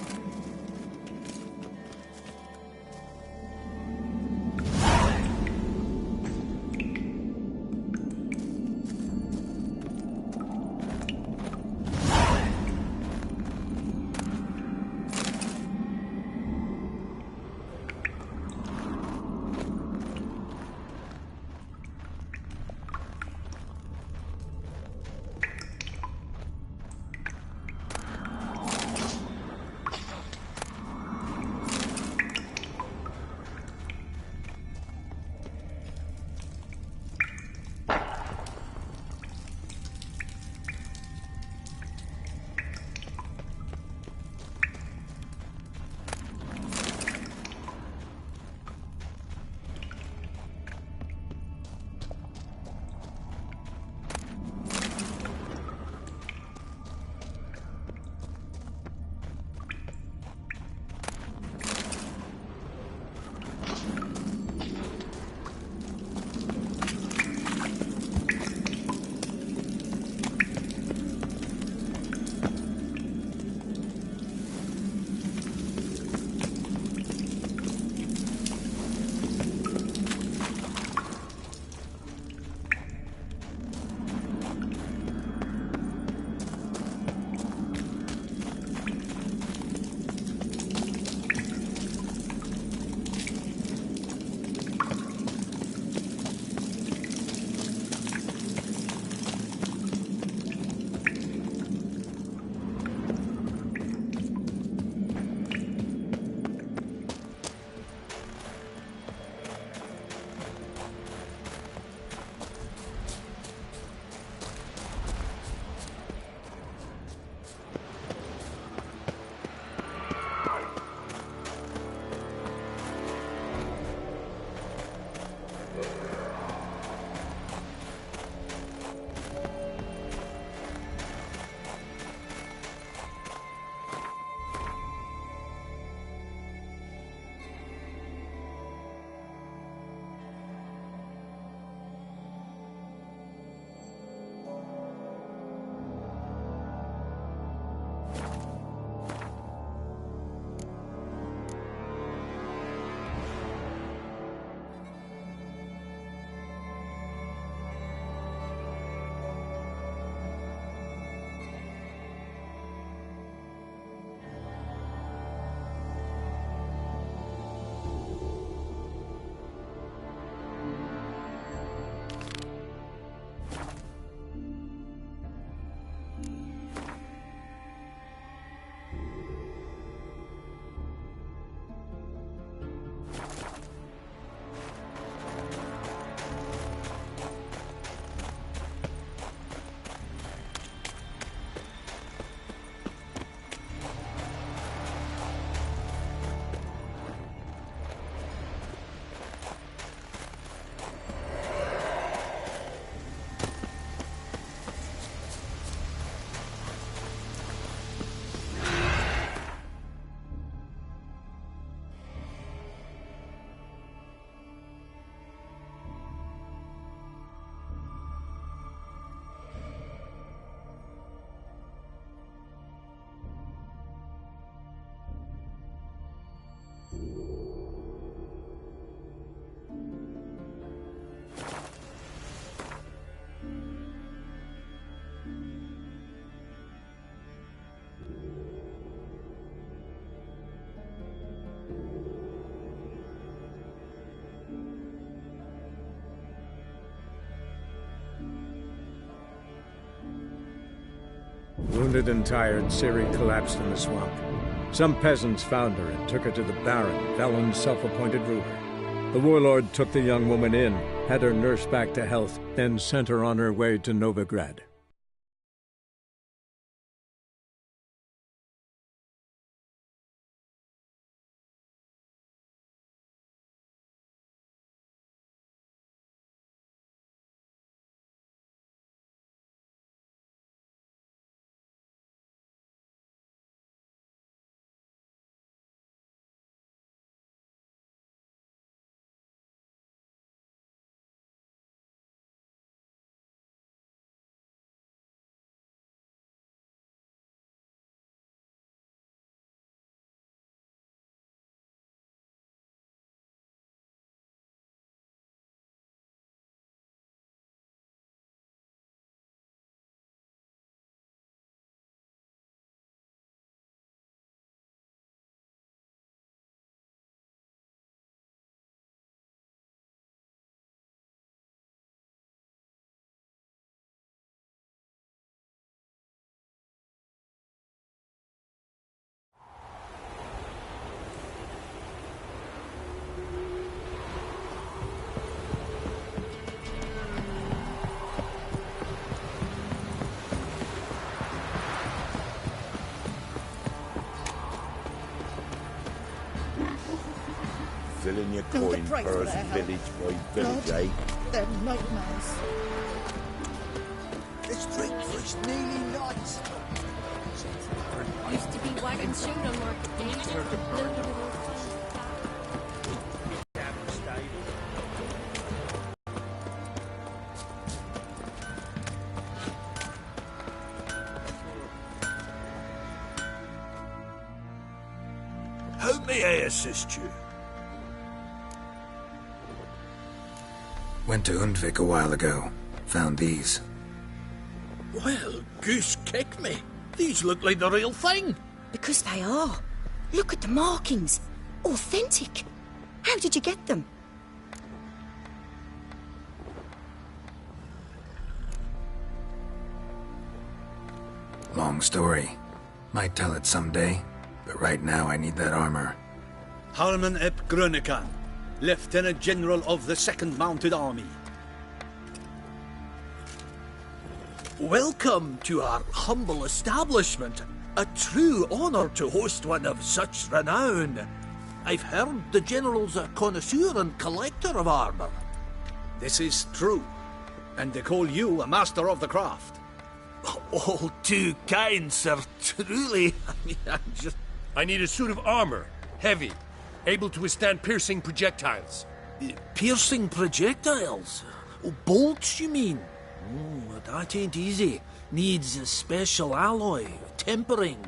Bloated and tired, Ciri collapsed in the swamp. Some peasants found her and took her to the Baron, Velen's self-appointed ruler. The warlord took the young woman in, had her nursed back to health, then sent her on her way to Novigrad. Filling your coin purse village by village, eh? They're nightmares. This drink is nearly night. Used to be wagon shoot on market day. How may I assist you? Went to Undvik a while ago. Found these. Well, goose kick me. These look like the real thing. Because they are. Look at the markings. Authentic. How did you get them? Long story. Might tell it someday, but right now I need that armor. Harman ep Grönekan, Lieutenant General of the 2nd Mounted Army. Welcome to our humble establishment. A true honor to host one of such renown. I've heard the General's a connoisseur and collector of armor. This is true, and they call you a master of the craft. All too kind, sir. Truly. I need a suit of armor. Heavy. Able to withstand piercing projectiles. Piercing projectiles? Oh, bolts, you mean? Oh, that ain't easy. Needs a special alloy, tempering.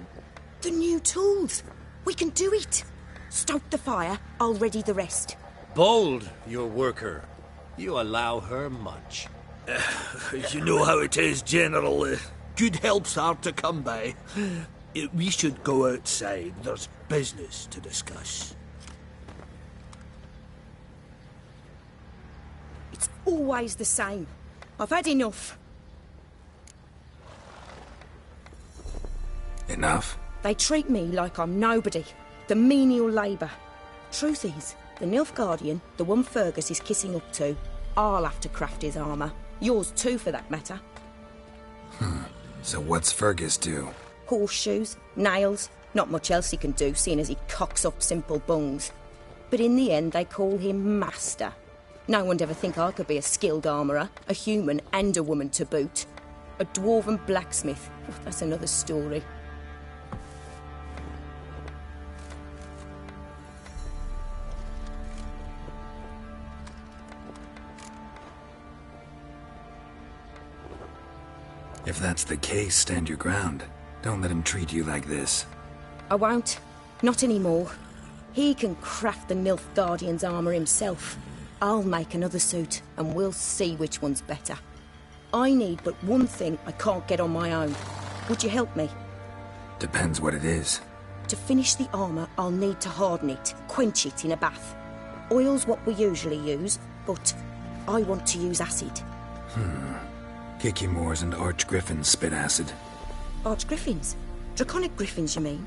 The new tools. We can do it. Stoke the fire, I'll ready the rest. Bold, your worker. You allow her much. You know how it is, General. Good help's hard to come by. We should go outside. There's business to discuss. It's always the same. I've had enough. Enough? They treat me like I'm nobody. The menial labour. Truth is, the Nilfgaardian, the one Fergus is kissing up to, I'll have to craft his armour. Yours too, for that matter. So what's Fergus do? Horseshoes, nails, not much else he can do, seeing as he cocks up simple bungs. But in the end, they call him Master. No one'd ever think I could be a skilled armourer, a human and a woman to boot. A dwarven blacksmith, that's another story. If that's the case, stand your ground. Don't let him treat you like this. I won't. Not anymore. He can craft the Nilfgaardian's armour himself. I'll make another suit, and we'll see which one's better. I need but one thing I can't get on my own. Would you help me? Depends what it is. To finish the armour, I'll need to harden it, quench it in a bath. Oil's what we usually use, but I want to use acid. Kiki Moors and Archgriffins spit acid. Archgriffins. Draconic griffins, you mean?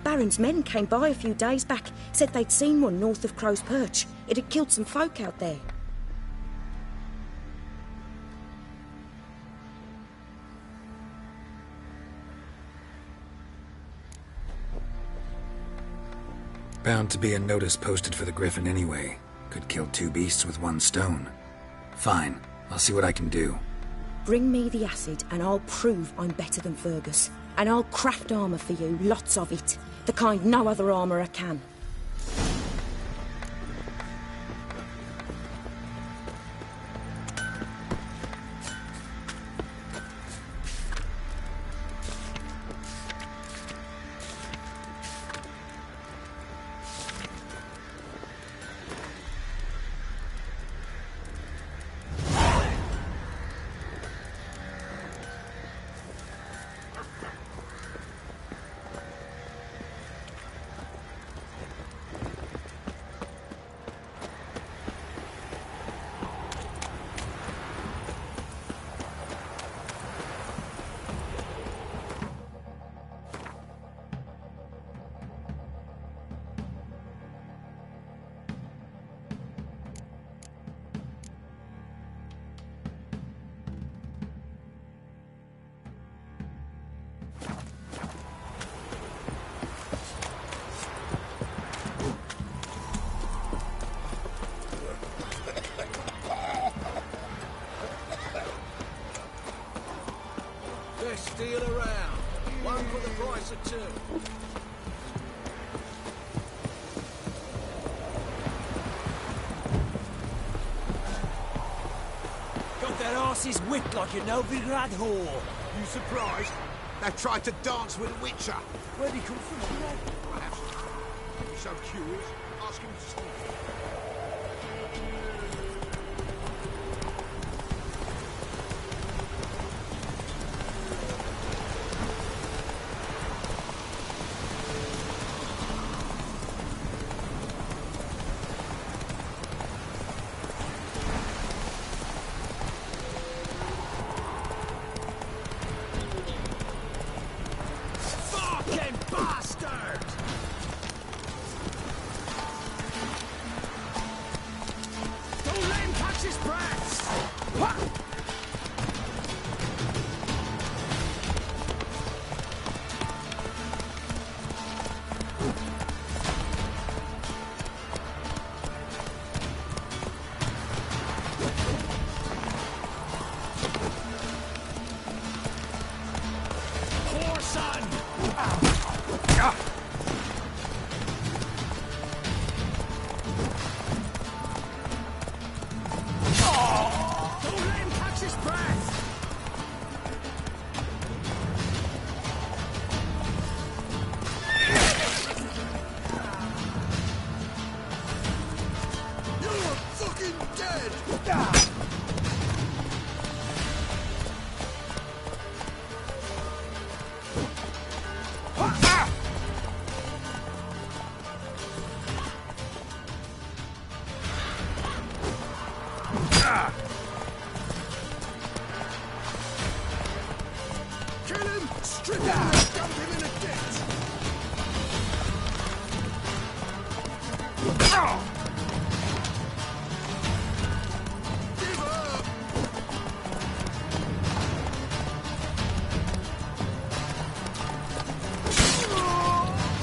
Baron's men came by a few days back, said they'd seen one north of Crow's Perch. It had killed some folk out there. Bound to be a notice posted for the Griffin anyway. Could kill two beasts with one stone. Fine, I'll see what I can do. Bring me the acid and I'll prove I'm better than Fergus. And I'll craft armour for you, lots of it. The kind no other armourer can. Steal around. One for the price of two. Got that arse's whipped like a Novigrad whore. You surprised? They tried to dance with a witcher. Where'd he come from, you know? Perhaps. You're so curious. Ask him to speak.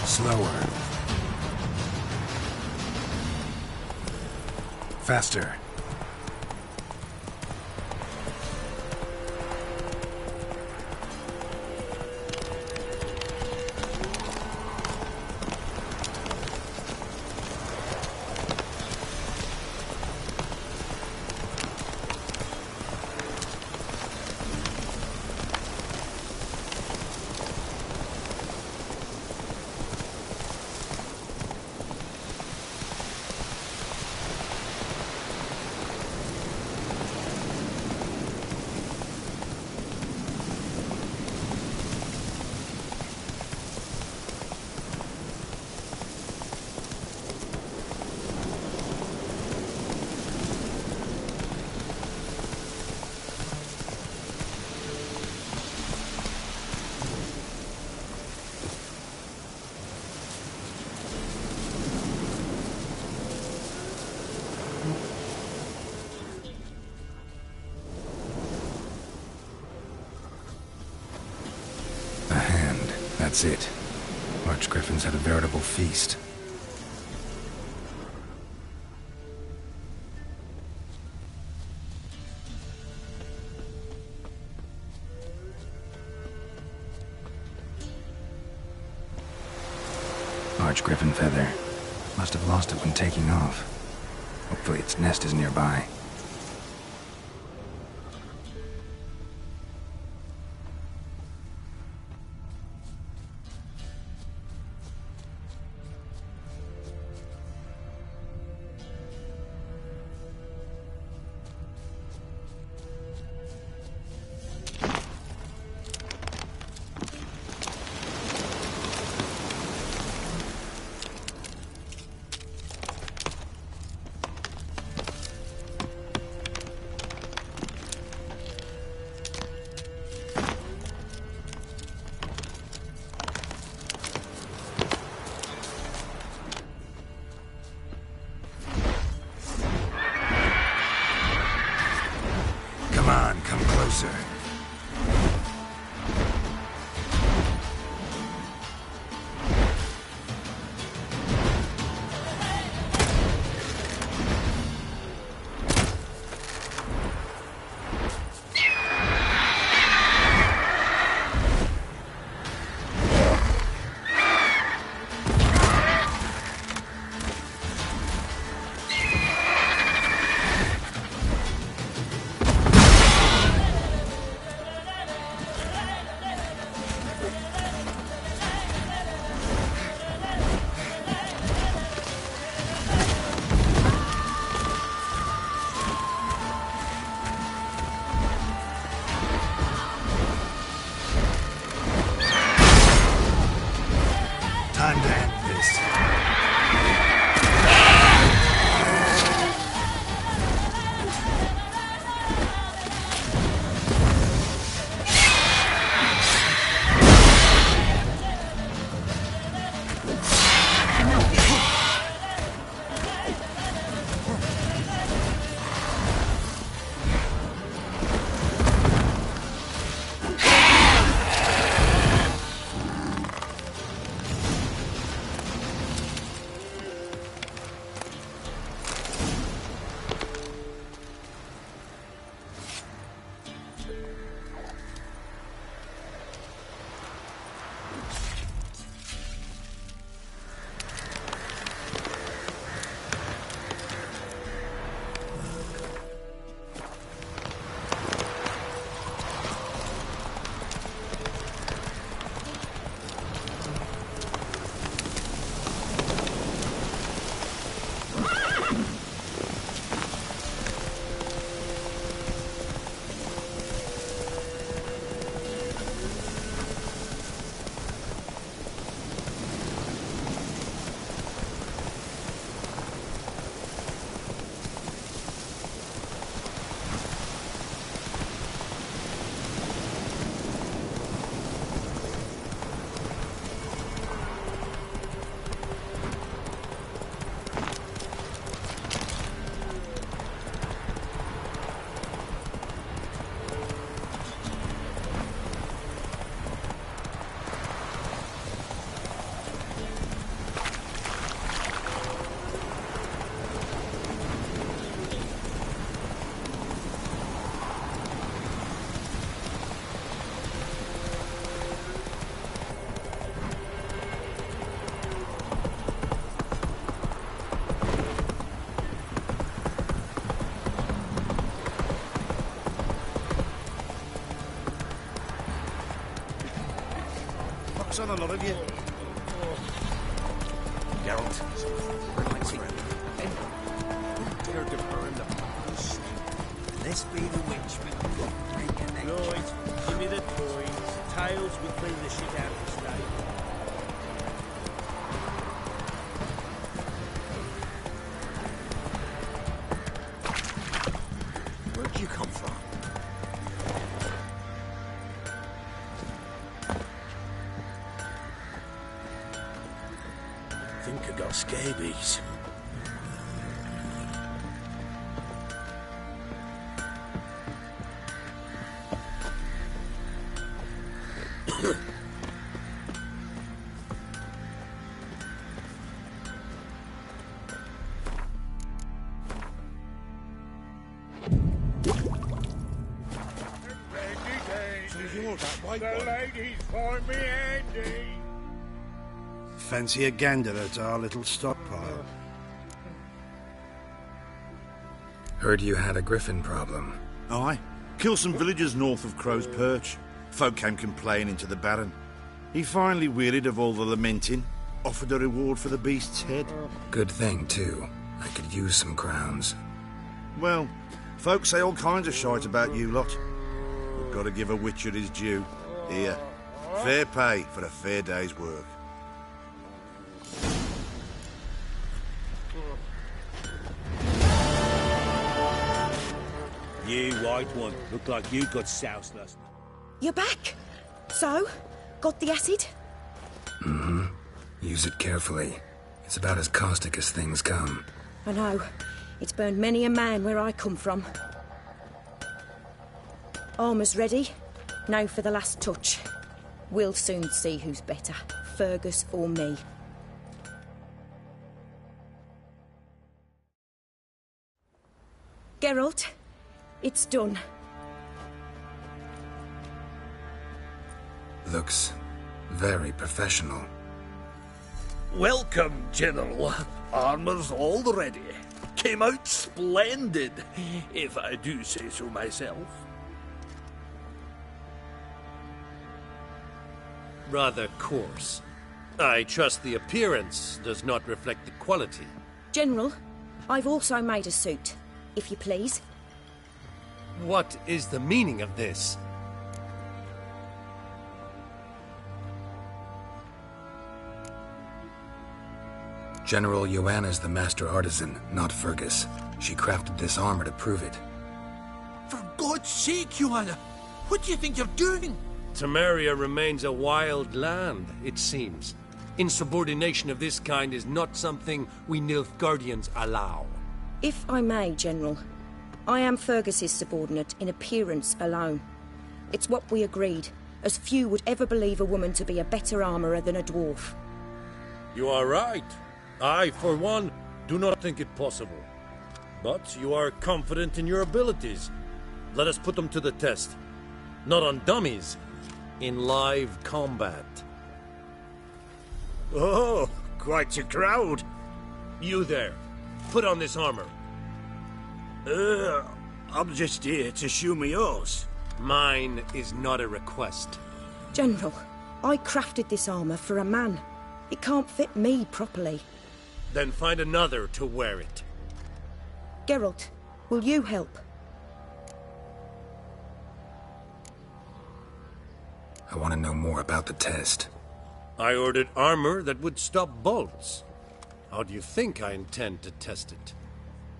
Slower. Faster. That's it. Archgriffins had a veritable feast. Archgriffin feather. Must have lost it when taking off. Hopefully its nest is nearby. Come on, come closer. Time to end this. What's on a lot of you? Geralt. Dare to burn the house. This be the witch with the right, give me the coins. Tails will clean the shit out of the stable. Where'd you come from? I think I got scabies. You're that white The one. ladies find me handy. Fancy a gander at our little stockpile. Heard you had a griffin problem. Aye. Killed some villagers north of Crow's Perch. Folk came complaining to the Baron. He finally wearied of all the lamenting, offered a reward for the beast's head. Good thing, too. I could use some crowns. Well, folks say all kinds of shite about you lot. We've got to give a witcher his due. Here, fair pay for a fair day's work. You white one. Look like you got soused last night. You're back. So, got the acid? Mm-hmm. Use it carefully. It's about as caustic as things come. I know. It's burned many a man where I come from. Armour's ready. Now for the last touch. We'll soon see who's better, Fergus or me. Geralt, it's done. Looks very professional. Welcome, General. Armour's all ready. Came out splendid, if I do say so myself. Rather coarse. I trust the appearance does not reflect the quality. General, I've also made a suit, if you please. What is the meaning of this? General Joanna's the master artisan, not Fergus. She crafted this armor to prove it. For God's sake, Joanna, what do you think you're doing? Temeria remains a wild land, it seems. Insubordination of this kind is not something we Nilfgaardians allow. If I may, General, I am Fergus's subordinate in appearance alone. It's what we agreed, as few would ever believe a woman to be a better armourer than a dwarf. You are right. I, for one, do not think it possible. But you are confident in your abilities. Let us put them to the test. Not on dummies, in live combat. Oh, quite a crowd. You there, put on this armor. I'm just here to show me yours. Mine is not a request. General, I crafted this armour for a man. It can't fit me properly. Then find another to wear it. Geralt, will you help? I want to know more about the test. I ordered armor that would stop bolts. How do you think I intend to test it?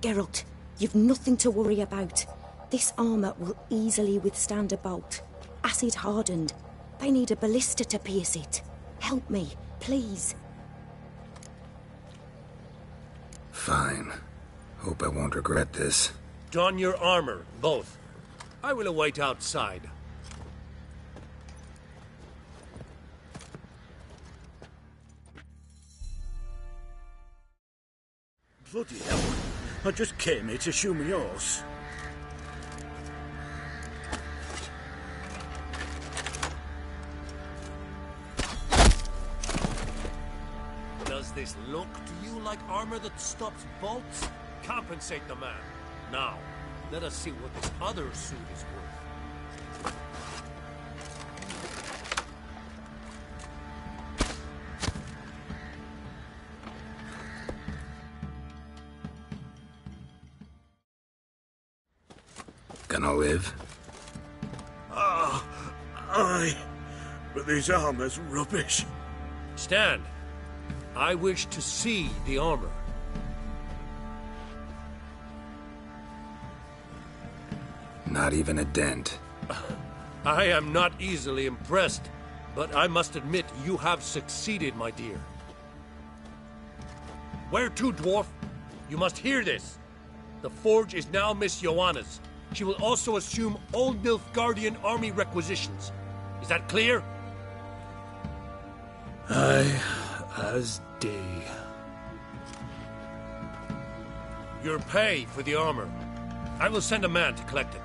Geralt, you've nothing to worry about. This armour will easily withstand a bolt. Acid hardened. They need a ballista to pierce it. Help me, please. Fine. Hope I won't regret this. Don your armor, both. I will await outside. Bloody hell. I just came here to show me yours. Does this look to you like armor that stops bolts? Compensate the man. Now, let us see what this other suit is worth. Gonna live? Aye. But this armor's rubbish. Stand. I wish to see the armor. Not even a dent. I am not easily impressed, but I must admit you have succeeded, my dear. Where to, dwarf? You must hear this. The forge is now Miss Joanna's. She will also assume all Nilfgaardian army requisitions. Is that clear? Aye, as day. Your pay for the armor. I will send a man to collect it.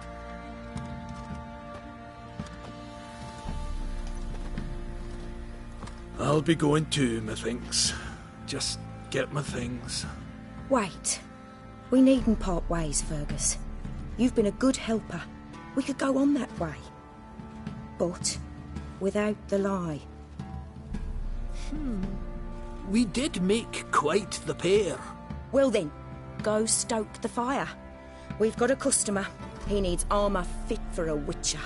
I'll be going too, methinks. Just get my things. Wait. We needn't part ways, Fergus. You've been a good helper. We could go on that way. But without the lie. We did make quite the pair. Well then, go stoke the fire. We've got a customer. He needs armour fit for a witcher.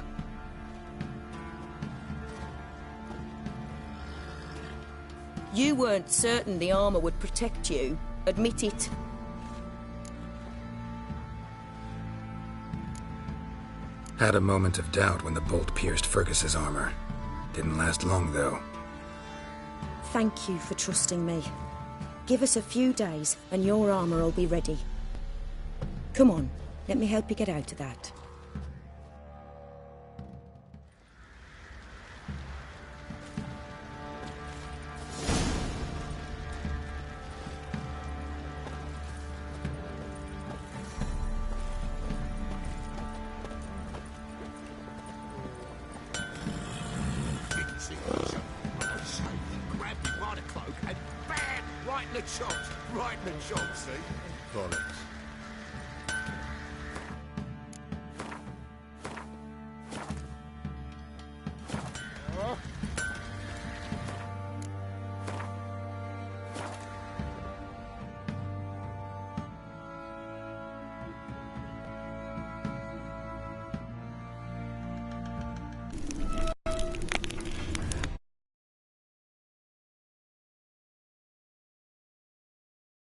You weren't certain the armour would protect you. Admit it. Had a moment of doubt when the bolt pierced Fergus's armor. Didn't last long, though. Thank you for trusting me. Give us a few days and your armour will be ready. Come on, let me help you get out of that. Grab him by the cloak and bam! Right in the chops. Right in the chops, see? Bollocks.